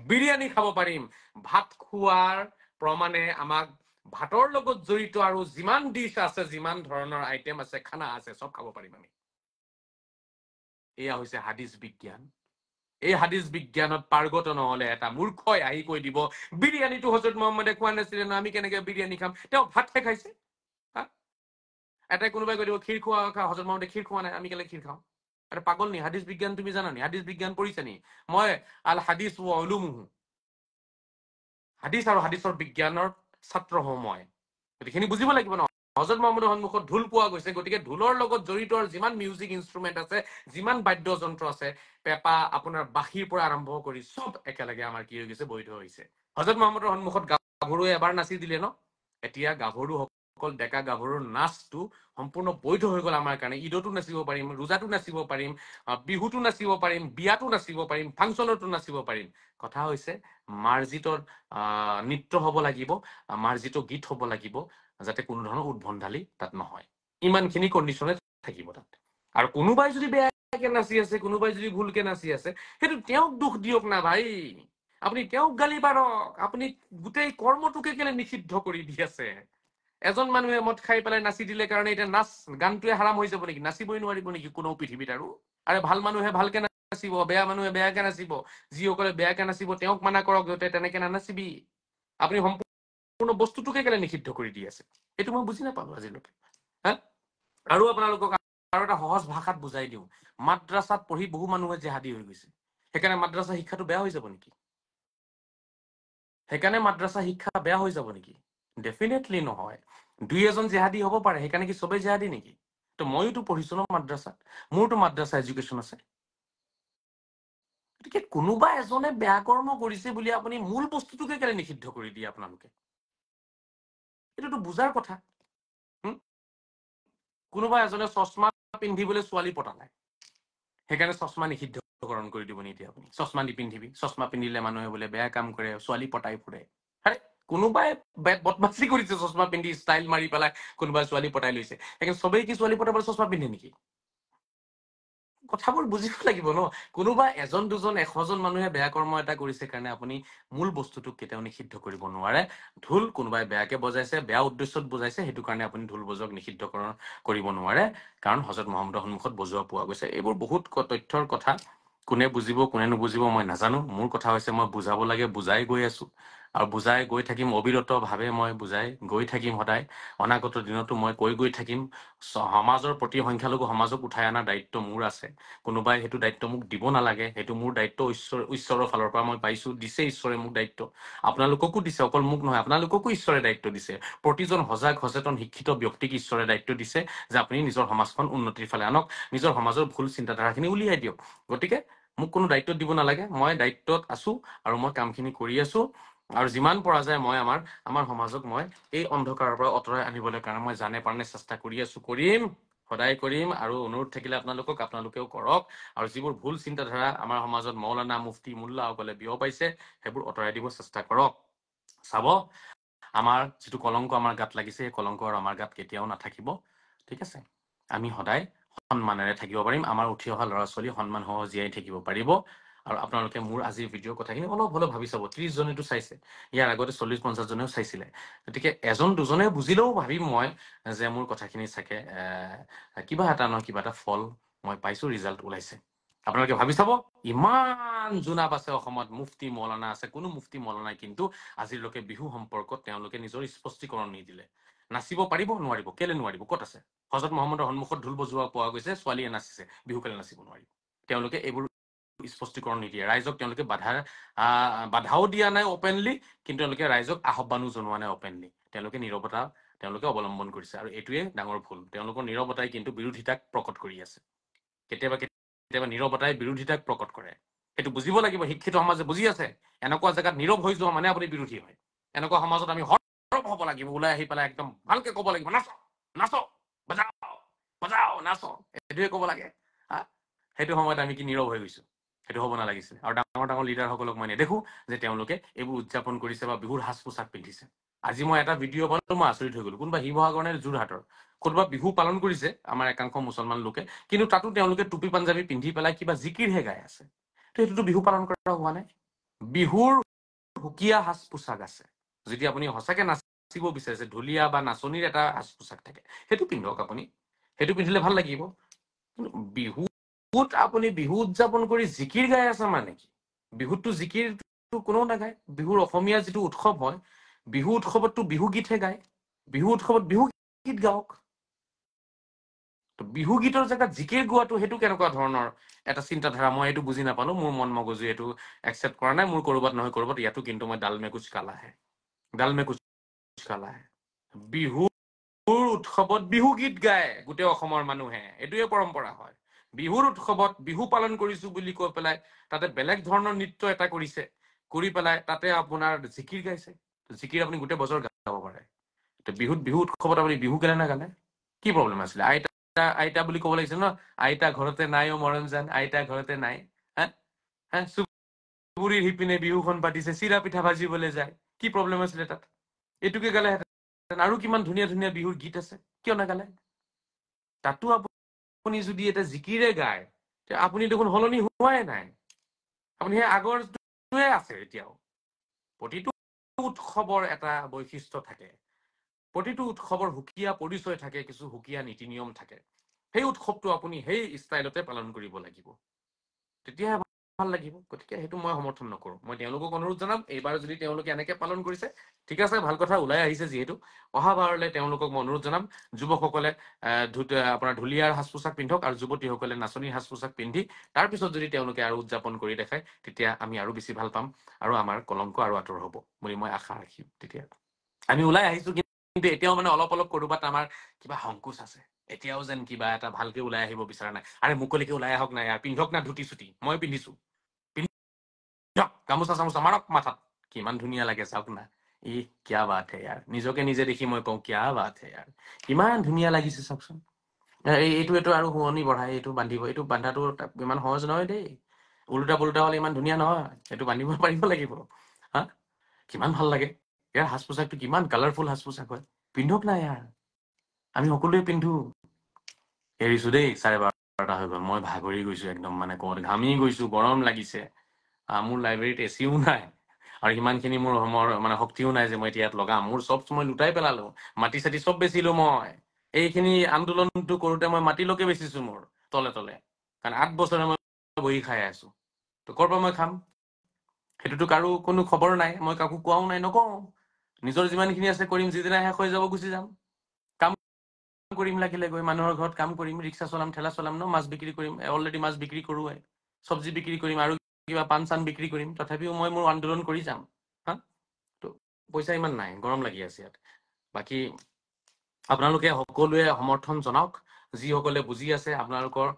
বিৰিয়ানী খাব পাৰিম ভাত খোৱাৰ প্ৰমাণে আমাক ভাতৰ লগত জড়িত আৰু যিমান ডিছ আছে যিমান ধৰণৰ আইটেম আছে খানা আছে চব খাব পাৰিম আমি এয়া হৈছে হাদিছ বিজ্ঞান এই হাদিছ বিজ্ঞানত পাৰ্গত নহলে এটা মূৰ্খই আহি কৈ দিব বিৰিয়ানীটো হজৰত মহম্মদে খোৱা নাছিলে ন আমি কেনেকে বিৰিয়ানী খাম তেওঁ ভাতহে খাইছে এটাই কোনোবাই কৈ দিব ক্ষীৰ খোৱা হজৰত মহম্মদে ক্ষীৰ খোৱা নাই আমি কেলে ক্ষীৰ খাওঁ এটা পাগল নি হাদিছ বিজ্ঞান তুমি জানা নি হাদিছ বিজ্ঞান পঢ়িছা নি মই আল হাদিছ ও উলুমুহু হাদিছ আৰু হাদিছৰ বিজ্ঞানৰ ছাত্ৰ হওঁ মই এইখিনি বুজিব লাগিব ন হজৰত মহম্মদৰ সন্মুখত ঢোল পোৱা গৈছে গতিকে ঢোলৰ লগত জড়িত যিমান মিউজিক ইনষ্ট্ৰুমেণ্ট আছে যিমান বাদ্যযন্ত্ৰ আছে পেপা আপোনাৰ বাঁহীৰ পৰা আৰম্ভ কৰি চব একেলগে আমাৰ কি হৈ গৈছে বৈধ হৈছে হজৰত মহম্মদৰ সন্মুখত গাভৰুৱে এবাৰ নাচি দিলে ন এতিয়া গাভৰুসকল ডেকা গাভৰুৰ নাচটো সম্পূৰ্ণ বৈধ হৈ গ'ল আমাৰ কাৰণে ঈদতো নাচিব পাৰিম ৰোজাতো নাচিব পাৰিম বিহুতো নাচিব পাৰিম বিয়াতো নাচিব পাৰিম ফাংচনতো নাচিব পাৰিম কথা হৈছে মাৰ্জিত নৃত্য হ'ব লাগিব মাৰ্জিত গীত হ'ব লাগিব যাতে কোনো ধৰণৰ উদ্ভণ্ডালি তাত নহয় ইমানখিনি কণ্ডিশ্যনে থাকিব তাত আৰু কোনোবাই যদি বেয়াকে নাচি আছে কোনোবাই যদি ভুলকে নাচি আছে সেইটো তেওঁক দুখ দিয়ক না ভাই আপুনি তেওঁক গালি পাৰক আপুনি গোটেই কৰ্মটোকে কেলে নিষিদ্ধ কৰি দি আছে এজন মানুহে মদ খাই পেলাই নাচি দিলে কাৰণে এতিয়া নাচ গানটোৱে হাৰাম হৈ যাব নেকি নাচিবই নোৱাৰিব নেকি কোনো পৃথিৱীত আৰু আৰে ভাল মানুহে ভালকে নাচিব বেয়া মানুহে বেয়াকে নাচিব যিসকলে বেয়াকে নাচিব তেওঁক মানা কৰক যাতে তেনেকে নানাচিবি আপুনি সম্পূৰ্ণ বস্তুটোকে কেলে নিষিদ্ধ কৰি দি আছে এইটো মই বুজি নাপালো আজিলৈকে হা আৰু আপোনালোকক আৰু এটা সহজ ভাষাত বুজাই দিওঁ মাদ্ৰাছাত পঢ়ি বহু মানুহে জেহাদী হৈ গৈছে সেইকাৰণে মাদ্ৰাছা শিক্ষাটো বেয়া হৈ যাব নেকি সেইকাৰণে মাদ্ৰাছা শিক্ষা বেয়া হৈ যাব নেকি ডেফিনেটলি নহয় দুই এজন জেহাদী হ'ব পাৰে সেইকাৰণে কি চবেই জেহাদী নেকি তো ময়োতো পঢ়িছো ন মাদ্ৰাছাত মোৰতো মাদ্ৰাছা এডুকেশ্যন আছে গতিকে কোনোবা এজনে বেয়া কৰ্ম কৰিছে বুলি আপুনি মূল বস্তুটোকে কেলে নিষিদ্ধ কৰি দিয়ে আপোনালোকে এইটোতো বুজাৰ কথা কোনোবা এজনে চশমা পিন্ধিবলৈ ছোৱালী পতালে সেইকাৰণে চশমা নিষিদ্ধকৰণ কৰি দিব নিদিয়ে আপুনি চশমা নিপিন্ধিবি চশমা পিন্ধিলে মানুহে বোলে বেয়া কাম কৰে ছোৱালী পতাই ফুৰে আৰে কোনোবাই বদমাচি কৰিছে চশমা পিন্ধি ষ্টাইল মাৰি পেলাই কোনোবাই ছোৱালী পতাই লৈছে সেইকাৰণে চবেই কি ছোৱালী পতাবলৈ চশমা পিন্ধে নেকি কথাবোৰ বুজিব লাগিব ন কোনোবা এজন দুজন 100জন মানুহে বেয়া কৰ্ম এটা কৰিছে কাৰণে আপুনি মূল বস্তুটোক কেতিয়াও নিষিদ্ধ কৰিব নোৱাৰে ঢোল কোনোবাই বেয়াকে বজাইছে বেয়া উদ্দেশ্যত বজাইছে সেইটো কাৰণে আপুনি ঢোল বজোৱাক নিষিদ্ধকৰণ কৰিব নোৱাৰে কাৰণ হজৰত মহম্মদৰ সন্মুখত বজোৱা পোৱা গৈছে এইবোৰ বহুত তথ্যৰ কথা কোনে বুজিব কোনে নুবুজিব মই নাজানো মোৰ কথা হৈছে মই বুজাব লাগে বুজাই গৈ আছো আৰু বুজাই গৈ থাকিম অবিৰতভাৱে মই বুজাই গৈ থাকিম সদায় অনাগত দিনতো মই কৈ গৈ থাকিম সমাজৰ প্ৰতি সংখ্যালঘু সমাজক উঠাই অনাৰ দায়িত্ব মোৰ আছে কোনোবাই সেইটো দায়িত্ব মোক দিব নালাগে সেইটো মোৰ দায়িত্ব ঈশ্বৰৰ ফালৰ পৰা মই পাইছো দিছে ঈশ্বৰে মোক দায়িত্ব আপোনালোককো দিছে অকল মোক নহয় আপোনালোককো ঈশ্বৰে দায়িত্ব দিছে প্ৰতিজন সজাগ সচেতন শিক্ষিত ব্যক্তিক ঈশ্বৰে দায়িত্ব দিছে যে আপুনি নিজৰ সমাজখন উন্নতিৰ ফালে আনক নিজৰ সমাজৰ ভুল চিন্তাধাৰাখিনি উলিয়াই দিয়ক গতিকে মোক কোনো দায়িত্ব দিব নালাগে মই দায়িত্বত আছো আৰু মই কামখিনি কৰি আছো আৰু যিমান পৰা যায় মই আমাৰ সমাজক মই এই অন্ধকাৰৰ পৰা অতৰাই আনিবলৈ কাৰণে মই জানে প্ৰাণে চেষ্টা কৰি আছো কৰিম সদায় কৰিম আৰু অনুৰোধ থাকিলে আপোনালোকেও কৰক আৰু যিবোৰ ভুল চিন্তাধাৰা আমাৰ সমাজত মৌলানা মুফতি মোল্লাসকলে বিয়পাইছে সেইবোৰ অতৰাই দিব চেষ্টা কৰক চাব আমাৰ যিটো কলংক আমাৰ গাত লাগিছে সেই কলংক আৰু আমাৰ গাত কেতিয়াও নাথাকিব ঠিক আছে আমি সদায় সন্মানেৰে থাকিব পাৰিম আমাৰ উঠি অহা ল'ৰা ছোৱালী সন্মান সহ জীয়াই থাকিব পাৰিব আৰু আপোনালোকে মোৰ আজিৰ ভিডিঅ'ৰ কথাখিনি অলপ হলেও ভাবি চাব 30 জনেতো চাইছে ইয়াৰ আগতে 40-50 জনেও চাইছিলে গতিকে এজন দুজনে বুজিলেও ভাবিম মই যে মোৰ কথাখিনি চাগে কিবা এটা নহয় কিবা এটা ফল মই পাইছো ৰিজাল্ট ওলাইছে আপোনালোকে ভাবি চাব ইমান জোনাপ আছে অসমত মুফতি মৌলানা আছে কোনো মুফতি মৌলানাই কিন্তু আজিলৈকে বিহু সম্পৰ্কত তেওঁলোকে নিজৰ স্পষ্টীকৰণ নিদিলে নাচিব পাৰিব নোৱাৰিব কেলে নোৱাৰিব ক'ত আছে হজৰত মহম্মদৰ সন্মুখত ঢোল বজোৱা পোৱা গৈছে ছোৱালীয়ে নাচিছে বিহু কেলে নাচিব নোৱাৰিব তেওঁলোকে এইবোৰ স্পষ্টীকৰণ নিদিয়ে ৰাইজক তেওঁলোকে বাধাও দিয়া নাই অপেনলি কিন্তু তেওঁলোকে ৰাইজক আহ্বানো জনোৱা নাই অপেনলি তেওঁলোকে নীৰৱতা তেওঁলোকে অৱলম্বন কৰিছে আৰু এইটোৱে ডাঙৰ ভুল তেওঁলোকৰ নীৰৱতাই কিন্তু বিৰোধিতাক প্ৰকট কৰি আছে কেতিয়াবা নীৰৱতাই বিৰোধিতাক প্ৰকট কৰে সেইটো বুজিব লাগিব শিক্ষিত সমাজে বুজি আছে এনেকুৱা জেগাত নীৰৱ হৈ যোৱা মানে আপুনি বিৰোধী হয় এনেকুৱা সমাজত আমি সৰব হ'ব লাগিব ওলাই আহি পেলাই একদম ভালকে ক'ব লাগিব নাচ নাচ বজাও নাচ এইটোৱে ক'ব লাগে সেইটো সময়ত আমি কি নীৰৱ হৈ গৈছো সেইটো হ'ব নালাগিছিল আৰু ডাঙৰ ডাঙৰ লিডাৰসকলক মই নেদেখো যে তেওঁলোকে এইবোৰ উদযাপন কৰিছে বা বিহুৰ সাজ পোছাক পিন্ধিছে আজি মই এটা ভিডিঅ' পালো মই আচৰিত হৈ গলো কোনোবা শিৱসাগৰ নে যোৰহাটৰ কোনোবা বিহু পালন কৰিছে আমাৰ একাংশ মুছলমান লোকে কিন্তু তাতো তেওঁলোকে টুপি পাঞ্জাবী পিন্ধি পেলাই কিবা জিকিৰহে গাই আছে তো এইটোতো বিহু পালন কৰা হোৱা নাই বিহুৰ সুকীয়া সাজ পোছাক আছে যদি আপুনি সঁচাকে নাচিব বিচাৰিছে ঢুলীয়া বা নাচনীৰ এটা সাজ পোছাক থাকে সেইটো পিন্ধক আপুনি সেইটো পিন্ধিলে ভাল লাগিব বিহুত আপুনি বিহু উদযাপন কৰি জিকিৰ গাই আছে মানে কি বিহুততো জিকিৰটো কোনো নাগায় বিহুৰ অসমীয়া যিটো উৎসৱ হয় বিহু উৎসৱততো বিহু গীতহে গায় বিহু উৎসৱত বিহু গীত গাওক বিহু গীতৰ জেগাত জিকিৰ গোৱাটো সেইটো কেনেকুৱা ধৰণৰ এটা চিন্তাধাৰা মই এইটো বুজি নাপালো মোৰ মন মগজু এইটো একচেপ্ট কৰা নাই মোৰ কৰবাত নহয় কৰবাত ইয়াতো কিন্তু মই ডাল মে কুছ কালা হে বিহুৰ উৎসৱত বিহু গীত গায় গোটেই অসমৰ মানুহে এইটোৱে পৰম্পৰা হয় বিহুৰ উৎসৱত বিহু পালন কৰিছো বুলি কৈ পেলাই তাতে বেলেগ ধৰণৰ নৃত্য এটা কৰিছে কৰি পেলাই তাতে আপোনাৰ জিকিৰ গাইছে জিকিৰ আপুনি গোটেই বছৰ গাব পাৰে বিহু উৎসৱত আপুনি বিহু কেলে নাগালে কি প্ৰব্লেম আছিলে আইতা বুলি ক'ব লাগিছিল ন আইতা ঘৰতে নাই অ মৰম জান আইতা ঘৰতে নাই চুবুৰীৰ সিপিনে বিহুখন পাতিছে চিৰা পিঠা ভাজিবলৈ যায় কি প্ৰব্লেম আছিলে তাত এইটোকে গালে আৰু কিমান ধুনীয়া ধুনীয়া বিহুৰ গীত আছে কিয় নাগালে তাতো আপুনি যদি এটা জিকিৰে গায় আপুনি দেখোন সলনি হোৱাই নাই আপুনি সেই আগৰটোৱে আছে এতিয়াও প্ৰতিটো উৎসৱৰ এটা বৈশিষ্ট্য থাকে প্ৰতিটো উৎসৱৰ সুকীয়া পৰিচয় থাকে কিছু সুকীয়া নীতি নিয়ম থাকে সেই উৎসৱটো আপুনি সেই ষ্টাইলতে পালন কৰিব লাগিব তেতিয়াহে ভাল লাগিব গতিকে সেইটো মই সমৰ্থন নকৰো মই তেওঁলোকক অনুৰোধ জনাম এইবাৰ যদি তেওঁলোকে এনেকে পালন কৰিছে ঠিক আছে ভাল কথা ওলাই আহিছে যিহেতু অহাবাৰলৈ তেওঁলোকক মই অনুৰোধ জনাম যুৱকসকলে আপোনাৰ ঢুলীয়াৰ সাজ পোছাক পিন্ধক আৰু যুৱতীসকলে নাচনীৰ সাজ পোছাক পিন্ধি তাৰপিছত যদি তেওঁলোকে আৰু উদযাপন কৰি দেখায় তেতিয়া আমি আৰু বেছি ভাল পাম আৰু আমাৰ কলংক আৰু আঁতৰ হ'ব বুলি মই আশা ৰাখিম তেতিয়া আমি ওলাই আহিছো কিন্তু এতিয়াও মানে অলপ কৰবাত আমাৰ কিবা সংকোচ আছে এতিয়াও যেন কিবা এটা ভালকে ওলাই আহিব বিচৰা নাই আৰে মুকলিকে ওলাই আহক নাই পিন্ধক না ধুতি চুটি মই পিন্ধিছো পিন্ধক গামোচা চামোচা মাৰক মাথাত কিমান ধুনীয়া লাগে চাওক না ই কিয়া বাত হে ইয়াৰ নিজকে নিজে দেখি মই কওঁ কিয়া বাত হে ইয়াৰ কিমান ধুনীয়া লাগিছে চাওকচোন এইটো আৰু শুৱনি বঢ়াই এইটো বান্ধিব এইটো বান্ধাটো ইমান সহজ নহয় দেই উল্টা পুল্টা হলে ইমান ধুনীয়া নহয় এইটো বান্ধিব পাৰিব লাগিব কিমান ভাল লাগে ইয়াৰ সাজ পোছাকটো কিমান কালাৰফুল সাজ পোছাক হয় পিন্ধক না ইয়াৰ আমি সকলোৱে পিন্ধো এৰিছো দেই 12:30 হৈ গ'ল মই ভাগৰি গৈছো একদম মানে ক'ত ঘামি গৈছো গৰম লাগিছে মোৰ লাইব্ৰেৰীত এচিও নাই আৰু ইমানখিনি মোৰ মানে শক্তিও নাই যে মই এতিয়া ইয়াত লগাম মোৰ চব মই লুটাই পেলালো মাটি চাটি চব বেচিলো মই এইখিনি আন্দোলনটো কৰোতে মই মাটিলৈকে বেচিছো মোৰ তলে তলে কাৰণ 8 বছৰে মই বহি খাই আছো তো ক'ৰ পৰা মই খাম সেইটোতো কাৰো কোনো খবৰ নাই, মই কাকো কোৱাও নাই, নকওঁ। নিজৰ যিমানখিনি আছে কৰিম, যিদিনা শেষ হৈ যাব গুচি যাম। কাম কৰিম, লাগিলে গৈ মানুহৰ ঘৰত কাম কৰিম, ৰিক্সা চলাম, ঠেলা চলাম, মাছ বিক্ৰী কৰিম, অলৰেডি মাছ বিক্ৰী কৰোঁৱে, চব্জি বিক্ৰী কৰিম, আৰু কিবা পাণ চান বিক্ৰী কৰিম, তথাপিও মই মোৰ আন্দোলন কৰি যাম। হা, তো পইচা ইমান নাই, গৰম লাগি আছে ইয়াত। বাকী আপোনালোকে সকলোৱে সমৰ্থন জনাওক, যিসকলে বুজি আছে। আপোনালোকৰ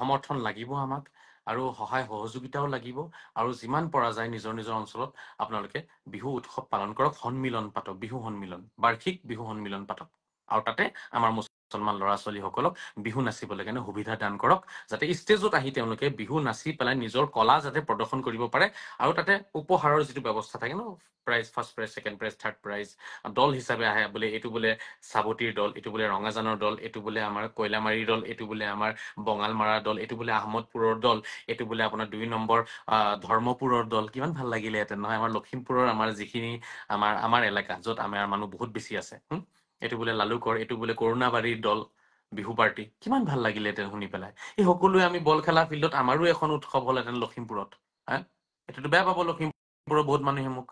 সমৰ্থন লাগিব আমাক, আৰু সহায় সহযোগিতাও লাগিব। আৰু যিমান পৰা যায় নিজৰ নিজৰ অঞ্চলত আপোনালোকে বিহু উৎসৱ পালন কৰক, সন্মিলন পাতক, বিহু সন্মিলন, বাৰ্ষিক বিহু সন্মিলন পাতক, আৰু তাতে আমাৰ মুছলমান ল'ৰা ছোৱালীসকলক বিহু নাচিবলৈ কাৰণে সুবিধা দান কৰক, যাতে ষ্টেজত আহি তেওঁলোকে বিহু নাচি পেলাই নিজৰ কলা যাতে প্ৰদৰ্শন কৰিব পাৰে। আৰু তাতে উপহাৰৰ যিটো ব্যৱস্থা থাকে ন, prize, first prize, second prize, third prize, দল হিচাপে আহে, বোলে এইটো বোলে চাবতিৰ দল, এইটো বোলে ৰঙাজানৰ দল, এইটো বোলে আমাৰ কয়লামাৰীৰ দল, এইটো বোলে আমাৰ বঙালমাৰাৰ দল, এইটো বোলে আহমদপুৰৰ দল, এইটো বোলে আপোনাৰ 2 নম্বৰ ধৰ্মপুৰৰ দল। কিমান ভাল লাগিলেহেঁতেন নহয়, আমাৰ লখিমপুৰৰ আমাৰ যিখিনি আমাৰ এলেকা, য'ত আমাৰ মানুহ বহুত বেছি আছে, এইটো বোলে লালুকৰ, এইটো বোলে কৰুণাবাৰীৰ দল, বিহু পাৰ্টি, কিমান ভাল লাগিলেহেঁতেন শুনি পেলাই। এই সকলোৱে আমি বল খেলা ফিল্ডত আমাৰো এখন উৎসৱ হ'লহেঁতেন লখিমপুৰত। হা, এইটোতো বেয়া পাব লখিমপুৰৰ বহুত মানুহে মোক।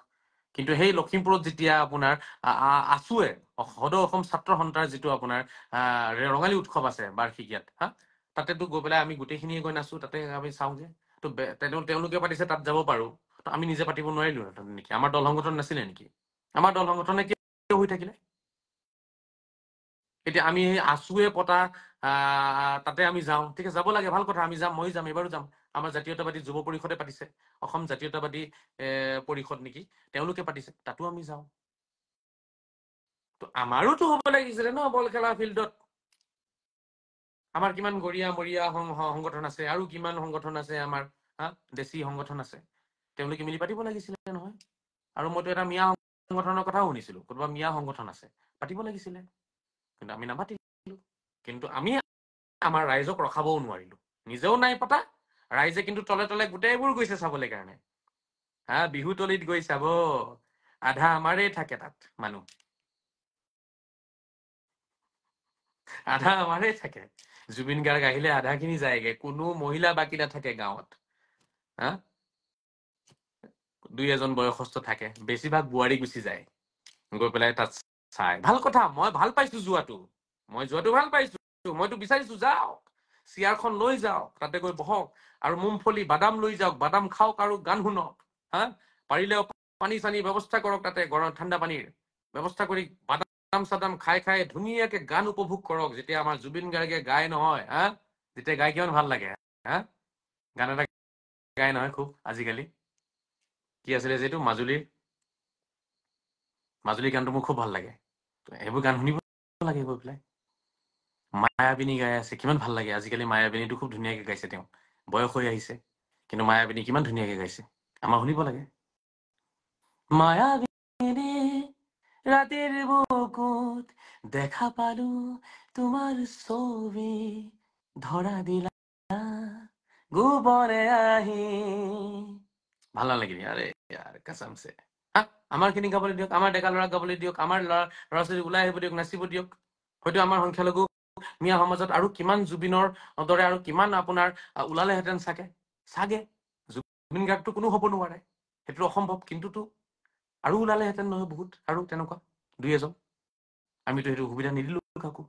কিন্তু সেই লখিমপুৰত যেতিয়া আপোনাৰ আছুৱে সদৌ অসম ছাত্ৰ সন্থাৰ যিটো আপোনাৰ ৰঙালী উৎসৱ আছে বাৰ্ষিকীয়াত, হা, তাতেতো গৈ পেলাই আমি গোটেইখিনিয়ে গৈ নাচো, তাতে আমি চাওঁগে। তো তেওঁলোকে পাতিছে, তাত যাব পাৰো, তো আমি নিজে পাতিব নোৱাৰিলো নেকি? আমাৰ দল সংগঠন নাছিলে নেকি? আমাৰ দল সংগঠনে কিয় হৈ থাকিলে? এতিয়া আমি আছুৱে পতা তাতে আমি যাওঁ, ঠিক আছে, যাব লাগে, ভাল কথা, আমি যাম, মই যাম, এইবাৰো যাম। আমাৰ জাতীয়তাবাদী যুৱ পৰিষদে পাতিছে, অসম জাতীয়তাবাদী পৰিষদ নেকি, তেওঁলোকে পাতিছে, তাতো আমি যাওঁ। তো আমাৰোতো হ'ব লাগিছিলে ন বল খেলা ফিল্ডত। আমাৰ কিমান গৰিয়া মৰিয়া সংগঠন আছে, আৰু কিমান সংগঠন আছে আমাৰ, হা, দেশী সংগঠন আছে, তেওঁলোকে মিলি পাতিব লাগিছিলে নহয়। আৰু মইতো এটা মিয়া সংগঠনৰ কথাও শুনিছিলো, কোনোবা মিয়া সংগঠন আছে, পাতিব লাগিছিলে, কিন্তু আমি নাপাতিলো। কিন্তু আমি আমাৰ ৰাইজক ৰখাবও নোৱাৰিলো, নিজেও নাই পতা, ৰাইজে কিন্তু তলে তলে গোটেইবোৰ গৈছে চাবলৈ কাৰণে। হা, বিহু তলিত গৈ চাব, আধা আমাৰেই থাকে তাত মানুহ, আধা আমাৰেই থাকে। জুবিন গাৰ্গ আহিলে আধাখিনি যায়গে, কোনো মহিলা বাকী নাথাকে গাঁৱত। হা, 2-এজন বয়সস্থ থাকে, বেছিভাগ বোৱাৰী গুচি যায়, গৈ পেলাই তাত চাই। ভাল কথা, মই ভাল পাইছো যোৱাটো, ভাল পাইছো, মইতো বিচাৰিছো যাওক, চিয়াৰখন লৈ যাওক, তাতে গৈ বহক, আৰু মুমফলি বাদাম লৈ যাওক, বাদাম খাওক আৰু গান শুনক। হা, পাৰিলে পানী চানী ব্যৱস্থা কৰক, তাতে গৰম ঠাণ্ডা পানীৰ ব্যৱস্থা কৰি বাদাম চাদাম খাই খাই ধুনীয়াকে গান উপভোগ কৰক। যেতিয়া আমাৰ জুবিন গাৰ্গে গায় নহয়, হা, যেতিয়া গাই কিমান ভাল লাগে। হা, গান এটা গায় নহয় খুব আজিকালি, কি আছিলে যিটো মাজুলীৰ গানটো মোৰ খুব ভাল লাগে। সেইবোৰ গান শুনিব লাগে গৈ পেলাই। মায়াবিনী গাই আছে, কিমান ভাল লাগে। আজিকালি মায়াবিনীটো খুব ধুনীয়াকে গাইছে, তেওঁ বয়স হৈ আহিছে, কিন্তু মায়াবিনী কিমান ধুনীয়াকে গাইছে, আমাৰ শুনিব লাগে। মায়াবিনী ৰাতিৰ বুকুত দেখা পালো তোমাৰ ছবি, ধৰা দিলা গোবৰে আহি। ভাল নালাগিলে আৰে ইয়াৰ কসমছে। হা, আমাৰ খিনি গাবলৈ দিয়ক, আমাৰ ডেকা ল'ৰাক গাবলৈ দিয়ক, আমাৰ ল'ৰা ছোৱালী ওলাই আহিব দিয়ক, নাচিব দিয়ক। হয়তো আমাৰ সংখ্যালঘু মিয়া সমাজত আৰু কিমান জুবিনৰ দৰে আৰু কিমান আপোনাৰ ওলালেহেঁতেন চাগে। জুবিন গাৰ্গটো কোনো হ'ব নোৱাৰে, সেইটো অসম্ভৱ, কিন্তুতো আৰু ওলালেহেঁতেন নহয় বহুত, আৰু তেনেকুৱা 2-এজন। আমিতো সেইটো সুবিধা নিদিলো কাকো।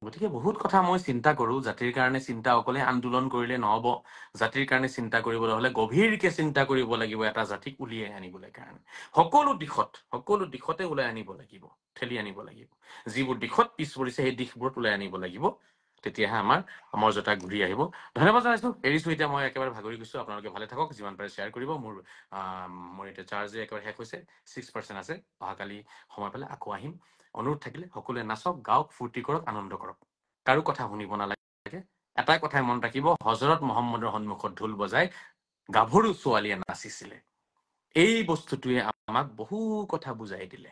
গতিকে বহুত কথা মই চিন্তা কৰো। জাতিৰ কাৰণে চিন্তা অকলে আন্দোলন কৰিলে নহব, জাতিৰ কাৰণে চিন্তা কৰিবলৈ হলে গভীৰকে চিন্তা কৰিব লাগিব, এটা জাতিক উলিয়াই আনিবলৈ কাৰণে। সকলো দিশতে ওলাই আনিব লাগিব, ঠেলি আনিব লাগিব। যিবোৰ দিশত পিছ পৰিছে সেই দিশবোৰত ওলাই আনিব লাগিব, তেতিয়াহে আমাৰ সমঝোতা ঘূৰি আহিব। ধন্যবাদ জনাইছো, এৰিছো এতিয়া, মই একেবাৰে ভাগৰি গৈছো। আপোনালোকে ভালে থাকক, যিমান পাৰে শ্বেয়াৰ কৰিব। মোৰ এতিয়া চাৰ্জে একেবাৰে শেষ হৈছে, 6% আছে। অহাকালি সময় পালে আকৌ আহিম। অনুৰোধ থাকিলে সকলোৱে নাচক, গাওক, ফূৰ্তি কৰক, আনন্দ কৰক, কাৰো কথা শুনিব নালাগে। এটাই কথাই মনত ৰাখিব, হজৰত মহম্মদৰ সন্মুখত ঢোল বজাই গাভৰু ছোৱালীয়ে নাচিছিলে। এই বস্তুটোৱে আমাক বহু কথা বুজাই দিলে।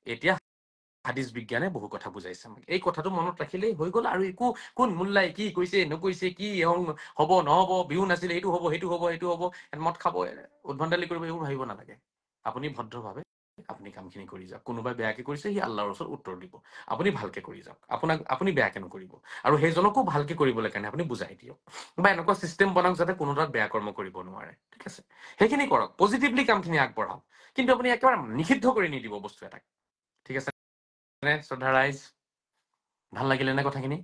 এতিয়া হাদিছ বিজ্ঞানে বহু কথা বুজাইছে আমাক। এই কথাটো মনত ৰাখিলেই হৈ গ'ল, আৰু একো কোন মোল্লাই কি কৈছে নকৈছে, কি হ'ব নহব, বিহু নাছিলে এইটো হ'ব, সেইটো হ'ব, মদ খাব, উদ্ভণ্ডালি কৰিব, এইবোৰ ভাবিব নালাগে। আপুনি ভদ্ৰভাৱে আপুনি কামখিনি কৰি যাওক কোনোবাই বেয়াকে কৰিছে সি আল্লাহৰ ওচৰত উত্তৰ দিব আপুনি ভালকে কৰি যাওক আপুনি বেয়াকে নকৰিব আৰু সেইজনকো ভালকে কৰিবলৈ কাৰণে আপুনি বুজাই দিয়ক বা এনেকুৱা চিষ্টেম বনাওক যাতে কোনো তাত বেয়া কৰ্ম কৰিব নোৱাৰে ঠিক আছে সেইখিনি কৰক পজিটিভলি কামখিনি আগবঢ়াওক কিন্তু আপুনি একেবাৰে নিষিদ্ধ কৰি নিদিব বস্তু এটাক ঠিক আছে নে শ্ৰদ্ধা ৰাইজ ভাল লাগিলে নে কথাখিনি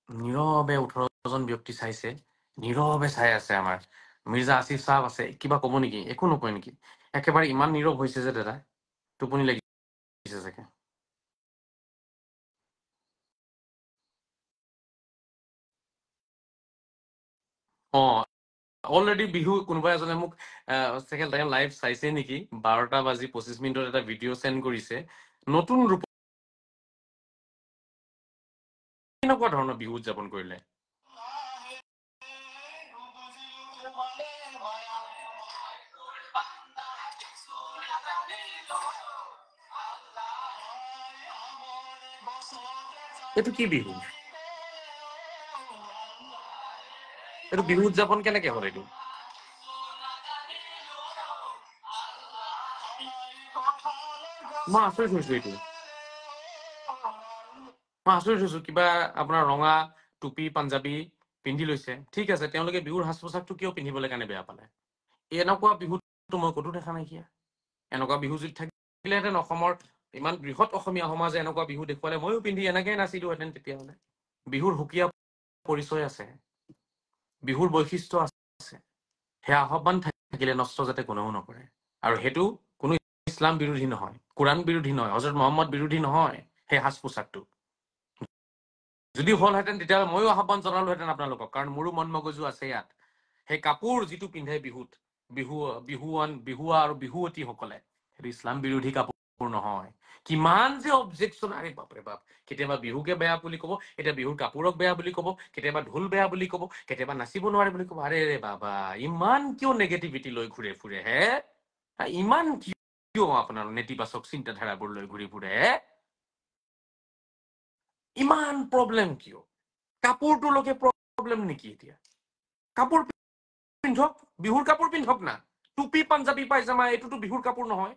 নীৰৱে 18জন ব্যক্তি চাইছে নীৰৱে চাই আছে আমাৰ মিৰ্জা আসিফ সাহেব আছে কিবা ক'ব নেকি একো নকয় নেকি একেবাৰে ইমান নীৰৱ হৈছে যে দাদা টোপনি লাগিছে চাগে অলৰেডি বিহু কোনোবা এজনে মোক ছেকেণ্ড টাইম লাইভ চাইছে নেকি 12:25 এটা ভিডিঅ' চেণ্ড কৰিছে নতুন ৰূপ কেনেকুৱা ধৰণৰ বিহু উদযাপন কৰিলে এইটো কি বিহু এইটো বিহু উদযাপন কেনেকে হ'ল এইটো মই আচৰিত হৈছো এইটো মই আচৰিত হৈছো কিবা আপোনাৰ ৰঙা টুপি পাঞ্জাবী পিন্ধি লৈছে ঠিক আছে তেওঁলোকে বিহুৰ সাজ পোছাকটো কিয় পিন্ধিবলৈ কাৰণে বেয়া পালে এনেকুৱা বিহুটো মই ক'তো দেখা নাইকিয়া এনেকুৱা বিহু যদি থাকিলেহেঁতেন অসমৰ ইমান বৃহৎ অসমীয়া সমাজে এনেকুৱা বিহু দেখুৱালে ময়ো পিন্ধি এনেকৈ নাচিলোহেঁতেন তেতিয়াহ'লে বিহুৰ সুকীয়া পৰিচয় আছে বিহুৰ বৈশিষ্ট্য আছে সেয়া আহ্বান থাকিলে নষ্ট যাতে কোনেও নকৰে আৰু সেইটো কোনো ইছলাম বিৰোধী নহয় কোৰাণ বিৰোধী নহয় হজৰত মহম্মদ বিৰোধী নহয় সেই সাজ পোছাকটো যদি হ'লহেঁতেন তেতিয়াহ'লে ময়ো আহ্বান জনালোহেঁতেন আপোনালোকক কাৰণ মোৰো মন মগজু আছে ইয়াত সেই কাপোৰ যিটো পিন্ধে বিহুত বিহুৱা আৰু বিহুৱতীসকলে সেইটো ইছলাম বিৰোধী কাপোৰ নহয় কিমান যে অবজেকশ্যন আৰে বাপৰে বাপ কেতিয়াবা বিহুকে বেয়া বুলি ক'ব এতিয়া বিহুৰ কাপোৰক বেয়া বুলি ক'ব কেতিয়াবা ঢোল বেয়া বুলি ক'ব কেতিয়াবা নাচিব নোৱাৰে বুলি ক'ব আৰে ৰে বাবা ইমান কিয় নেগেটিভিটি লৈ ঘূৰে ফুৰে হে ইমান কিয় আপোনাৰ নেতিবাচক চিন্তাধাৰাবোৰ লৈ ঘূৰি ফুৰে ইমান প্ৰব্লেম কিয় কাপোৰটোলৈকে প্ৰব্লেম নেকি এতিয়া কাপোৰ পিন্ধক বিহুৰ কাপোৰ পিন্ধক না টুপি পাঞ্জাবী পাইজামা এইটোতো বিহুৰ কাপোৰ নহয়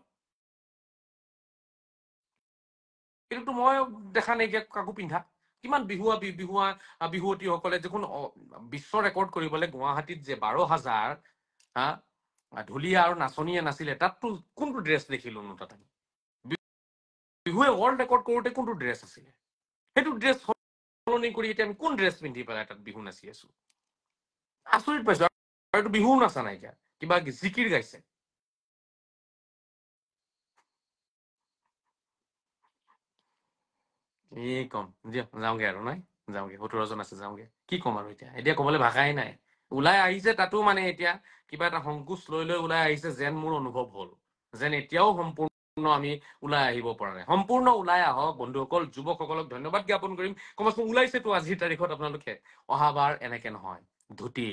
এইটোতো মই দেখা নাইকিয়া কাকো পিন্ধা কিমান বিহুৱতীসকলে দেখোন বিশ্ব ৰেকৰ্ড কৰিবলৈ গুৱাহাটীত যে 12,000 ঢুলীয়া আৰু নাচনীয়ে নাছিলে তাততো কোনটো ড্ৰেছ দেখিলোনো তাত বিহুৱে ৱৰ্ল্ড ৰেকৰ্ড কৰোঁতে কোনটো ড্ৰেছ আছিলে সেইটো ড্ৰেছ সলনি কৰি এতিয়া আমি কোন ড্ৰেছ পিন্ধি পেলাই তাত বিহু নাচি আছো আচৰিত পাইছো আৰু এইটো বিহু নাচা নাইকিয়া কিবা জিকিৰ গাইছে এই কম দিয়ক যাওঁগে আৰু নাই যাওঁগে 17জন আছে যাওঁগে কি ক'ম আৰু এতিয়া ক'বলৈ ভাষাই নাই ওলাই আহিছে তাতো মানে এতিয়া কিবা এটা সংকোচ লৈ লৈ ওলাই আহিছে যেন মোৰ অনুভৱ হ'ল যেন এতিয়াও সম্পূৰ্ণ আমি ওলাই আহিব পৰা নাই সম্পূৰ্ণ ওলাই আহক বন্ধুসকল যুৱকসকলক ধন্যবাদ জ্ঞাপন কৰিম কমচে কম ওলাইছেতো আজিৰ তাৰিখত আপোনালোকে অহাবাৰ এনেকে নহয় ধুতি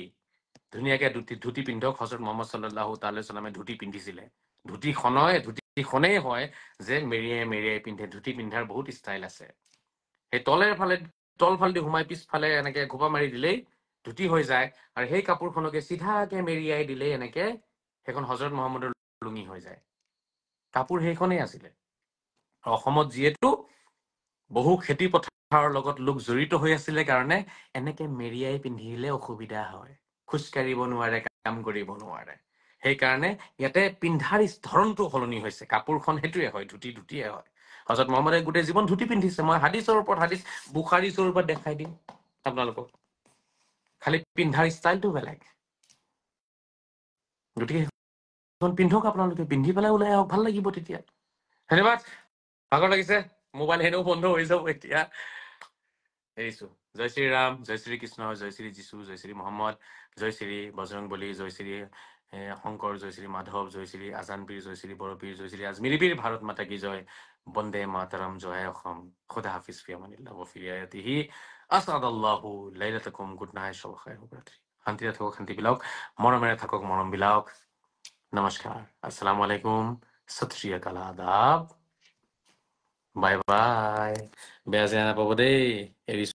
ধুনীয়াকে ধুতি পিন্ধক হজৰত মহম্মদ সাল্লাল্লাহু তাআলা সাল্লামে ধুতি পিন্ধিছিলে ধুতিখনেই হয় যে মেৰিয়াই পিন্ধে ধুতি পিন্ধাৰ বহুত ষ্টাইল আছে সেই তলফালেদি সোমাই পিছফালে এনেকে ঘোপা মাৰি দিলেই ধুতি হৈ যায় আৰু সেই কাপোৰখনকে চিধাকে মেৰিয়াই দিলেই এনেকে সেইখন হজৰত মহম্মদৰ লুঙি হৈ যায় কাপোৰ সেইখনেই আছিলে অসমত যিহেতু বহু খেতি পথাৰৰ লগত লোক জড়িত হৈ আছিলে কাৰণে এনেকে মেৰিয়াই পিন্ধিলে অসুবিধা হয় খোজকাঢ়িব নোৱাৰে কাম কৰিব নোৱাৰে সেইকাৰণে ইয়াতে পিন্ধাৰ ধৰণটো সলনি হৈছে কাপোৰখন সেইটোৱে হয় ধুতিয়ে হয় হজৰত মহম্মদে গোটেই জীৱন ধুতি পিন্ধিছে মই হাদিছৰ ওপৰত হাদিছ বুখাৰী স্বৰূপত দেখাই দিম আপোনালোকক খালি পিন্ধাৰ ষ্টাইলটো বেলেগ গতিকে পিন্ধক আপোনালোকে পিন্ধি পেলাই ওলাই আহক ভাল লাগিব তেতিয়া ধন্যবাদ ভাগৰ লাগিছে মোবাইল হেনেও বন্ধ হৈ যাব এতিয়া এৰিছো জয় শ্ৰী ৰাম জয় শ্ৰী কৃষ্ণ জয় শ্ৰী যীশু জয় শ্ৰী মহম্মদ জয় শ্ৰী বজৰংবলী জয় শ্ৰী শংকৰ জয় শ্ৰী মাধৱ জয় শ্ৰী আজানপীৰ জয় শ্ৰী বৰপীৰ জয় শ্ৰী আজমিৰী পীৰ ভাৰত মাতা কি জয় বন্দে মাতৰম জয় অসম খুদা হাফিজ ফি আমানিল্লাহ व ফি আয়াতিহি আসাদাল্লাহু লাইলাতাকুম গুড নাইট শব খাইৰ শুভৰাত্ৰি শান্তিৰে থাকক শান্তি বিলাওক মৰমেৰে থাকক মৰম বিলাওক নমস্কাৰ আসসালামু আলাইকুম সত শ্ৰী আকাল আদাব বাই বাই বেয়া চেয়া নাপাব দেই এৰিছো